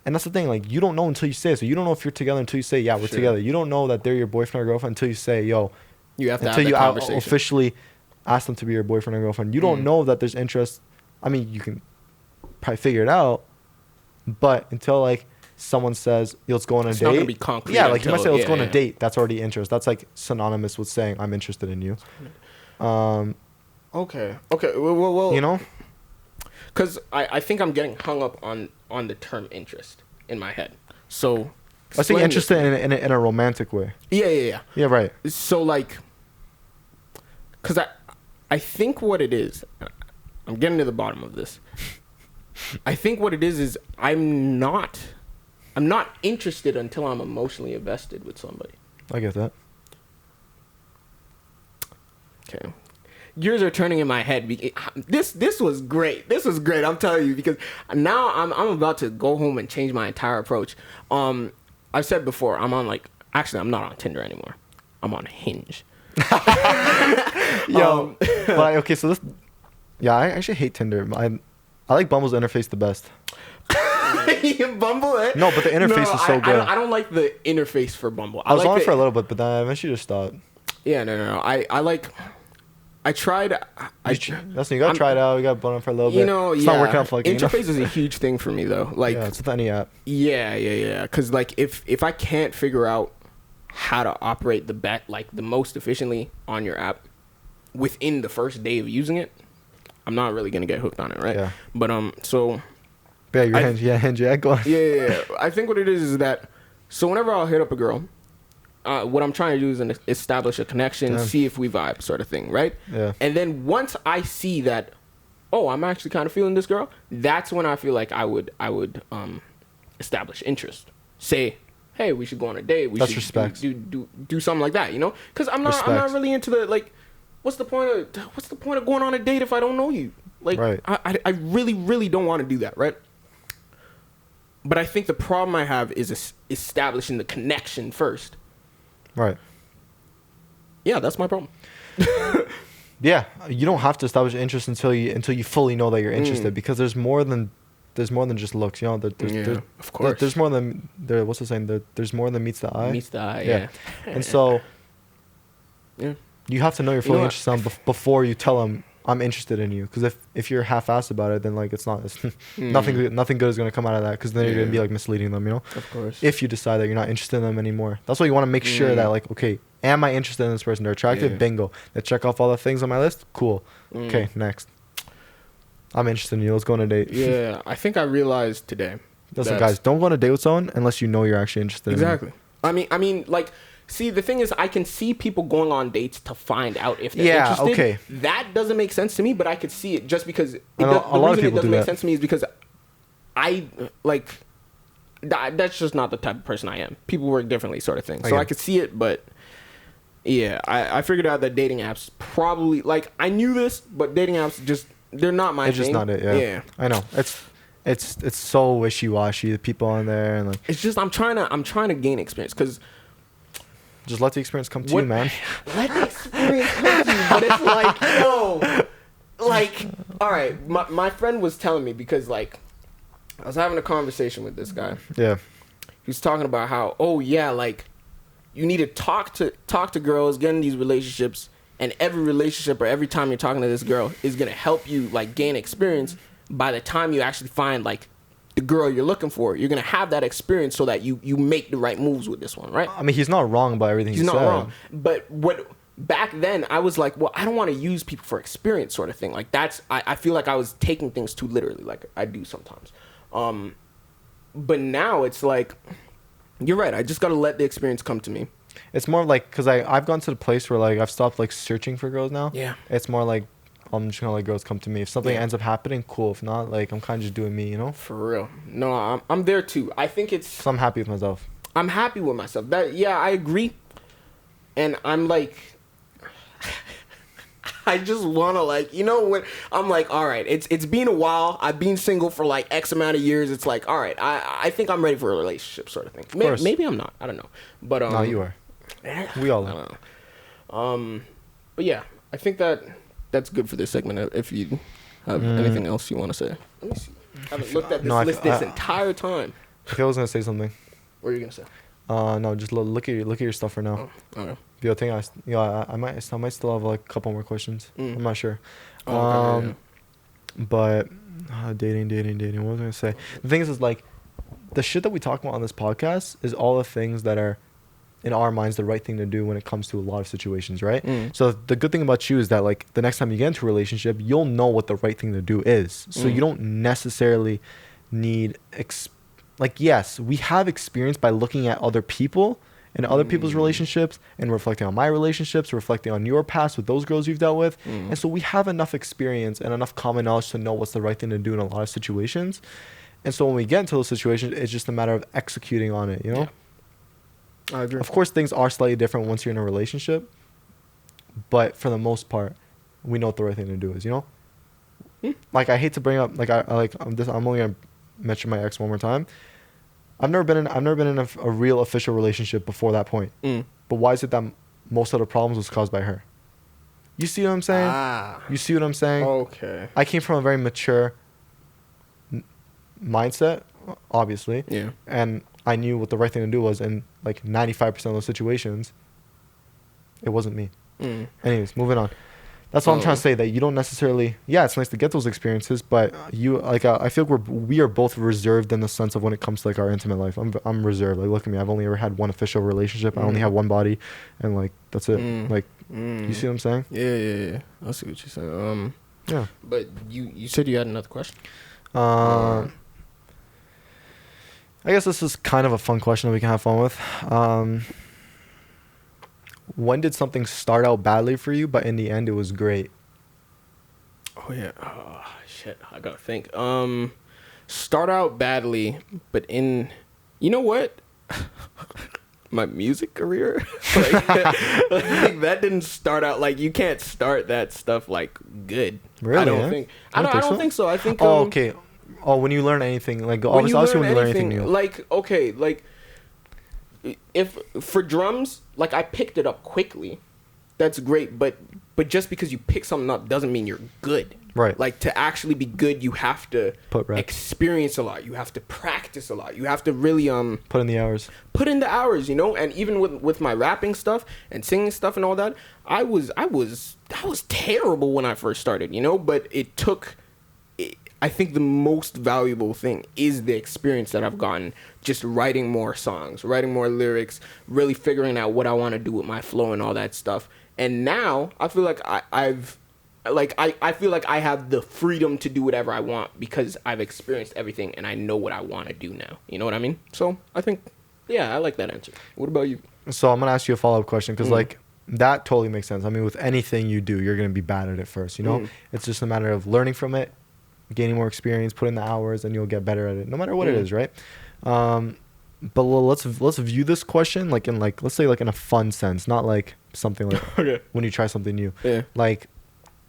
and that's the thing. Like you don't know until you say it. So you don't know if you're together until you say, yeah, we're together. You don't know that they're your boyfriend or girlfriend until you say, yo. You have to have that conversation. Officially ask them to be your boyfriend or girlfriend. You don't know that there's interest. I mean, you can probably figure it out, but until like someone says, let's go on a date. It's not gonna be concrete. Yeah, like you might say, let's go on a date. That's already interest. That's like synonymous with saying I'm interested in you. Okay. Well. You know, because I think I'm getting hung up on the term interest in my head. So I think interested in a romantic way. Yeah. Yeah, right. So like, because I think what it is, I'm getting to the bottom of this. I think what it is I'm not interested until I'm emotionally invested with somebody. I get that. Okay. Gears are turning in my head. This was great. This was great. I'm telling you, because now I'm about to go home and change my entire approach. I've said before, I'm not on Tinder anymore. I'm on Hinge. Yo, but okay, so this, yeah, I actually hate Tinder. I like Bumble's interface the best. Bumble? No, but the interface is so good. I don't like the interface for Bumble. I was on it for a little bit, but then I eventually just stopped. Yeah, no. I tried. Listen, you gotta try it out. You gotta bone it for a little bit. It's not working out for like interface is a huge thing for me though. Like, yeah, it's with any app. Yeah. Because like if I can't figure out how to operate the most efficiently on your app within the first day of using it, I'm not really gonna get hooked on it, right? Yeah. But so. Yeah, your Hinge. Yeah, Hinge. Yeah, go on. Yeah. I think what it is that, so whenever I'll hit up a girl, what I'm trying to do is establish a connection, see if we vibe, sort of thing, right? Yeah. And then once I see that, oh, I'm actually kind of feeling this girl, that's when I feel like I would establish interest. Say, hey, we should go on a date. We should do something like that, you know? Because I'm not really into the like. What's the point of going on a date if I don't know you? Like, right. I really don't want to do that, right? But I think the problem I have is establishing the connection first. Right. Yeah, that's my problem. Yeah, you don't have to establish interest until you fully know that you're interested, because there's more than just looks. You know, there's of course. There's more than what's the saying? There's more than meets the eye. Meets the eye. Yeah. And so, yeah, you have to know you're fully interested in before you tell them I'm interested in you. Because if you're half-assed about it, then like nothing good is gonna come out of that. Because then you're gonna be like misleading them. You know. Of course. If you decide that you're not interested in them anymore, that's why you want to make sure that like, okay, am I interested in this person? They're attractive. Yeah. Bingo. They check off all the things on my list. Cool. Okay, next. I'm interested in you. Let's go on a date. Yeah, I think I realized today. Listen, guys, don't go on a date with someone unless you know you're actually interested. Exactly. In them. I mean, like. See, the thing is, I can see people going on dates to find out if they're interested. Okay. That doesn't make sense to me, but I could see it just because the reason it doesn't make sense to me is because that's just not the type of person I am. People work differently, sort of thing. So I could see it, but yeah, I figured out that dating apps probably, like, I knew this, but dating apps they're not my thing. It's just not it. Yeah. I know. It's so wishy-washy. The people on there and like. It's just I'm trying to gain experience because. Just let the experience come to you, man. Let the experience come to you, but it's like, yo, like, all right. My friend was telling me because, like, I was having a conversation with this guy. Yeah. He was talking about how, oh yeah, like, you need to talk to girls, get in these relationships, and every relationship or every time you're talking to this girl is gonna help you like gain experience. By the time you actually find like the girl you're looking for, you're gonna have that experience so that you make the right moves with this one, right? I mean, he's not wrong about everything he said. He's not wrong. But back then I was like, well, I don't want to use people for experience, sort of thing. Like I feel like I was taking things too literally, like I do sometimes. But now it's like, you're right. I just gotta let the experience come to me. It's more like because I've gone to the place where like I've stopped like searching for girls now. Yeah. It's more like. I'm just gonna let girls come to me. If something ends up happening, cool. If not, like I'm kind of just doing me, you know. For real. No, I'm there too. I think it's. So I'm happy with myself. I'm happy with myself. I agree. And I'm like, I just wanna like, you know, when I'm like, all right, it's been a while. I've been single for like X amount of years. It's like, all right, I think I'm ready for a relationship, sort of thing. Maybe I'm not. I don't know. But no, you are. We all are. But yeah, I think that's good for this segment. If you have anything else you want to say. Let me see. I haven't looked at this list this entire time. I was gonna say something. What are you gonna say? No, just look at your stuff for now. Oh, okay. The other thing I might still have like a couple more questions. I'm not sure. Okay, but dating. What was I gonna say? The thing is like the shit that we talk about on this podcast is all the things that are in our minds the right thing to do when it comes to a lot of situations, right? So the good thing about you is that like the next time you get into a relationship, you'll know what the right thing to do is. So you don't necessarily need like, yes, we have experience by looking at other people and other people's relationships and reflecting on my relationships, reflecting on your past with those girls you've dealt with. And so we have enough experience and enough common knowledge to know what's the right thing to do in a lot of situations. And so when we get into those situations, it's just a matter of executing on it, you know? I agree. Of course, things are slightly different once you're in a relationship, but for the most part, we know what the right thing to do is, you know? Like, I hate to bring up, like, I'm only gonna mention my ex one more time. I've never been in a real official relationship before that point. But why is it that most of the problems was caused by her? You see what I'm saying? You see what I'm saying? Okay. I came from a very mature mindset, obviously. Yeah. And I knew what the right thing to do was, and like 95% of those situations, it wasn't me. Anyways, moving on. That's what I'm trying to say, that you don't necessarily, yeah, it's nice to get those experiences, but you, like, I feel like we are both reserved in the sense of when it comes to like our intimate life. I'm reserved. Like, look at me. I've only ever had one official relationship. I only have one body, and like, that's it. Like, you see what I'm saying? Yeah. I see what you're saying. Yeah. But you said you had another question? I guess this is kind of a fun question that we can have fun with. When did something start out badly for you, but in the end it was great? Oh yeah. Oh, shit. I gotta think. Start out badly, but you know what? My music career, like that didn't start out, like, you can't start that stuff like good. Really? I don't think. I don't think so. I think. Okay. When you learn anything, like, obviously when you learn anything new. Like, okay, like, if for drums, like, I picked it up quickly, that's great, but just because you pick something up doesn't mean you're good. Right. Like, to actually be good, you have to experience a lot. You have to practice a lot. You have to really put in the hours. Put in the hours, you know. And even with my rapping stuff and singing stuff and all that, I was terrible when I first started, you know. But it took. I think the most valuable thing is the experience that I've gotten just writing more songs, writing more lyrics, really figuring out what I want to do with my flow and all that stuff. And now I feel like I feel like I have the freedom to do whatever I want because I've experienced everything and I know what I want to do now. You know what I mean? So I think, yeah, I like that answer. What about you? So I'm going to ask you a follow-up question because, like, that totally makes sense. I mean, with anything you do, you're going to be bad at it first, you know? It's just a matter of learning from it, gaining more experience, putting the hours, and you'll get better at it, no matter what it is, right? But let's view this question like in, like, let's say, like, in a fun sense, not like something like when you try something new. Yeah. Like,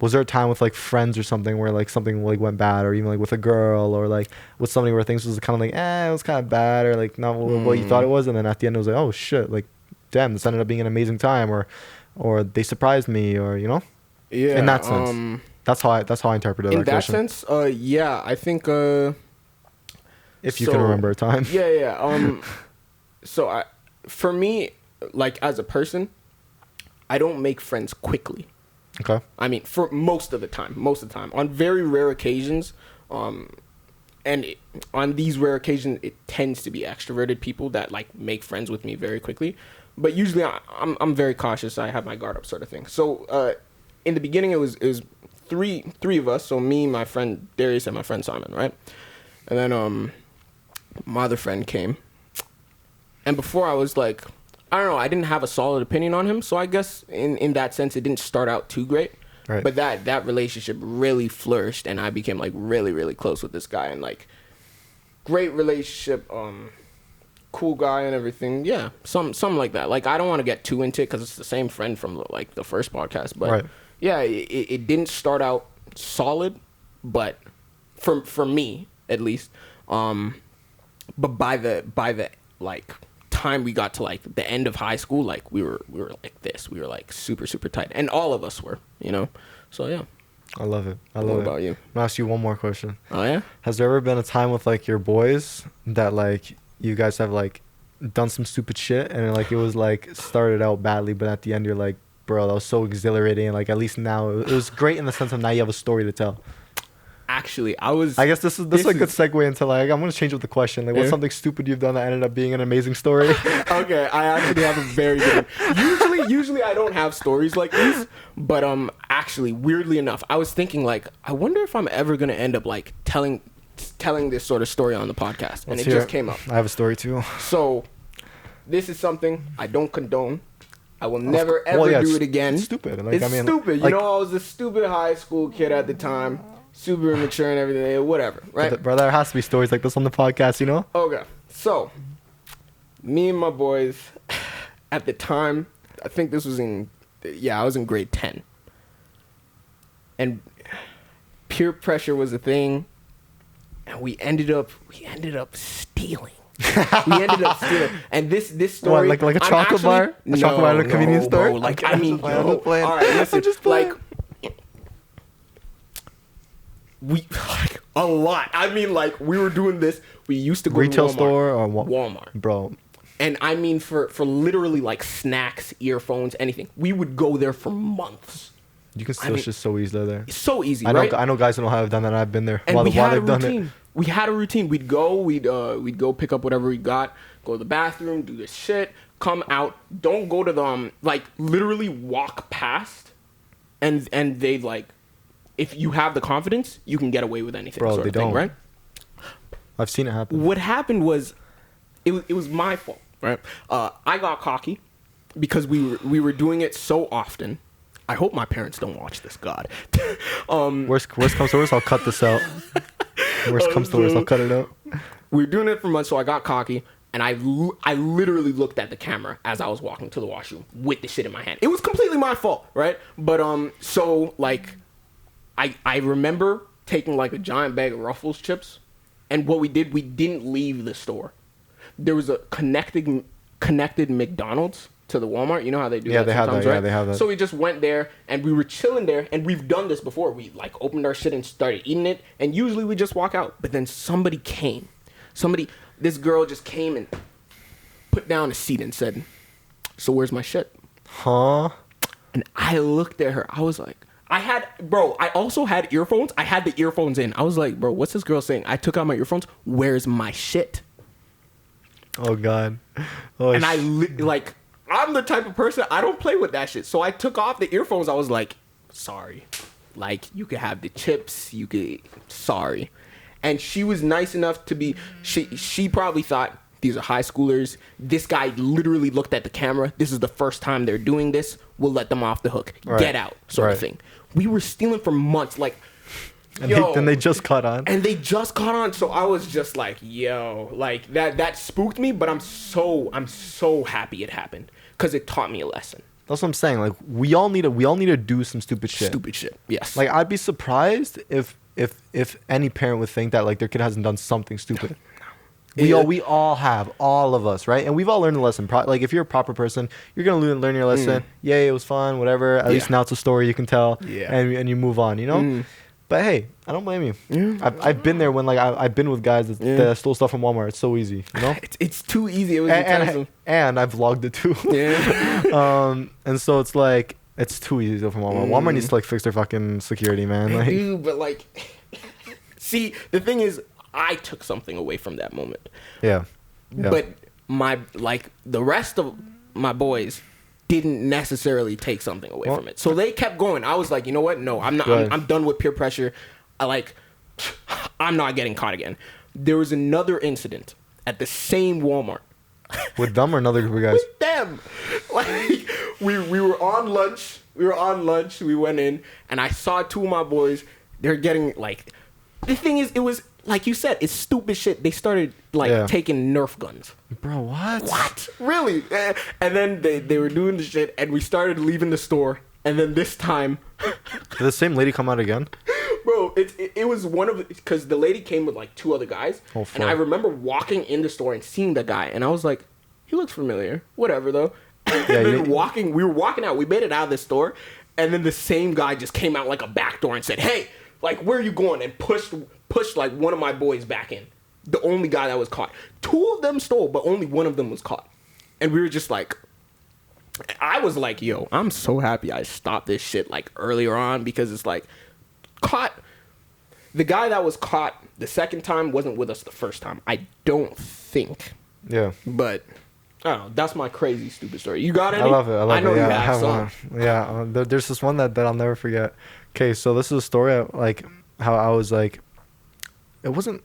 was there a time with, like, friends or something where, like, something, like, went bad, or even, like, with a girl, or, like, with somebody where things was kind of like, it was kind of bad, or, like, not what you thought it was, and then at the end it was like, oh shit, like, damn, this ended up being an amazing time, or they surprised me, or, you know? Yeah. In that sense. That's how I interpreted that question. In that sense, yeah, I think. If you can remember a time. Yeah. So for me, like, as a person, I don't make friends quickly. Okay. I mean, for most of the time. On very rare occasions, on these rare occasions, it tends to be extroverted people that, like, make friends with me very quickly. But usually, I'm very cautious. I have my guard up, sort of thing. So, in the beginning, it was three of us. So me, my friend Darius, and my friend Simon, right? And then my other friend came. And before, I was like, I don't know, I didn't have a solid opinion on him. So I guess in that sense, it didn't start out too great. Right. But that relationship really flourished, and I became, like, really, really close with this guy, and, like, great relationship, cool guy and everything. Yeah, something like that. Like, I don't want to get too into it because it's the same friend from, like, the first podcast, but yeah, it didn't start out solid, but for me at least, but by the like time we got to, like, the end of high school, like, we were like this. We were, like, super, super tight, and all of us were, you know. So yeah. I love it. What about you? I'm gonna ask you one more question. Oh yeah. Has there ever been a time with, like, your boys that, like, you guys have, like, done some stupid shit and, like, it was, like, started out badly, but at the end you're like, bro, that was so exhilarating, and, like, at least now it was great in the sense of now you have a story to tell? Actually, I guess this is a good segue into like I'm gonna change up the question. Like, what's something stupid you've done that ended up being an amazing story? Okay, I actually have a very good one. Usually I don't have stories like this, but actually, weirdly enough, I was thinking like, I wonder if I'm ever gonna end up like telling this sort of story on the podcast, and it just came up. I have a story too. So, this is something I don't condone. I will never ever do it again. It's stupid. Like, it's stupid. You know, I was a stupid high school kid at the time. Super immature and everything, whatever, right? Brother, there has to be stories like this on the podcast, you know? Okay, so me and my boys at the time, I think this was I was in grade 10, and peer pressure was a thing, and we ended up stealing. And this story, what, like a chocolate bar, chocolate bar at a convenience store. Bro, like I mean, all right, listen, like. We like a lot. I mean, like we were doing this. We used to go retail to Walmart, store or Walmart, bro. And I mean, for literally like snacks, earphones, anything. We would go there for months. You can steal shit so easy there. It's so easy, right? I know guys who know how I've done that. I've been there. And we had a routine. We had a routine. We'd go pick up whatever we got, go to the bathroom, do this shit, come out. Don't go to the like literally walk past, and they like. If you have the confidence, you can get away with anything. Bro, sort they of thing, don't. Right? I've seen it happen. What happened was, it was my fault, right? I got cocky because we were doing it so often. I hope my parents don't watch this. God. Worst comes to worst, I'll cut this out. Worst comes to worst, I'll cut it out. We were doing it for months, so I got cocky. And I literally looked at the camera as I was walking to the washroom with the shit in my hand. It was completely my fault, right? But so like. I remember taking like a giant bag of Ruffles chips, and what we didn't leave the store. There was a connected McDonald's to the Walmart. You know how they do that sometimes, right? Yeah, they have that. So we just went there, and we were chilling there, and we've done this before. We like opened our shit and started eating it, and usually we just walk out. But then somebody came. This girl just came and put down a seat and said, "So where's my shit?" Huh? And I looked at her. I was like, I also had earphones. I had the earphones in. I was like, bro, what's this girl saying? I took out my earphones. Where's my shit? Oh, God. Oh, and I'm the type of person, I don't play with that shit. So I took off the earphones. I was like, sorry. Like, you could have the chips. Sorry. And she was nice enough to be, she probably thought, these are high schoolers. This guy literally looked at the camera. This is the first time they're doing this. We'll let them off the hook. Right. Get out, sort of thing. We were stealing for months. Like, and they just caught on. And they just caught on. So I was just like, yo, like that spooked me. But I'm so happy it happened because it taught me a lesson. That's what I'm saying. Like we all need to do some stupid shit. Stupid shit. Yes. Like I'd be surprised if any parent would think that like their kid hasn't done something stupid. We all have, all of us, right? And we've all learned a lesson. Like, if you're a proper person, you're going to learn your lesson. Yay, it was fun, whatever. At least now it's a story you can tell. Yeah. And you move on, you know? But, hey, I don't blame you. Yeah. I've been there when, like, I've been with guys that stole stuff from Walmart. It's so easy, you know? It's too easy. It was and I've vlogged it, too. Yeah. And so it's, like, it's too easy to steal from Walmart. Walmart needs to, like, fix their fucking security, man. Like, dude, but, like, see, the thing is, I took something away from that moment. Yeah. But the rest of my boys didn't necessarily take something away from it. So they kept going. I was like, you know what? No, I'm not. I'm done with peer pressure. I'm not getting caught again. There was another incident at the same Walmart. With them or another group of guys? With them. Like we were on lunch. We went in and I saw two of my boys. They're getting like. The thing is, it was. Like you said, it's stupid shit. They started, taking Nerf guns. Bro, what? What? Really? And then they were doing the shit, and we started leaving the store. And then this time... Did the same lady come out again? Bro, it was one of... Because the lady came with, like, two other guys. Oh, fuck. And I remember walking in the store and seeing the guy. And I was like, he looks familiar. Whatever, though. And then we were walking out. We made it out of the store. And then the same guy just came out like a back door and said, hey, like, where are you going? And pushed like one of my boys back in. The only guy that was caught. Two of them stole, but only one of them was caught. And we were just like, I was like, yo, I'm so happy I stopped this shit like earlier on because it's like caught. the guy that was caught the second time wasn't with us the first time. I don't think. Yeah. But I don't know. That's my crazy stupid story. You got any? I love it. I know you I have some. one. Yeah. There's this one that I'll never forget. Okay, so this is a story of, like, how I was like, it wasn't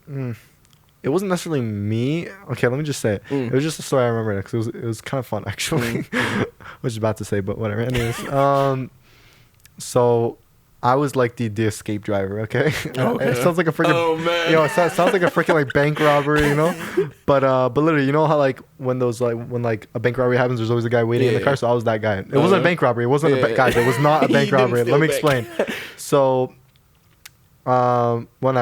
necessarily me. Okay, let me just say it. It was just a story I remember because it was kind of fun actually. Which is about to say, but whatever. Anyways, so I was like the escape driver. Okay, it sounds like a freaking. Oh man. You know, it sounds like a freaking like bank robbery. You know, but literally, you know how like when a bank robbery happens, there's always a guy waiting in the car. So I was that guy. It wasn't a bank robbery. It wasn't guys. It was not a bank robbery. Let me explain. So, when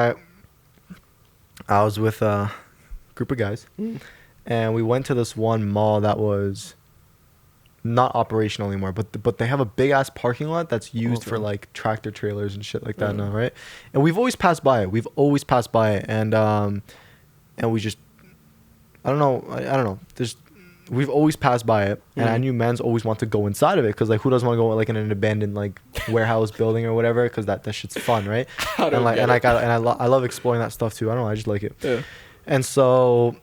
I was with a group of guys, and we went to this one mall that was not operational anymore, but they have a big ass parking lot that's used for like tractor trailers and shit like that now, right? And we've always passed by it. And we just, I don't know. We've always passed by it, and I knew men's always want to go inside of it because like who doesn't want to go like in an abandoned like warehouse building or whatever, because that shit's fun, right? I love exploring that stuff too. I don't know, I just like it. Yeah. And so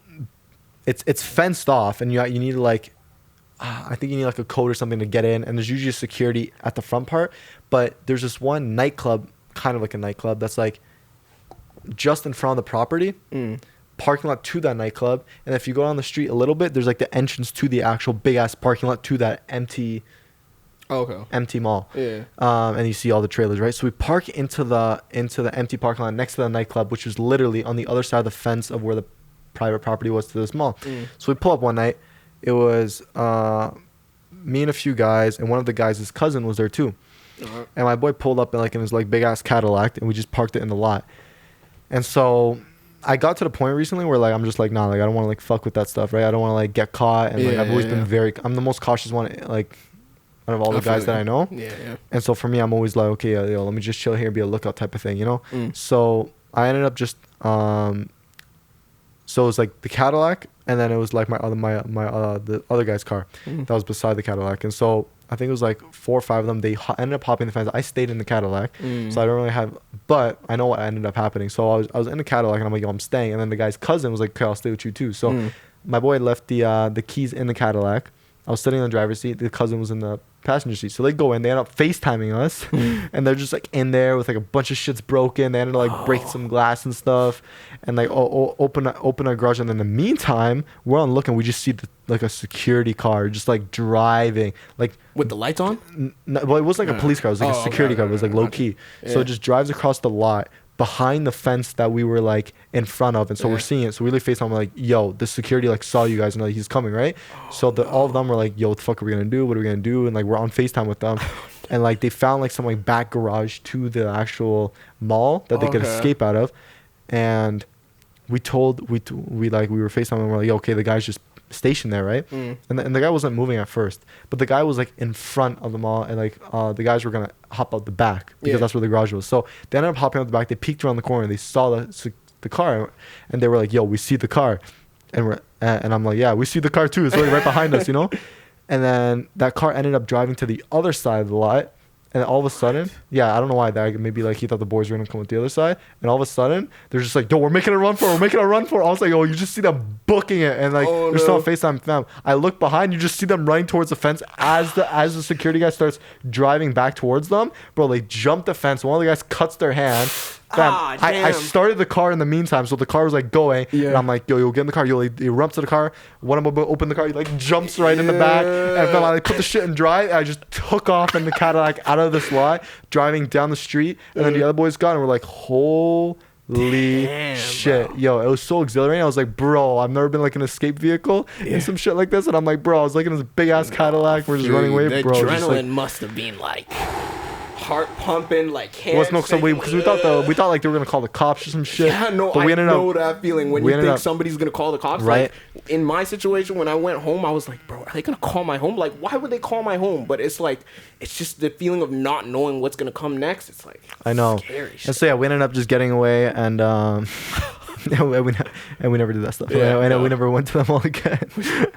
it's fenced off, and you need to like, I think you need like a code or something to get in, and there's usually security at the front part, but there's this one nightclub, kind of like a nightclub, that's like just in front of the property, parking lot to that nightclub, and if you go down the street a little bit, there's like the entrance to the actual big ass parking lot to that empty mall. Yeah. And you see all the trailers, right? So we park into the empty parking lot next to the nightclub, which is literally on the other side of the fence of where the private property was to this mall. So we pull up one night. It was me and a few guys, and one of the guys, his cousin, was there too. And my boy pulled up in his like big ass Cadillac, and we just parked it in the lot. And so I got to the point recently where like I'm just like, nah, like I don't want to like fuck with that stuff, right? I don't want to like get caught, and like I've always been I'm the most cautious one, like out of all the guys that I know. Yeah. And so for me, I'm always like, okay, let me just chill here, be a lookout type of thing, you know. So I ended up just so it was like the Cadillac, and then it was like the other guy's car that was beside the Cadillac. And so I think it was like 4 or 5 of them. They ended up hopping the fence. I stayed in the Cadillac, so I don't really have. But I know what ended up happening. So I was in the Cadillac, and I'm like, yo, I'm staying. And then the guy's cousin was like, okay, I'll stay with you too. So my boy left the keys in the Cadillac. I was sitting in the driver's seat. The cousin was in the passenger seat. So they go in. They end up FaceTiming us, and they're just like in there with like a bunch of shit's broken. They ended up like breaking some glass and stuff, and like open a garage. And in the meantime, we're on look, and we just see like a security car just like driving, like with the lights on. Well, it wasn't like a police car. It was like a security car. It was like low key. Yeah. So it just drives across the lot behind the fence that we were like in front of, and so we're seeing it. So we like FaceTime, like, yo, the security like saw you guys and like he's coming, right? So all of them were like, yo, what the fuck are we gonna do? What are we gonna do? And like we're on FaceTime with them, and like they found like some like back garage to the actual mall that they could escape out of, and we were FaceTiming and we're like, yo, okay, the guy's just stationed there, right? And the guy wasn't moving at first, but the guy was like in front of the mall, and like the guys were gonna hop out the back because that's where the garage was. So they ended up hopping out the back. They peeked around the corner, they saw the car, and they were like, yo, we see the car. And I'm like, yeah, we see the car too, it's like right behind us, you know. And then that car ended up driving to the other side of the lot. And all of a sudden, I don't know why, that maybe like he thought the boys were gonna come with the other side, and all of a sudden they're just like, yo, we're making a run for it. I was like, oh, you just see them booking it, and like they're still on FaceTime fam. I look behind, you just see them running towards the fence as the security guy starts driving back towards them. Bro, they jump the fence. One of the guys cuts their hand. I started the car in the meantime, so the car was like going, and I'm like, yo, get in the car. He runs to the car. One of them open the car, he like jumps right in the back, and then I put the shit in drive. I just took off in the Cadillac out of this lot, driving down the street, and then the other boys got, and we're like, holy shit, bro. Yo, it was so exhilarating. I was like, bro, I've never been like an escape vehicle and some shit like this, and I'm like, bro, I was like in this big ass Cadillac, we're just running away, bro. The adrenaline must have been like heart pumping, like hands. Because we thought like they were gonna call the cops or some shit. Yeah, no, but I know that feeling when you think somebody's gonna call the cops. Right. Like, in my situation, when I went home, I was like, bro, are they gonna call my home? Like, why would they call my home? But it's like, it's just the feeling of not knowing what's gonna come next. It's like, I know. Scary shit. And so we ended up just getting away, and we never did that stuff. We never went to them all again.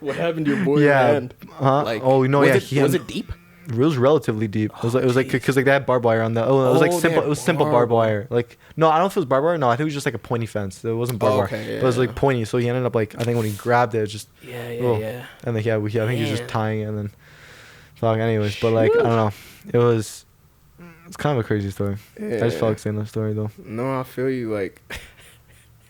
What happened to your boy? Yeah. Like, oh no, was it deep? It was relatively deep. It was like because like they had barbed wire on the. Oh, it was like simple. It was simple barbed wire. Like no, I don't know if it was barbed wire. No, I think it was just like a pointy fence. It wasn't barbed wire. Yeah, but it was like pointy. So he ended up like I think when he grabbed it, it just yeah. And like I think he was just tying it and then. Fuck. Anyways, but like I don't know. It's kind of a crazy story. Yeah. I just felt like saying that story though. No, I feel you. Like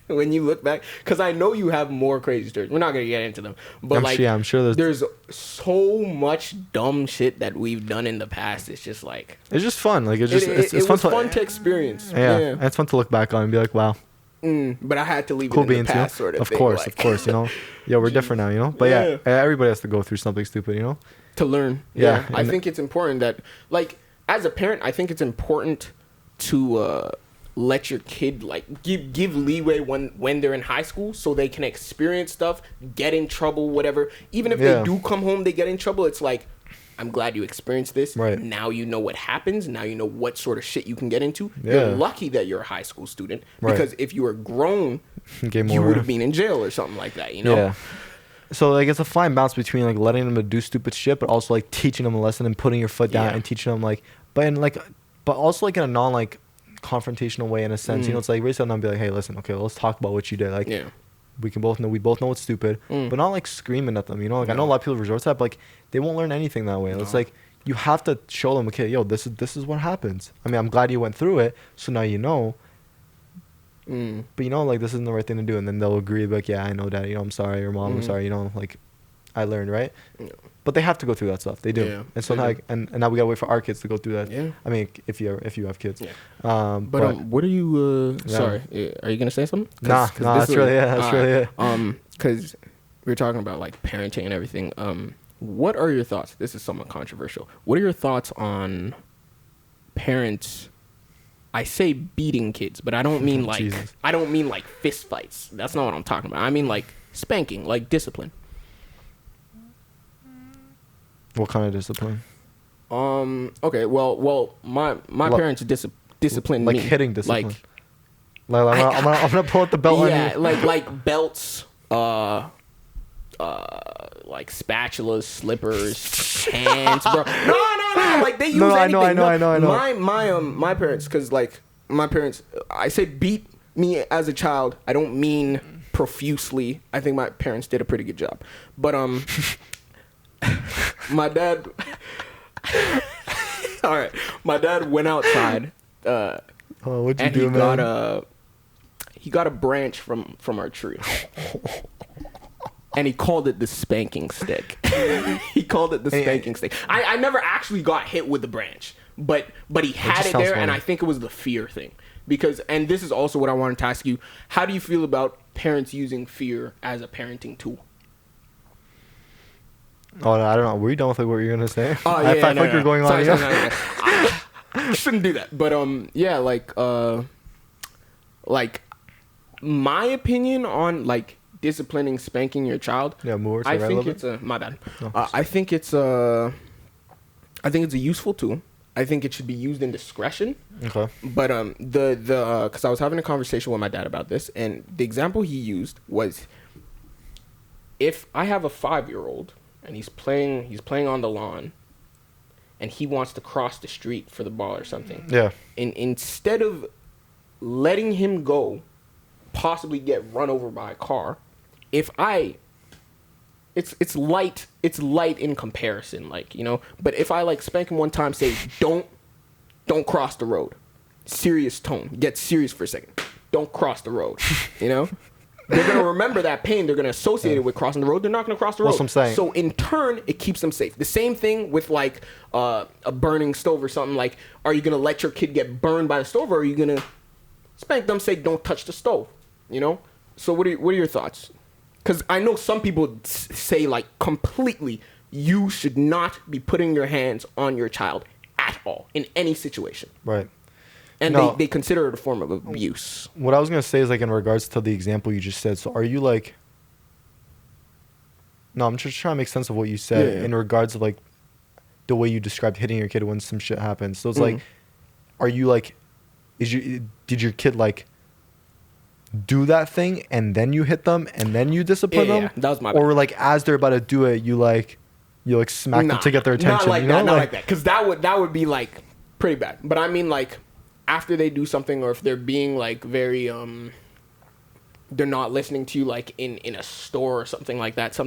when you look back, because I know you have more crazy stories. We're not gonna get into them, but I'm sure there's so much dumb shit that we've done in the past. It's just like it's just fun. Like it's fun to experience. Yeah, it's fun to look back on and be like, wow. But I had to leave it in the past, sort of thing. Of course, you know. Yeah, we're different now, you know. But yeah, everybody has to go through something stupid, you know. To learn. Yeah. I think it's important that, like, as a parent, I think it's important to let your kid like give leeway when they're in high school so they can experience stuff, get in trouble, whatever. Even if they do come home, they get in trouble. It's like, I'm glad you experienced this. Right. Now you know what happens. Now you know what sort of shit you can get into. Yeah. You're lucky that you're a high school student because if you were grown, you would have been in jail or something like that. You know. Yeah. So like it's a fine balance between like letting them do stupid shit, but also like teaching them a lesson and putting your foot down and teaching them like, but also like in a non like confrontational way in a sense. You know, it's like raise up and be like, hey, listen, okay, let's talk about what you did. Like, we both know it's stupid, but not like screaming at them. You know, like I know a lot of people resort to that, but like they won't learn anything that way. It's like you have to show them, okay, yo, this is what happens. I mean, I'm glad you went through it, so now you know. But you know, like this isn't the right thing to do, and then they'll agree, like, yeah, I know, Dad. You know, I'm sorry, or Mom, I'm sorry. You know, like I learned, right? But they have to go through that stuff. They do. Yeah, and so now, and now we gotta wait for our kids to go through that. Yeah. I mean, if you have kids. Yeah. But what are you? Sorry, are you gonna say something? Nah, that's really it. Because we're talking about like parenting and everything. What are your thoughts? This is somewhat controversial. What are your thoughts on parents? I say beating kids, but I don't mean like fist fights. That's not what I'm talking about. I mean like spanking, like discipline. What kind of discipline? Okay. Well, my parents disciplined me. Like hitting discipline. I'm gonna pull out the belt. Yeah, like belts. Like spatulas, slippers, hands, bro. No. Like they use anything. I know. My parents, because like my parents, I say beat me as a child. I don't mean profusely. I think my parents did a pretty good job. But my dad. All right, my dad went outside. What'd you do, man? He got a branch from our tree. And he called it the spanking stick. Stick. I never actually got hit with the branch, but he had it there, funny. And I think it was the fear thing. And this is also what I wanted to ask you. How do you feel about parents using fear as a parenting tool? Oh, I don't know. Were you done with what you were going to say? Oh, yeah, I felt like you're going on. Sorry. I shouldn't do that. But, like my opinion on, like, disciplining, spanking your child. Yeah, more. I think it's my bad. No, I think it's a useful tool. I think it should be used in discretion. Okay. But because I was having a conversation with my dad about this, and the example he used was, if I have a 5-year-old and he's playing on the lawn, and he wants to cross the street for the ball or something. Yeah. And instead of letting him go, possibly get run over by a car. It's light in comparison, like, you know, but if I like spank him one time, say, don't cross the road. Serious tone. Get serious for a second. Don't cross the road. You know? They're going to remember that pain. They're going to associate it with crossing the road. They're not going to cross the road. That's what I'm saying. So in turn, it keeps them safe. The same thing with like a burning stove or something. Like, are you going to let your kid get burned by the stove, or are you going to spank them, say, don't touch the stove? You know? So what are your thoughts? Because I know some people say, like, completely, you should not be putting your hands on your child at all in any situation. Right. And they consider it a form of abuse. What I was going to say is, like, in regards to the example you just said, so are you, like... No, I'm just trying to make sense of what you said in regards to, like, the way you described hitting your kid when some shit happens. So it's like, are you, like... Did your kid, like... do that thing and then you hit them and then you discipline them? Yeah, that was my bad. Or like as they're about to do it, you like you like smack them to get their attention. Not like you know? that. Not like that. Because that would be like pretty bad. But I mean, like after they do something, or if they're being like very they're not listening to you, like in a store or something like that.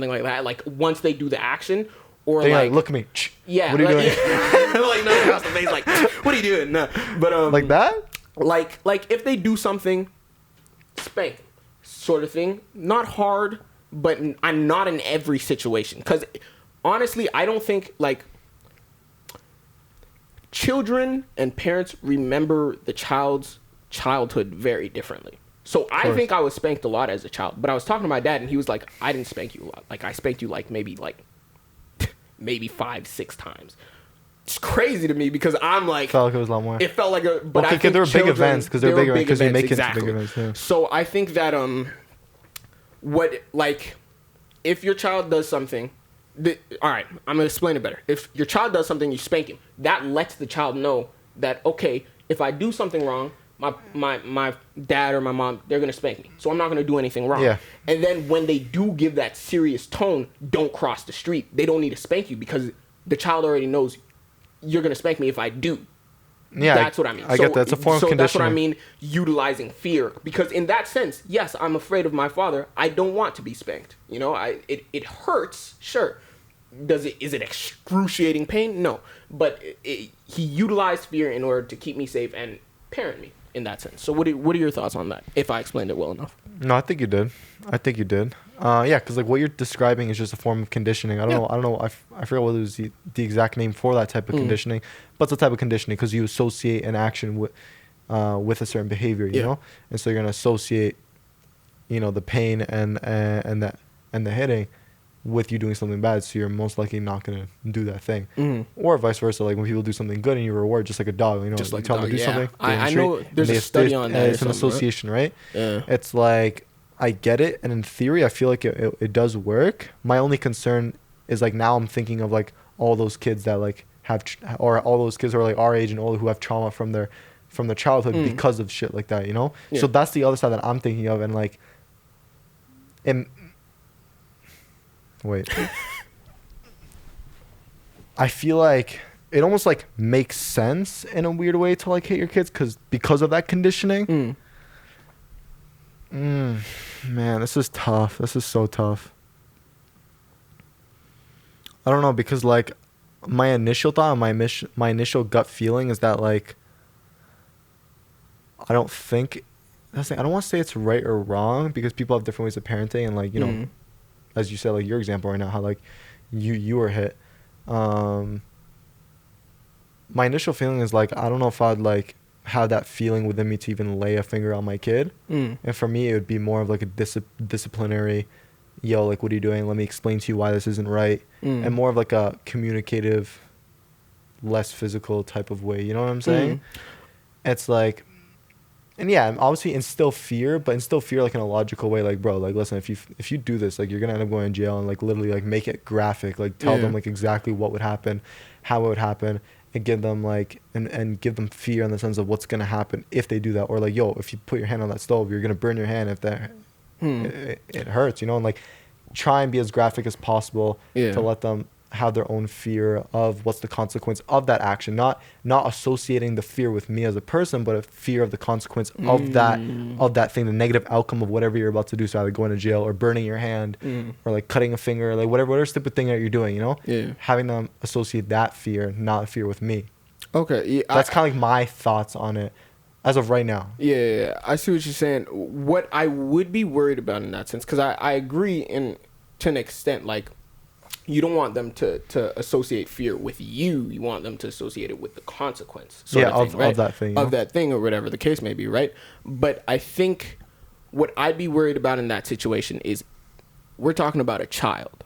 Like once they do the action, or they like look at me. Yeah. What are you doing? Like no across the face. Like what are you doing? No. But like that. Like if they do something, spank, sort of thing. Not hard, but I'm not in every situation. Because honestly, I don't think like children and parents remember the child's childhood very differently. So I think I was spanked a lot as a child. But I was talking to my dad, and he was like, "I didn't spank you a lot. Like I spanked you like maybe 5-6 times." It's crazy to me because I'm like, felt like it was a lot more. It felt like a, but I think there were big events because they're big events because they make it big events. Yeah. So I think that what like if your child does something, all right, I'm gonna explain it better. If your child does something, you spank him. That lets the child know that okay, if I do something wrong, my dad or my mom, they're gonna spank me, so I'm not gonna do anything wrong. Yeah. And then when they do give that serious tone, don't cross the street. They don't need to spank you because the child already knows you're gonna spank me if I do. Yeah, that's what I mean. I get that. It's a form of conditioning. So that's what I mean, utilizing fear. Because in that sense, yes, I'm afraid of my father. I don't want to be spanked. You know, it hurts, sure. Is it excruciating pain? No. But he utilized fear in order to keep me safe and parent me in that sense. So what are your thoughts on that, if I explained it well enough? No, I think you did. Yeah, because like what you're describing is just a form of conditioning. I don't know. I forget what was the exact name for that type of conditioning, but it's a type of conditioning because you associate an action with a certain behavior, you know, and so you're gonna associate, you know, the pain and the hitting with you doing something bad, so you're most likely not gonna do that thing, or vice versa. Like when people do something good and you reward, just like a dog, you know, just like you tell them to do something. I know there's a study on that. It's an association, right? Yeah. It's like I get it, and in theory, I feel like it does work. My only concern is like now I'm thinking of like all those kids that like have or all those kids who are like our age and older who have trauma from their childhood because of shit like that, you know. Yeah. So that's the other side that I'm thinking of, and like, wait. I feel like it almost like makes sense in a weird way to like hit your kids because of that conditioning. Man, this is tough. This is so tough. I don't know, because like my initial thought, my initial gut feeling is that like I don't want to say it's right or wrong because people have different ways of parenting, and like, you know, as you said, like your example right now, how like you were hit. My initial feeling is like I don't know if I'd like have that feeling within me to even lay a finger on my kid. And for me, it would be more of like a disciplinary, yo, like what are you doing? Let me explain to you why this isn't right, and more of like a communicative, less physical type of way. You know what I'm saying? It's like, and yeah, obviously instill fear, but instill fear like in a logical way. Like, bro, like listen, if you do this, like you're gonna end up going to jail, and like literally like make it graphic, like tell them like exactly what would happen, how it would happen, and give them like and give them fear in the sense of what's gonna happen if they do that, or like, yo, if you put your hand on that stove, you're gonna burn your hand if that it hurts, you know, and like try and be as graphic as possible to let them have their own fear of what's the consequence of that action, not associating the fear with me as a person, but a fear of the consequence of that thing, the negative outcome of whatever you're about to do. So either going to jail or burning your hand or like cutting a finger, or like whatever stupid thing that you're doing, you know, having them associate that fear, not fear with me. Okay. That's kind of like my thoughts on it as of right now. Yeah, I see what you're saying. What I would be worried about in that sense, because I agree to an extent, like, you don't want them to associate fear with you. You want them to associate it with the consequence. Of that thing. Of that thing, or whatever the case may be, right? But I think what I'd be worried about in that situation is we're talking about a child.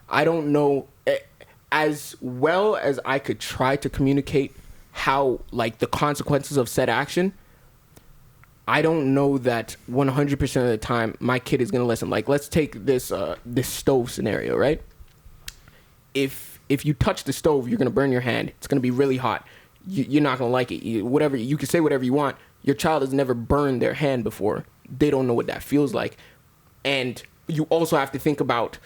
I don't know, as well as I could try to communicate how, like, the consequences of said action, I don't know that 100% of the time my kid is going to listen. Like, let's take this stove scenario, right? If you touch the stove, you're going to burn your hand. It's going to be really hot. You're not going to like it. You can say whatever you want. Your child has never burned their hand before. They don't know what that feels like. And you also have to think about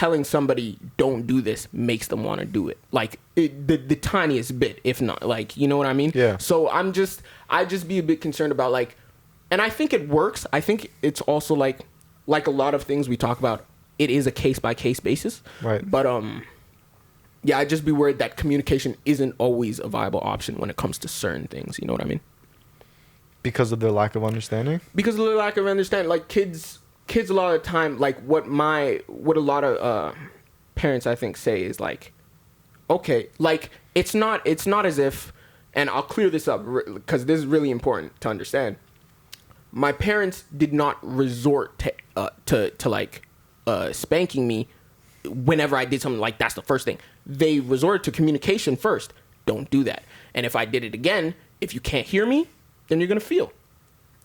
telling somebody don't do this makes them want to do it. Like the tiniest bit, if not, like, you know what I mean? Yeah. So I just be a bit concerned about, like, and I think it works. I think it's also like a lot of things we talk about, it is a case by case basis. Right. But yeah, I'd just be worried that communication isn't always a viable option when it comes to certain things. You know what I mean? Because of their lack of understanding? Because of their lack of understanding. Like, kids a lot of the time, like, what a lot of parents, I think, say is, like, okay, like, it's not as if, and I'll clear this up because this is really important to understand. My parents did not resort to like spanking me whenever I did something. Like, that's the first thing. They resorted to communication first. Don't do that. And if I did it again, if you can't hear me, then you're gonna feel.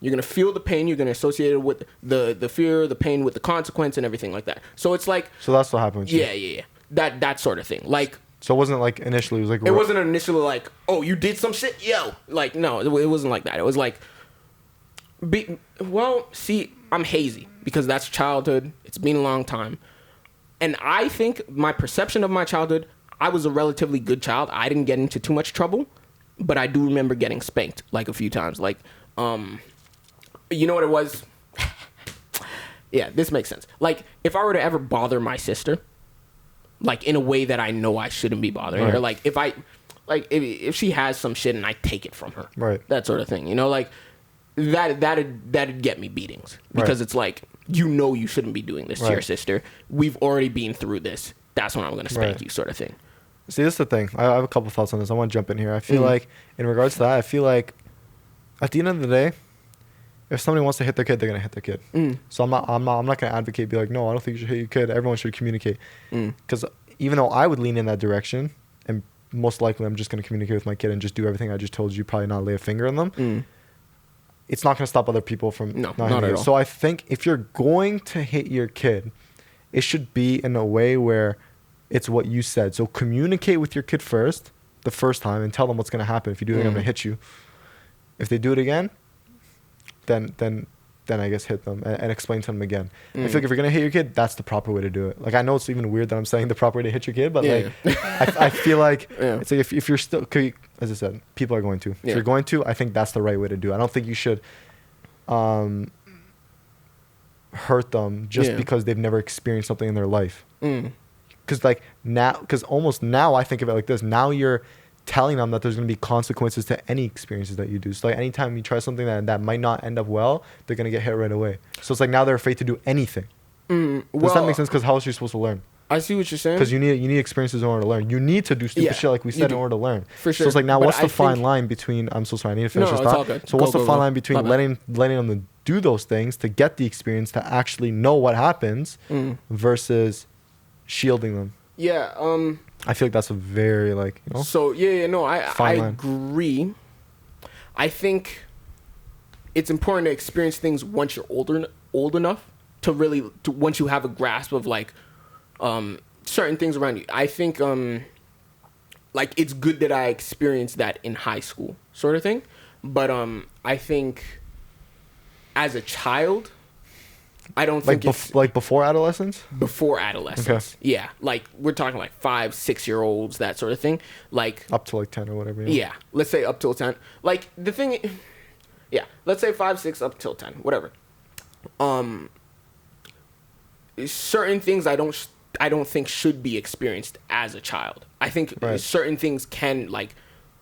You're gonna feel the pain. You're gonna associate it with the fear, the pain with the consequence, and everything like that. So it's like. So that's what happened with you. Yeah. That sort of thing. Like. So it wasn't like initially. It was like. It wasn't initially like, oh, you did some shit, yo. Like, no, it wasn't like that. It was like. Well, see, I'm hazy because that's childhood. It's been a long time. And I think my perception of my childhood, I was a relatively good child. I didn't get into too much trouble, but I do remember getting spanked like a few times. Like, you know what it was? Yeah, this makes sense. Like, if I were to ever bother my sister, like, in a way that I know I shouldn't be bothering her, like, if she has some shit and I take it from her, right, that sort of thing, you know, like, that'd get me beatings because it's like, you know, you shouldn't be doing this to your sister. We've already been through this. That's when I'm going to spank you, sort of thing. See, this is the thing. I have a couple thoughts on this. I want to jump in here. I feel like, in regards to that, I feel like at the end of the day, if somebody wants to hit their kid, they're going to hit their kid. So I'm not going to advocate, be like, no, I don't think you should hit your kid. Everyone should communicate. Because even though I would lean in that direction, and most likely I'm just going to communicate with my kid and just do everything I just told you, probably not lay a finger on them. It's not going to stop other people from not at all. So I think if you're going to hit your kid, it should be in a way where it's what you said. So communicate with your kid first, the first time, and tell them what's going to happen. If you do it, I'm going to hit you. If they do it again, then I guess hit them and explain to them again. I feel like if you're going to hit your kid, that's the proper way to do it. Like, I know it's even weird that I'm saying the proper way to hit your kid, but like, I feel like it's like if you're still, as I said, people are going to. If you're going to, I think that's the right way to do it. I don't think you should hurt them just because they've never experienced something in their life. Because almost now I think of it like this. Now you're telling them that there's going to be consequences to any experiences that you do. So like anytime you try something that might not end up well, they're going to get hit right away. So it's like now they're afraid to do anything. Does that make sense? Because how else are you supposed to learn? I see what you're saying. Because you need experiences in order to learn. You need to do stupid shit like we said in order to learn. For sure. So it's like now what's the fine line between, I'm so sorry, I need to finish this thought. So what's the fine line between letting them do those things to get the experience to actually know what happens versus shielding them? Yeah. I feel like that's a very like, you know. So I agree. I think it's important to experience things once you're old enough to really once you have a grasp of like certain things around you. I think like it's good that I experienced that in high school, sort of thing. But I think as a child, I don't think it's like before adolescence. Before adolescence, yeah. Like we're talking like 5-6-year-olds, that sort of thing. Like up to like 10 or whatever. Yeah, let's say up till 10. Like the thing, yeah. Let's say 5, 6 up till 10, whatever. Certain things I don't think should be experienced as a child. I think certain things can like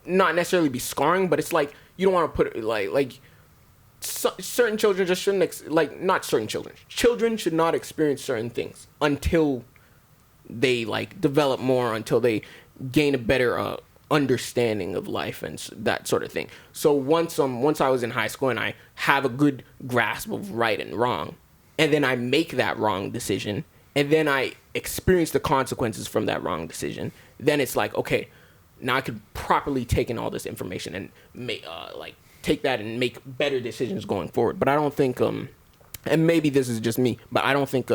not necessarily be scarring, but it's like you don't want to put it like. Certain children just shouldn't not certain children. Children should not experience certain things until they like develop more, until they gain a better understanding of life and that sort of thing. So once I was in high school and I have a good grasp of right and wrong, and then I make that wrong decision, and then I experience the consequences from that wrong decision, then it's like, okay, now I could properly take in all this information and make take that and make better decisions going forward. But I don't think, and maybe this is just me, but I don't think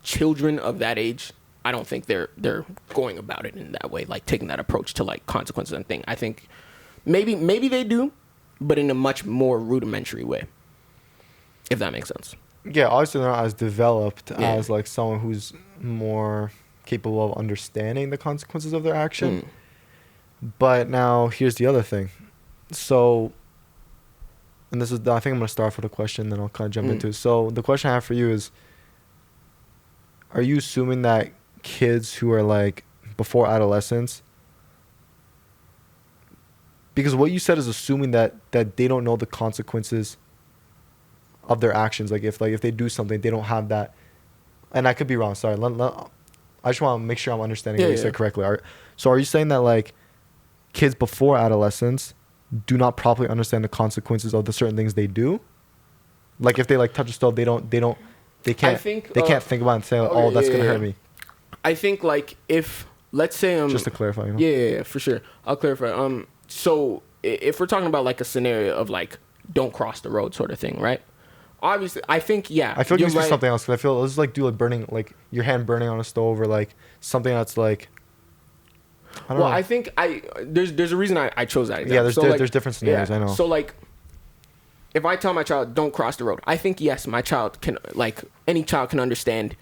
children of that age, I don't think they're going about it in that way, like taking that approach to like consequences and thing. I think maybe they do, but in a much more rudimentary way, if that makes sense. Yeah, obviously they're not as developed as like someone who's more capable of understanding the consequences of their action. But now here's the other thing. So, and this is, I think I'm going to start off with a question, then I'll kind of jump into it. So the question I have for you is, are you assuming that kids who are like before adolescence, because what you said is assuming that they don't know the consequences of their actions. Like if they do something, they don't have that. And I could be wrong. Sorry. I just want to make sure I'm understanding what you said correctly. So are you saying that like kids before adolescence do not properly understand the consequences of the certain things they do? Like if they like touch a stove, they can't think about it and say, that's gonna hurt me. I think like if, let's say just to clarify, you know? Yeah, for sure. I'll clarify. So if we're talking about like a scenario of like don't cross the road sort of thing, right? Obviously, I think I feel like it's something else. Cause I feel let's like do like burning, like your hand burning on a stove, or like something that's like. I don't know. I think there's a reason I chose that example. Yeah, there's different scenarios. I know. So like, if I tell my child don't cross the road, I think yes, my child can, like any child can understand,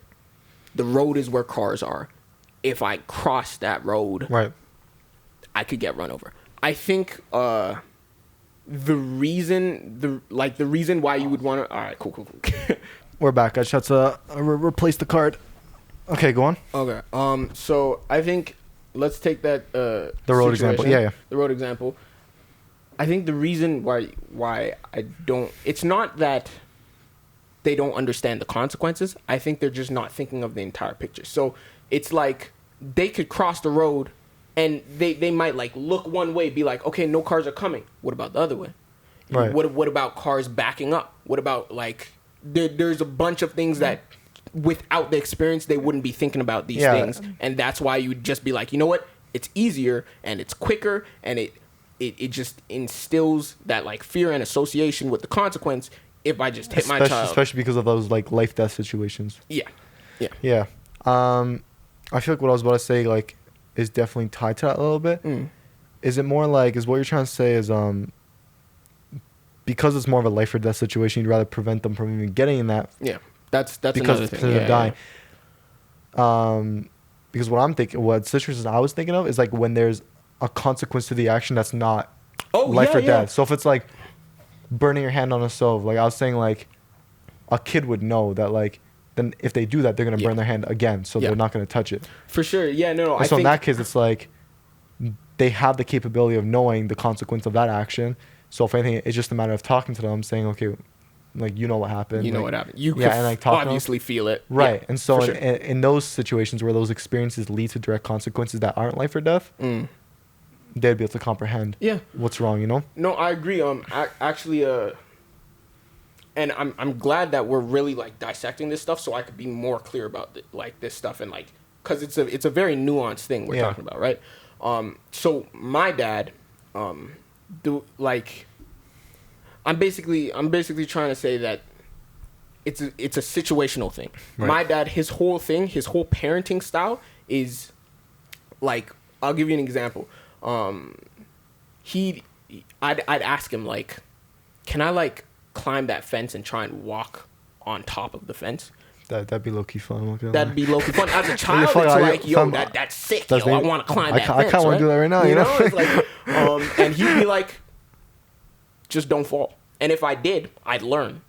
the road is where cars are. If I cross that road, right, I could get run over. I think the reason why you would want to. All right, cool. We're back. I just had to replace the card. Okay, go on. Okay. So I think let's take that the road example. Yeah. The road example. I think the reason why I don't. It's not that they don't understand the consequences. I think they're just not thinking of the entire picture. So it's like they could cross the road. And they might like look one way, be like, okay, no cars are coming. What about the other way? Right. What about cars backing up? What about like there's a bunch of things that without the experience they wouldn't be thinking about these things, and that's why you would just be like, you know what? It's easier and it's quicker, and it just instills that like fear and association with the consequence. If I just hit my child, especially because of those like life death situations. Yeah. I feel like what I was about to say like is definitely tied to that a little bit. Is it more like, is what you're trying to say is because it's more of a life or death situation, you'd rather prevent them from even getting in that? Yeah, that's because another thing. They're dying. Because what situations I was thinking of is like when there's a consequence to the action that's not life or death. So if it's like burning your hand on a stove, like I was saying, like a kid would know that like, then if they do that, they're going to burn their hand again. So they're not going to touch it. For sure. Yeah, no. So in that case, it's like they have the capability of knowing the consequence of that action. So if anything, it's just a matter of talking to them, saying, okay, like, you know what happened. You know what happened. You and like obviously feel it. Right. Yeah, and so in those situations where those experiences lead to direct consequences that aren't life or death, they'd be able to comprehend what's wrong, you know? No, I agree. Actually, and I'm glad that we're really like dissecting this stuff so I could be more clear about like this stuff, and like, cause it's a very nuanced thing we're talking about, right? So my dad, I'm basically trying to say that it's a situational thing. Right. My dad, his whole parenting style is like, I'll give you an example. I'd ask him like, can I like climb that fence and try and walk on top of the fence? That'd be low-key fun. That'd be low-key fun. As a child, it's like, yo, that's sick. Yo, I want to climb that fence. I kind of want to do that right now, you know? It's like, and he'd be like, just don't fall. And if I did, I'd learn.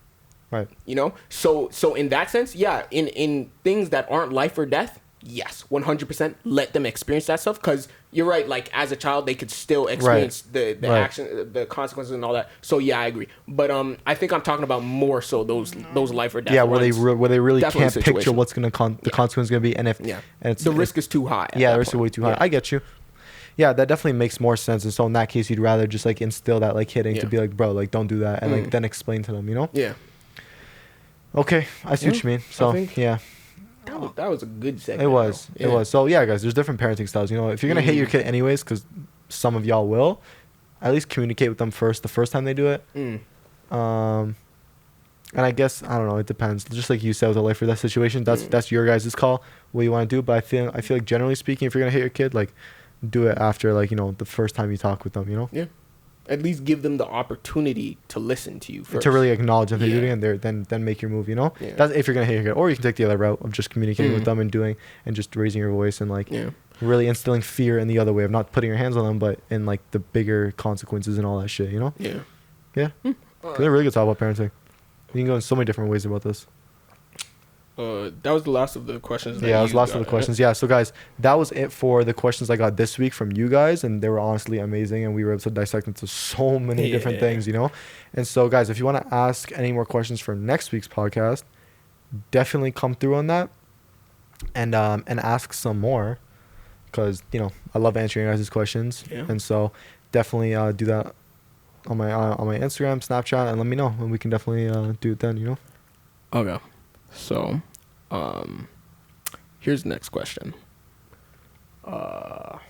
Right. You know? So in that sense, yeah, in things that aren't life or death, yes, 100% let them experience that stuff, because you're right, like as a child they could still experience the action, the consequences and all that. So yeah, I agree. But I think I'm talking about more so those life or death ones. where they really can't picture what's the consequence going to be, and it's the risk is too high. The risk is way too high. I get you. Yeah, that definitely makes more sense. And so in that case, you'd rather just like instill that like hitting to be like, bro, like don't do that, and like then explain to them, you know? Yeah. Okay, I see what you mean. So that was a good segment. It was. So yeah, guys, there's different parenting styles. You know, if you're gonna hate your kid anyways, because some of y'all will, at least communicate with them the first time they do it. And I guess I don't know. It depends. Just like you said with the life or death situation, that's your guys' call. What you want to do, but I feel like generally speaking, if you're gonna hate your kid, like do it after like, you know, the first time you talk with them. You know. Yeah. at least give them the opportunity to listen to you first. To really acknowledge if they're doing it, then make your move, you know? Yeah. That's if you're going to hit your, or you can take the other route of just communicating with them and just raising your voice and like really instilling fear in the other way of not putting your hands on them, but in like the bigger consequences and all that shit, you know? Yeah. Yeah. They're really good to talk about parenting. You can go in so many different ways about this. That was the last of the questions. That was the last of the questions. Yeah. So guys, that was it for the questions I got this week from you guys, and they were honestly amazing, and we were able to dissect into so many different things, you know. And so, guys, if you want to ask any more questions for next week's podcast, definitely come through on that, and ask some more, because you know I love answering your guys' questions, and so definitely do that on my Instagram, Snapchat, and let me know, and we can definitely do it then, you know. Okay. So, here's the next question. How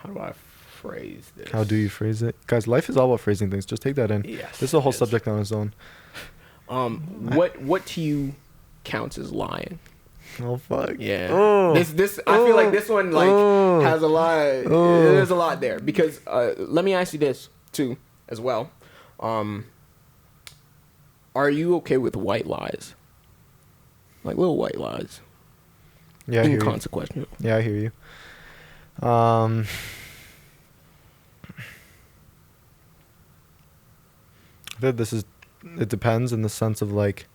do I phrase this? How do you phrase it? Guys, life is all about phrasing things. Just take that in. Yes. This is a whole subject on its own. What to you counts as lying? Oh fuck. Yeah. Oh. This I feel like this one like has a lot. There's a lot there because let me ask you this too as well. Are you okay with white lies? Like little white lies. Yeah, inconsequential. Yeah, I hear you. I think it depends in the sense of like,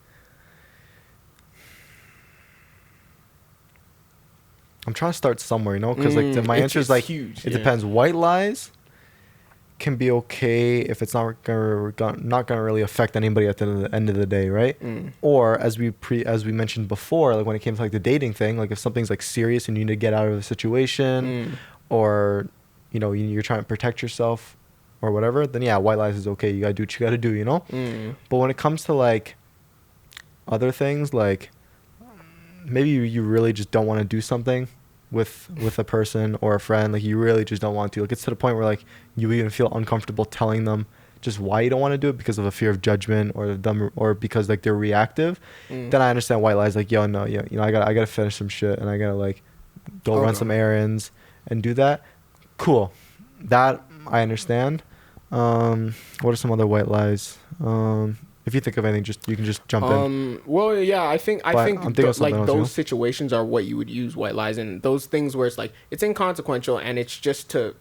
I'm trying to start somewhere, you know, because like my answer is like huge. It depends. White lies can be okay if it's not gonna really affect anybody at the end of the day, right? Or as we mentioned before, like when it came to like the dating thing, like if something's like serious and you need to get out of the situation, or you know you're trying to protect yourself or whatever, then yeah, white lies is okay. You gotta do what you gotta do, you know. But when it comes to like other things, like maybe you really just don't want to do something with a person or a friend, like you really just don't want to, like it's to the point where like you even feel uncomfortable telling them just why you don't want to do it because of a fear of judgment or them, or because like they're reactive, then I understand white lies. Like, yo, no, yeah, you know, I gotta finish some shit and I gotta like go run some errands and do that. Cool, that I understand. What are some other white lies? If you think of anything, you can just jump in. Well, yeah, I think like those situations are what you would use white lies in. Those things where it's like it's inconsequential and it's just to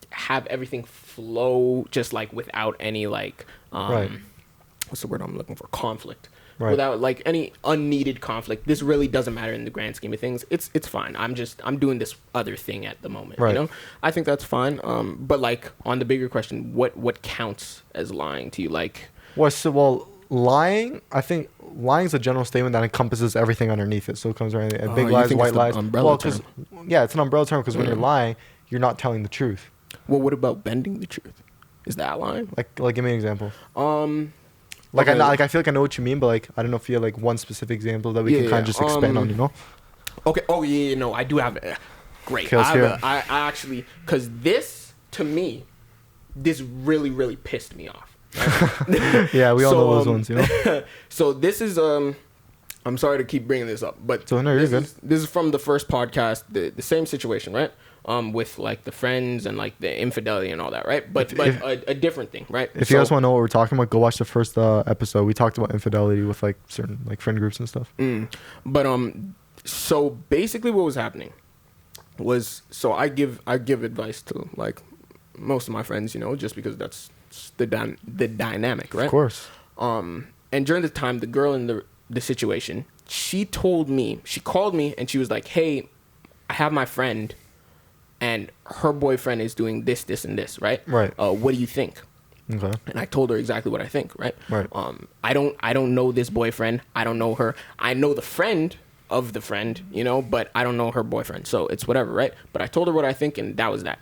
have everything flow, just like without any like what's the word I'm looking for? Conflict. Right. Without like any unneeded conflict. This really doesn't matter in the grand scheme of things. It's fine. I'm doing this other thing at the moment. Right. You know, I think that's fine. But like on the bigger question, what counts as lying to you? Like. Well, lying, I think lying is a general statement that encompasses everything underneath it. So it comes around big lies, white lies. Well, because it's an umbrella term because when you're lying, you're not telling the truth. Well, what about bending the truth? Is that lying? Like give me an example. Like I feel like I know what you mean, but like I don't know if you have like one specific example that we can kind of just expand on, you know? Okay. Oh yeah, no, I do have it. Great. I actually, because this to me, this really really pissed me off. Yeah, we all know those ones, you know. So this is I'm sorry to keep bringing this up, but this is from the first podcast, the same situation, right? With like the friends and like the infidelity and all that, right? But a different thing, right? If you guys want to know what we're talking about, go watch the first episode. We talked about infidelity with like certain like friend groups and stuff. But so basically what was happening was, so I give advice to like most of my friends, you know, just because that's the dynamic, right? Of course. And during the time, the girl in the situation, she called me and she was like, hey, I have my friend and her boyfriend is doing this, this, and this, right? Right. What do you think? Okay. And I told her exactly what I think, right? Right. I don't know this boyfriend. I don't know her. I know the friend of the friend, you know, but I don't know her boyfriend. So it's whatever, right? But I told her what I think and that was that.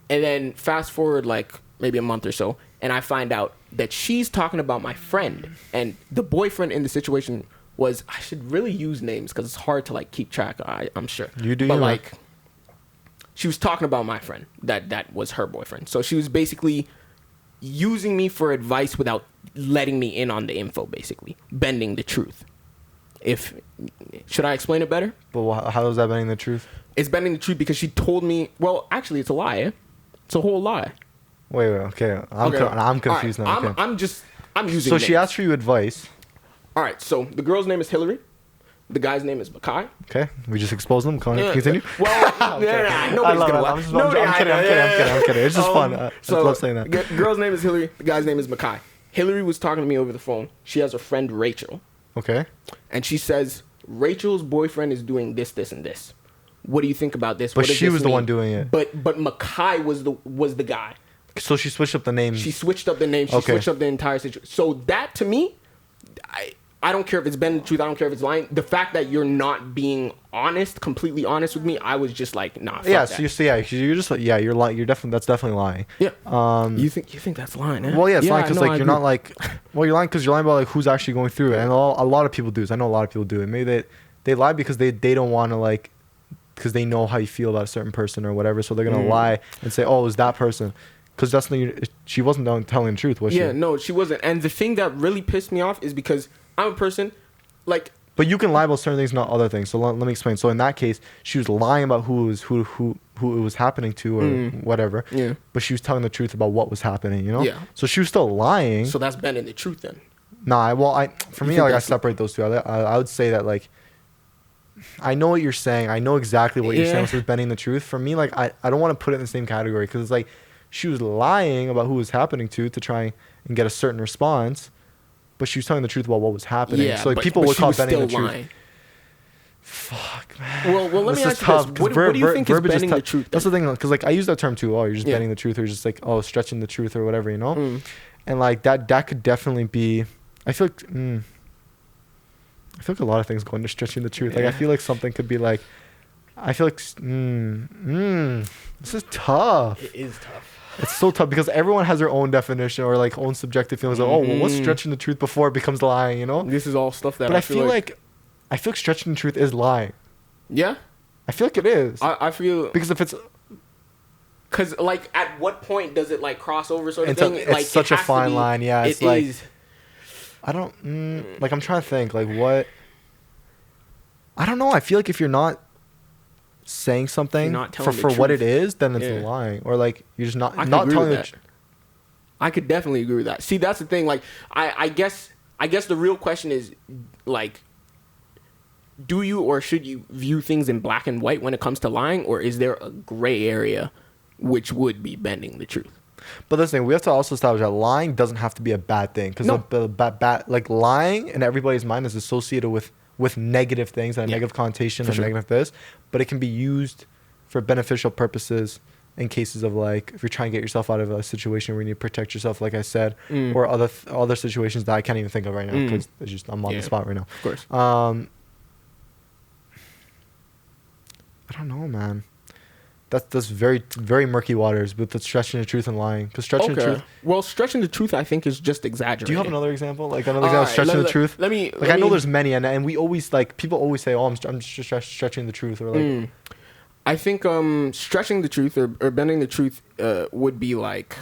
And then fast forward like maybe a month or so, and I find out that she's talking about my friend, and the boyfriend in the situation was, I should really use names because it's hard to like keep track. I'm sure you do, but like she was talking about my friend that was her boyfriend. So she was basically using me for advice without letting me in on the info, basically bending the truth. Should I explain it better? But how is that bending the truth? It's bending the truth because she told me. Well, actually, it's a lie. It's a whole lie. Wait, okay. I'm confused right. now. I'm using So names. she asked for you advice. All right, so the girl's name is Hillary. The guy's name is Makai. Okay, we just exposed them. Continue. Well, okay. Nobody's gonna lie. I'm kidding. It's just fun. I just love saying that. Girl's name is Hillary. The guy's name is Makai. Hillary was talking to me over the phone. She has a friend, Rachel. Okay. And she says, Rachel's boyfriend is doing this, this, and this. What do you think about this? But she was the one doing it. But Makai was the guy. So she switched up the name. She switched up the name. She switched up the entire situation. So that, to me, I don't care if it's been the truth. I don't care if it's lying. The fact that you're not being honest, completely honest with me, I was just like, nah. Fuck that. So you're just like, you're lying. That's definitely lying. Yeah. You think that's lying? Eh? Well, yeah, it's lying because like you're not like, well, you're lying because you're lying about like who's actually going through it, and a lot of people do. I know a lot of people do it. Maybe they lie because they don't want to like, because they know how you feel about a certain person or whatever, so they're gonna lie and say, oh, it was that person. Because that's not, she wasn't telling the truth, was she? Yeah, no, she wasn't. And the thing that really pissed me off is because I'm a person, like... But you can lie about certain things, not other things. So let me explain. So in that case, she was lying about who it was happening to or whatever. Yeah. But she was telling the truth about what was happening, you know? Yeah. So she was still lying. So that's bending the truth then? Nah, for me, like, I separate those two. I would say that, like, I know what you're saying. I know exactly what you're saying with bending the truth. For me, like, I don't want to put it in the same category because it's like, she was lying about who was happening to try and get a certain response, but she was telling the truth about what was happening. Yeah, so like people would call bending the truth. Lying. Fuck, man. Well, let me ask you this. What do you think is bending the truth? That's the thing, because like I use that term too. Oh, you're just bending the truth, or you're just like, oh, stretching the truth or whatever, you know? And like that could definitely be. I feel like a lot of things go into stretching the truth. Like I feel like something could be like. I feel like this is tough. It is tough. It's so tough because everyone has their own definition or like own subjective feelings. Like, oh, well, what's stretching the truth before it becomes lying? You know, this is all stuff that. But I feel like stretching the truth is lying. Yeah, I feel like it is. I feel because if it's because like at what point does it like cross over sort of thing? It's like such a fine line. Yeah, it's like is. I don't like. I'm trying to think like what. I don't know. I feel like if you're not saying something for what it is, then it's lying, or like you're just not telling the truth. I could definitely agree with that. See, that's the thing. Like, I guess the real question is like, do you or should you view things in black and white when it comes to lying, or is there a gray area which would be bending the truth? But this thing, we have to also establish that lying doesn't have to be a bad thing, because like lying in everybody's mind is associated with negative things and a negative connotation and negative this, but it can be used for beneficial purposes in cases of like if you're trying to get yourself out of a situation where you need to protect yourself, like I said, or other situations that I can't even think of right now because I'm on the spot right now. Of course. I don't know, man. That's very, very murky waters with the stretching the truth and lying. Because stretching the truth. Well, stretching the truth, I think, is just exaggerating. Do you have another example? Like another example of stretching the truth? I know there's many, and we always like people always say, "Oh, I'm just stretching the truth," or like. I think stretching the truth or bending the truth would be like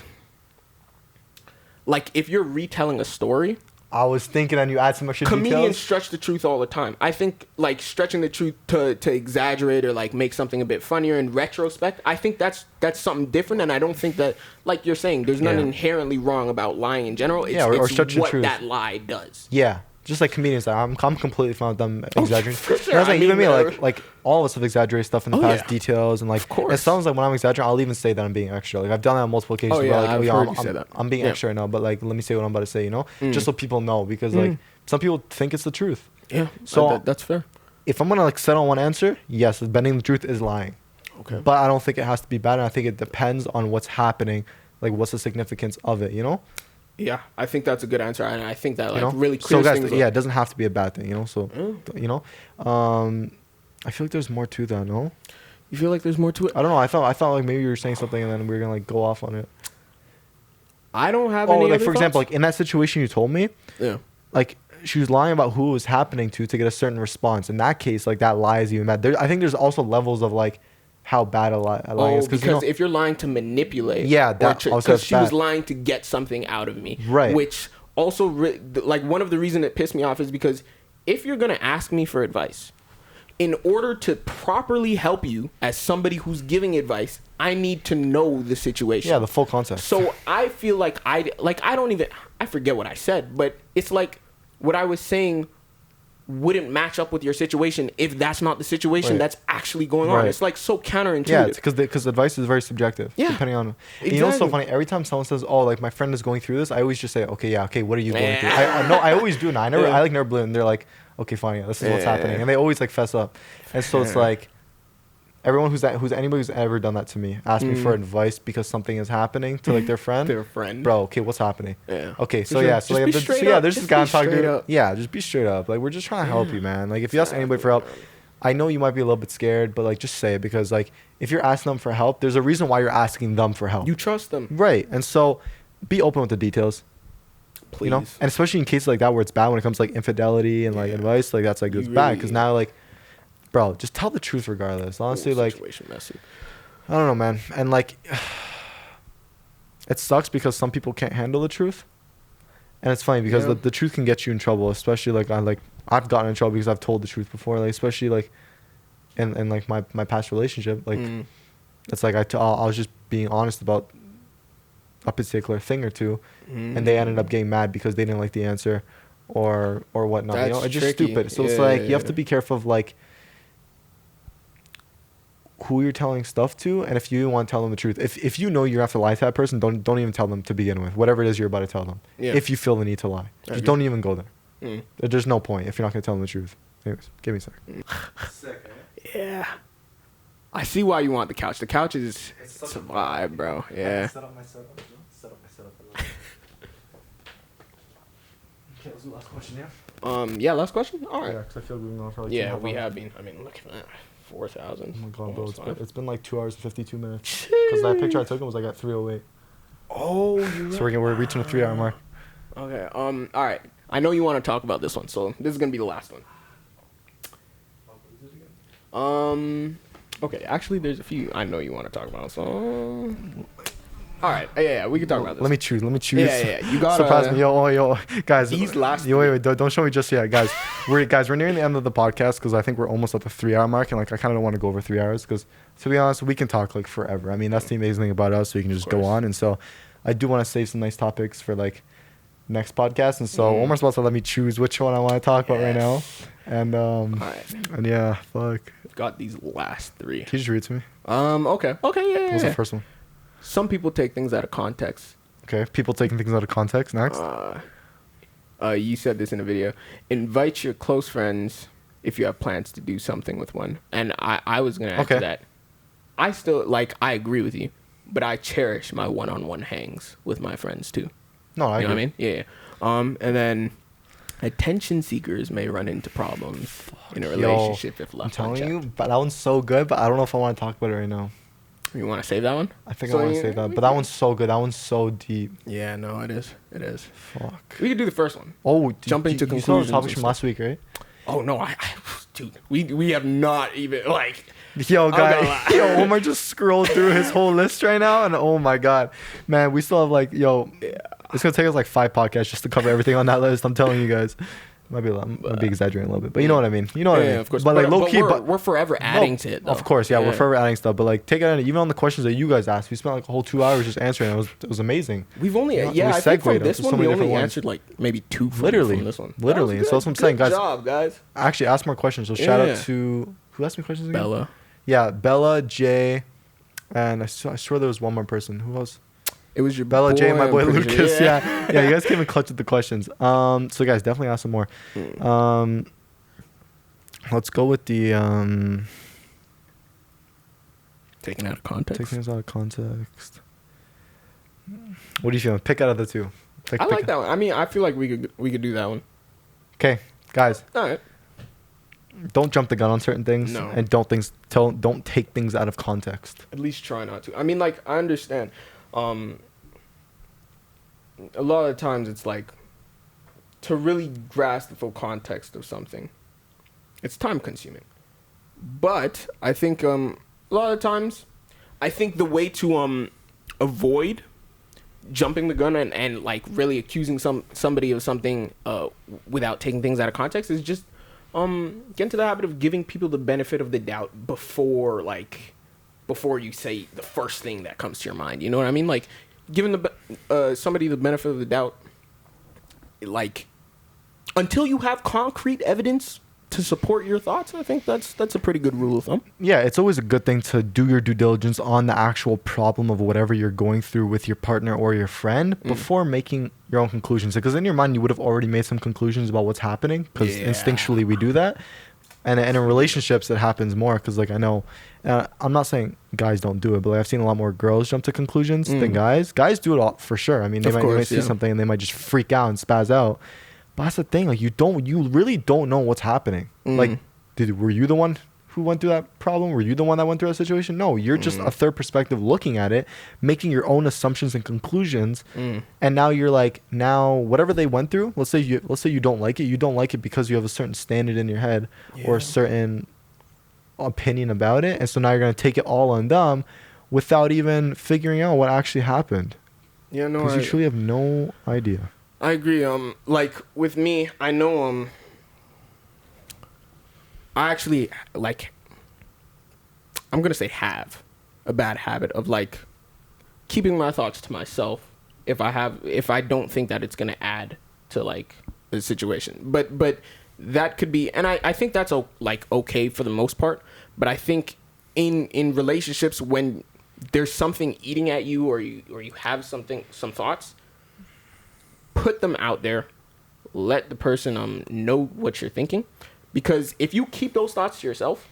if you're retelling a story. I was thinking, and you add some extra details. Comedians stretch the truth all the time. I think like stretching the truth to exaggerate or like make something a bit funnier in retrospect. I think that's something different, and I don't think that, like you're saying, there's nothing inherently wrong about lying in general. It's, or stretching what the truth. That lie does. Yeah, just like comedians, I'm completely fine with them exaggerating. For sure. Even me, like all of us have exaggerated stuff in the past, details, and like it sounds like when I'm exaggerating, I'll even say that I'm being extra. Like I've done that on multiple occasions. I've heard you say that. I'm being extra right now, but like let me say what I'm about to say, you know, just so people know, because like some people think it's the truth. Yeah, so that's fair. If I'm gonna like settle on one answer, yes, bending the truth is lying. Okay, but I don't think it has to be bad, and I think it depends on what's happening, like what's the significance of it, you know. Yeah, I think that's a good answer, and I think that like really clears things up. Yeah, it doesn't have to be a bad thing, you know. So, you know, I feel like there's more to that. No, you feel like there's more to it? I don't know. I thought like maybe you were saying something, and then we were gonna like go off on it. I don't have any. Like for example, like in that situation you told me, like she was lying about who it was happening to get a certain response. In that case, like that lie is even bad. I think there's also levels of like how bad a lie is. Because if you're lying to manipulate, because she was lying to get something out of me, right? Which also like one of the reasons it pissed me off is because if you're gonna ask me for advice, in order to properly help you as somebody who's giving advice, I need to know the situation. Yeah, the full context. So I feel like I forget what I said, but it's like what I was saying wouldn't match up with your situation if that's not the situation that's actually going on. It's like so counterintuitive. Yeah, it's because advice is very subjective. Yeah, depending on. Exactly. You know what's so funny? Every time someone says, "Oh, like my friend is going through this," I always just say, "Okay, what are you going through?" I always do. Now I never blue, and they're like, "Okay, fine, this is what's happening," and they always like fess up, and so it's like. Everyone anybody who's ever done that to me, asked me for advice because something is happening to like their friend. Bro, okay, what's happening? Yeah. Okay, so there's this guy I'm talking to. Yeah, just be straight up. Like we're just trying to help you, man. Like if you ask anybody for help, I know you might be a little bit scared, but like just say it because like if you're asking them for help, there's a reason why you're asking them for help. You trust them. Right. And so be open with the details. Please. You know? And especially in cases like that where it's bad when it comes to like infidelity and like advice, like that's like it's bad because now like bro, just tell the truth regardless. Honestly, like, messy. I don't know, man. And like, it sucks because some people can't handle the truth. And it's funny because the truth can get you in trouble, especially like I've gotten in trouble because I've told the truth before, like especially like in like my past relationship, like it's like I was just being honest about a particular thing or two, and they ended up getting mad because they didn't like the answer, or whatnot. That's you know, it's tricky. just stupid. So it's like you have to be careful of like who you're telling stuff to, and if you want to tell them the truth. If you know you have to lie to that person, don't even tell them to begin with. Whatever it is you're about to tell them. Yeah. If you feel the need to lie, just don't even go there. There's no point if you're not going to tell them the truth. Anyways, give me a second. Sick, eh? Yeah. I see why you want the couch. The couch is it's a vibe, bro. Yeah. Set up my setup. Okay, let's do last question, yeah? Last question? All right. Yeah, because I feel we've been on for like we have been. I mean, look at that. 4,000. Oh my god, bro. It's been like 2 hours and 52 minutes. Because that picture I took was like at 3:08. Oh, you're so we're reaching the 3 hour mark. Okay. All right. I know you want to talk about this one, so this is gonna be the last one. Okay. Actually, there's a few I know you want to talk about. So. All right. Yeah. We can talk about this. Let me choose. Yeah. You got surprise me, yo, guys. These last. Wait. Don't show me just yet, guys. We're nearing the end of the podcast because I think we're almost at the 3 hour mark, and like I kind of don't want to go over 3 hours because to be honest, we can talk like forever. I mean, that's the amazing thing about us. So you can just go on, and so I do want to save some nice topics for like next podcast, and so Omar's about to let me choose which one I want to talk about right now, and and yeah, fuck. Got these last three. Can you just read it to me? Okay. Yeah. What's the first one? Some people take things out of context. Okay, people taking things out of context. Next. You said this in a video. Invite your close friends if you have plans to do something with one. And I was going to add to that. I still, I agree with you, but I cherish my one-on-one hangs with my friends too. No, I agree. You know what I mean? Yeah. And then attention seekers may run into problems in a relationship if left unchecked. I'm telling you, but that one's so good, but I don't know if I want to talk about it right now. You want to save that one? I think I want to save that. But that one's so good. That one's so deep. Yeah, no, it is. It is. Fuck. We could do the first one. Oh, jumping to conclusions. You saw the topics from last week, right? Oh, no. Dude, we have not even, Yo, Omar just scrolled through his whole list right now, and oh my god. Man, we still have it's going to take us 5 podcasts just to cover everything on that list. I'm telling you guys. Might be exaggerating a little bit, but you know what I mean. You know what I mean. Of course. But low key, we're forever adding to it. Though. Of course, yeah, we're forever adding stuff. But take it even on the questions that you guys asked. We spent a whole 2 hours just answering. It was amazing. We've only I think from this one we only answered maybe 2 from this one. Literally. So that's what I'm saying, guys. Good job, guys. Actually, ask more questions. So shout out to who asked me questions again? Bella. Yeah, Bella, Jay, and I swear there was one more person. Who else? It was your Bella, boy, Jay, my boy Lucas. Sure. Yeah, you guys came in clutch with the questions. So guys, definitely ask some more. Let's go with the taking out of context. Taking things out of context. What do you feel? Pick out of the two. I like that one. I mean, I feel like we could do that one. Okay, guys. All right. Don't jump the gun on certain things, and don't take things out of context. At least try not to. I mean, I understand. A lot of times it's to really grasp the full context of something, it's time consuming. But I think a lot of times, I think the way to avoid jumping the gun and really accusing somebody of something without taking things out of context is just get into the habit of giving people the benefit of the doubt before you say the first thing that comes to your mind. You know what I mean? Like, giving somebody the benefit of the doubt, like, until you have concrete evidence to support your thoughts. I think that's a pretty good rule of thumb. Yeah, it's always a good thing to do your due diligence on the actual problem of whatever you're going through with your partner or your friend before making your own conclusions. Because in your mind, you would have already made some conclusions about what's happening, because instinctually we do that. And in relationships, it happens more because, like, I know, I'm not saying guys don't do it, but like, I've seen a lot more girls jump to conclusions than guys. Guys do it all for sure. I mean, they might see something and they might just freak out and spaz out. But that's the thing. Like, you really don't know what's happening. Like, were you the one who went through that problem? Were you the one that went through that situation? No, you're just a third perspective looking at it, making your own assumptions and conclusions. And now you're like, whatever they went through, let's say you don't like it. You don't like it because you have a certain standard in your head or a certain opinion about it. And so now you're going to take it all on them without even figuring out what actually happened. Yeah, no, because you truly have no idea. I agree. Like, with me, I know, I actually, like, I'm going to say have a bad habit of, like, keeping my thoughts to myself if I don't think that it's going to add to, like, the situation. But that could be, and I think that's, like, okay for the most part. But I think in relationships, when there's something eating at you or you have some thoughts, put them out there. Let the person know what you're thinking. Because if you keep those thoughts to yourself,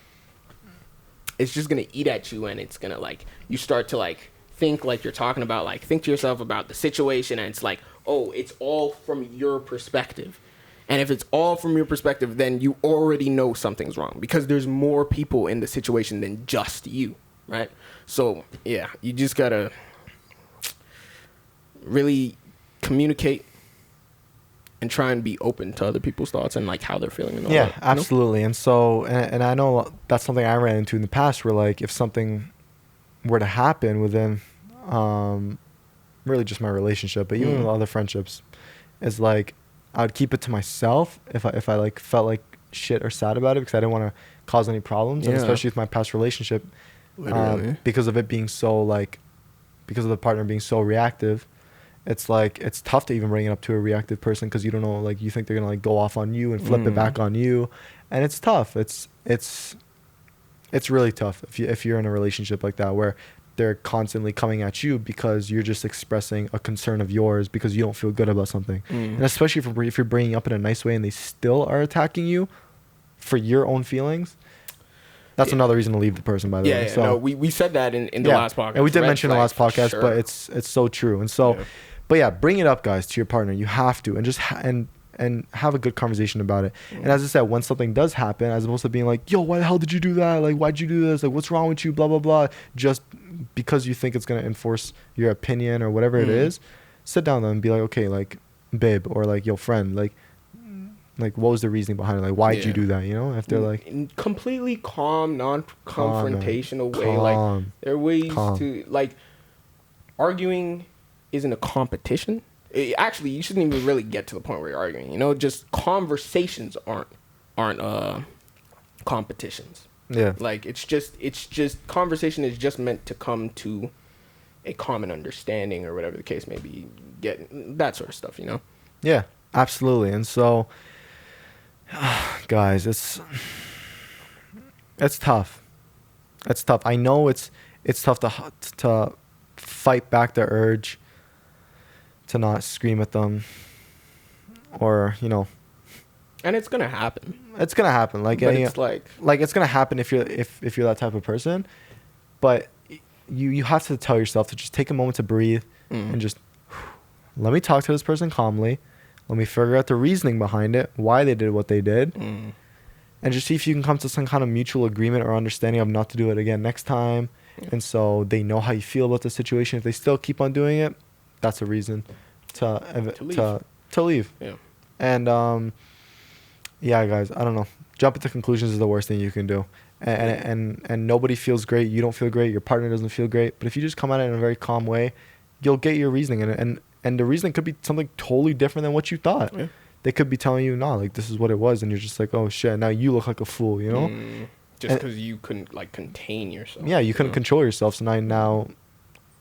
it's just going to eat at you, and it's going to, like, you start to, like, think like you're talking about, like, think to yourself about the situation, and it's like, oh, it's all from your perspective. And if it's all from your perspective, then you already know something's wrong, because there's more people in the situation than just you, right? So, yeah, you just got to really communicate and try and be open to other people's thoughts and, like, how they're feeling. And all that, absolutely. And so, and I know that's something I ran into in the past, where, like, if something were to happen within really just my relationship, but even with other friendships, is like, I would keep it to myself if I like felt like shit or sad about it, because I didn't want to cause any problems, and especially with my past relationship, because of it being so, like, because of the partner being so reactive. It's like, it's tough to even bring it up to a reactive person, because you don't know, like, you think they're gonna, like, go off on you and flip it back on you, and it's tough. It's really tough if you're in a relationship like that, where they're constantly coming at you because you're just expressing a concern of yours because you don't feel good about something. And especially if you're bringing it up in a nice way and they still are attacking you for your own feelings. That's another reason to leave the person, by the way. So, no, we said that in the last podcast. And we did mention in the last podcast, but it's so true. And so, but yeah, bring it up, guys, to your partner. You have to, and just and have a good conversation about it. And as I said, when something does happen, as opposed to being like, yo, why the hell did you do that? Like, why'd you do this? Like, what's wrong with you? Blah, blah, blah. Just because you think it's going to enforce your opinion or whatever it is, sit down with them and be like, okay, like, babe, or like, yo, friend, like, what was the reasoning behind it? Like, why'd you do that? You know, if they're like, in completely calm, non-confrontational way. Like, there are ways to, like, arguing isn't a competition. Actually, you shouldn't even really get to the point where you're arguing. You know, just conversations aren't competitions. Yeah. Like, it's just conversation is just meant to come to a common understanding or whatever the case may be. Get that sort of stuff, you know? Yeah, absolutely. And so, guys, it's tough. It's tough. I know it's tough to fight back the urge to not scream at them, or, you know. And it's gonna happen. It's gonna happen. Like, but it's like it's gonna happen if you're that type of person. But you have to tell yourself to just take a moment to breathe and just let me talk to this person calmly. Let me figure out the reasoning behind it, why they did what they did, and just see if you can come to some kind of mutual agreement or understanding of not to do it again next time. And so they know how you feel about the situation. If they still keep on doing it, that's a reason to leave. Yeah. And yeah, guys, I don't know. Jumping to conclusions is the worst thing you can do. And nobody feels great. You don't feel great. Your partner doesn't feel great. But if you just come at it in a very calm way, you'll get your reasoning. And the reasoning could be something totally different than what you thought. Yeah. they could be telling you, nah, like this is what it was, and you're just like, oh shit, now you look like a fool, you know? Just because you couldn't like contain yourself. Yeah, you couldn't control yourself, so now.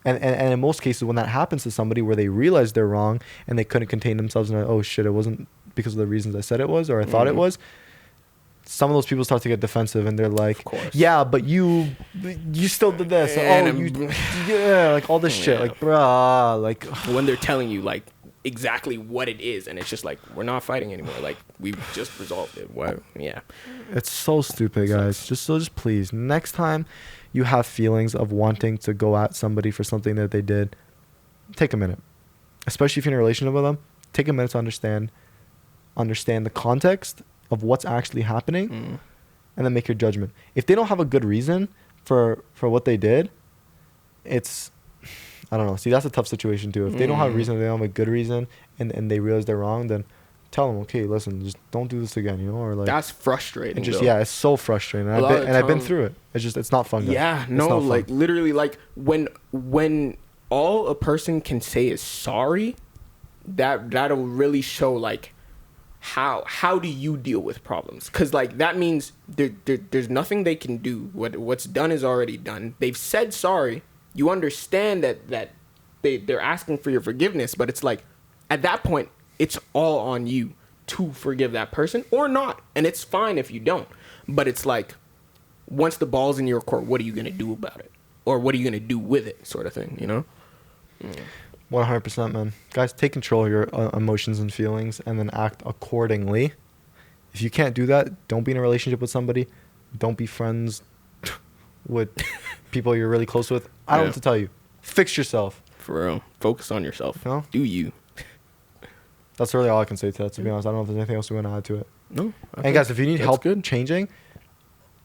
And in most cases, when that happens to somebody where they realize they're wrong and they couldn't contain themselves and oh shit, it wasn't because of the reasons I said it was or I thought it was, some of those people start to get defensive and they're like, yeah, but you still did this. Like all this shit. Like, bruh. Like, when they're telling you like exactly what it is and it's just like, we're not fighting anymore. Like, we've just resolved it. What? Yeah. It's so stupid, guys. Just please, next time you have feelings of wanting to go at somebody for something that they did, take a minute. Especially if you're in a relationship with them, take a minute to understand the context of what's actually happening and then make your judgment. If they don't have a good reason for what they did, it's, I don't know. See, that's a tough situation too. If they don't have a reason, they don't have a good reason and they realize they're wrong, then tell them, okay, listen, just don't do this again, you know, or like that's frustrating. Just it's so frustrating. And I've been through it. It's not fun. Yeah, no, like literally, like when all a person can say is sorry, that'll really show like how do you deal with problems? Because like that means there's nothing they can do. What's done is already done. They've said sorry. You understand that they're asking for your forgiveness, but it's like at that point, it's all on you to forgive that person or not. And it's fine if you don't. But it's like, once the ball's in your court, what are you going to do about it? Or what are you going to do with it, sort of thing, you know? 100%, man. Guys, take control of your emotions and feelings and then act accordingly. If you can't do that, don't be in a relationship with somebody. Don't be friends with people you're really close with. I don't know what to tell you. Fix yourself. For real. Focus on yourself. You know? Do you. That's really all I can say to that, to be honest. I don't know if there's anything else we want to add to it. No. And guys, if you need help changing,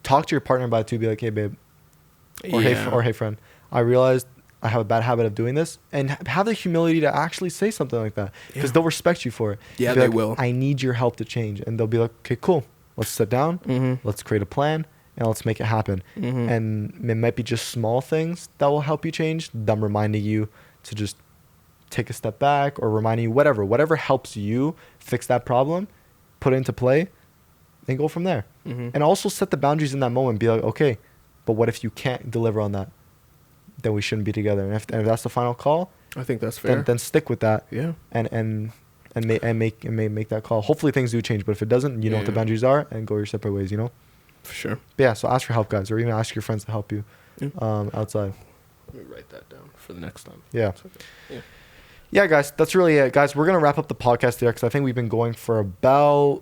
talk to your partner about it too. Be like, hey, babe. Or hey, friend. I realized I have a bad habit of doing this. And have the humility to actually say something like that. Because they'll respect you for it. Yeah, they will. I need your help to change. And they'll be like, okay, cool. Let's sit down. Let's create a plan. And let's make it happen. And it might be just small things that will help you change. Them reminding you to just take a step back or reminding you whatever helps you fix that problem, put it into play and go from there. And also set the boundaries in that moment. Be like, okay, but what if you can't deliver on that? Then we shouldn't be together. And if that's the final call, I think that's fair. Then stick with that. Yeah. And make that call. Hopefully things do change, but if it doesn't, you know what the boundaries are and go your separate ways, you know? For sure. But yeah, so ask for help, guys, or even ask your friends to help you outside. Let me write that down for the next time. Yeah. Yeah. Yeah, guys, that's really it. Guys, we're going to wrap up the podcast there because I think we've been going for about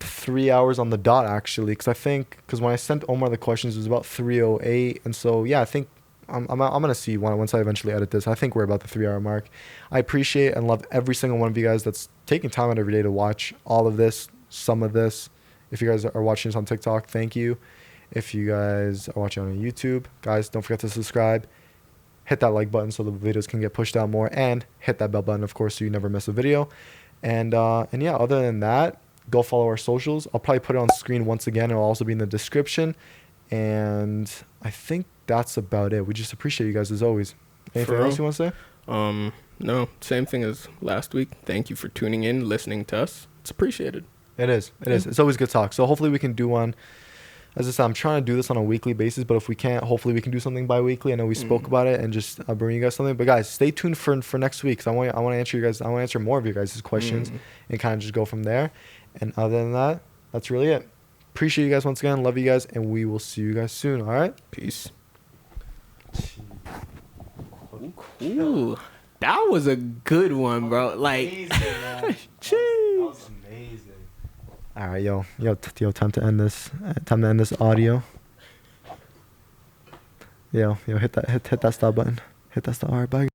3 hours on the dot, actually. Because when I sent Omar the questions, it was about 3:08. And so, yeah, I think I'm going to see once I eventually edit this. I think we're about the 3 hour mark. I appreciate and love every single one of you guys that's taking time out every day to watch all of this, some of this. If you guys are watching this on TikTok, thank you. If you guys are watching on YouTube, guys, don't forget to subscribe. Hit that like button so the videos can get pushed out more, and hit that bell button, of course, so you never miss a video. And yeah, other than that, go follow our socials. I'll probably put it on screen once again. It'll also be in the description. And I think that's about it. We just appreciate you guys as always. Anything else you want to say? No, same thing as last week. Thank you for tuning in, listening to us. It's appreciated. It is. It's always good talk. So hopefully we can do one. As I said, I'm trying to do this on a weekly basis, but if we can't, hopefully we can do something bi-weekly. I know we spoke about it and just bring you guys something. But guys, stay tuned for next week because I want to answer you guys. I want to answer more of your guys' questions and kind of just go from there. And other than that, that's really it. Appreciate you guys once again. Love you guys, and we will see you guys soon. All right? Peace. Cool. That was a good one, bro. Like, amazing, man. That was amazing. All right, yo, time to end this. Time to end this audio. Yo, hit that stop button. Hit that stop. All right, bye.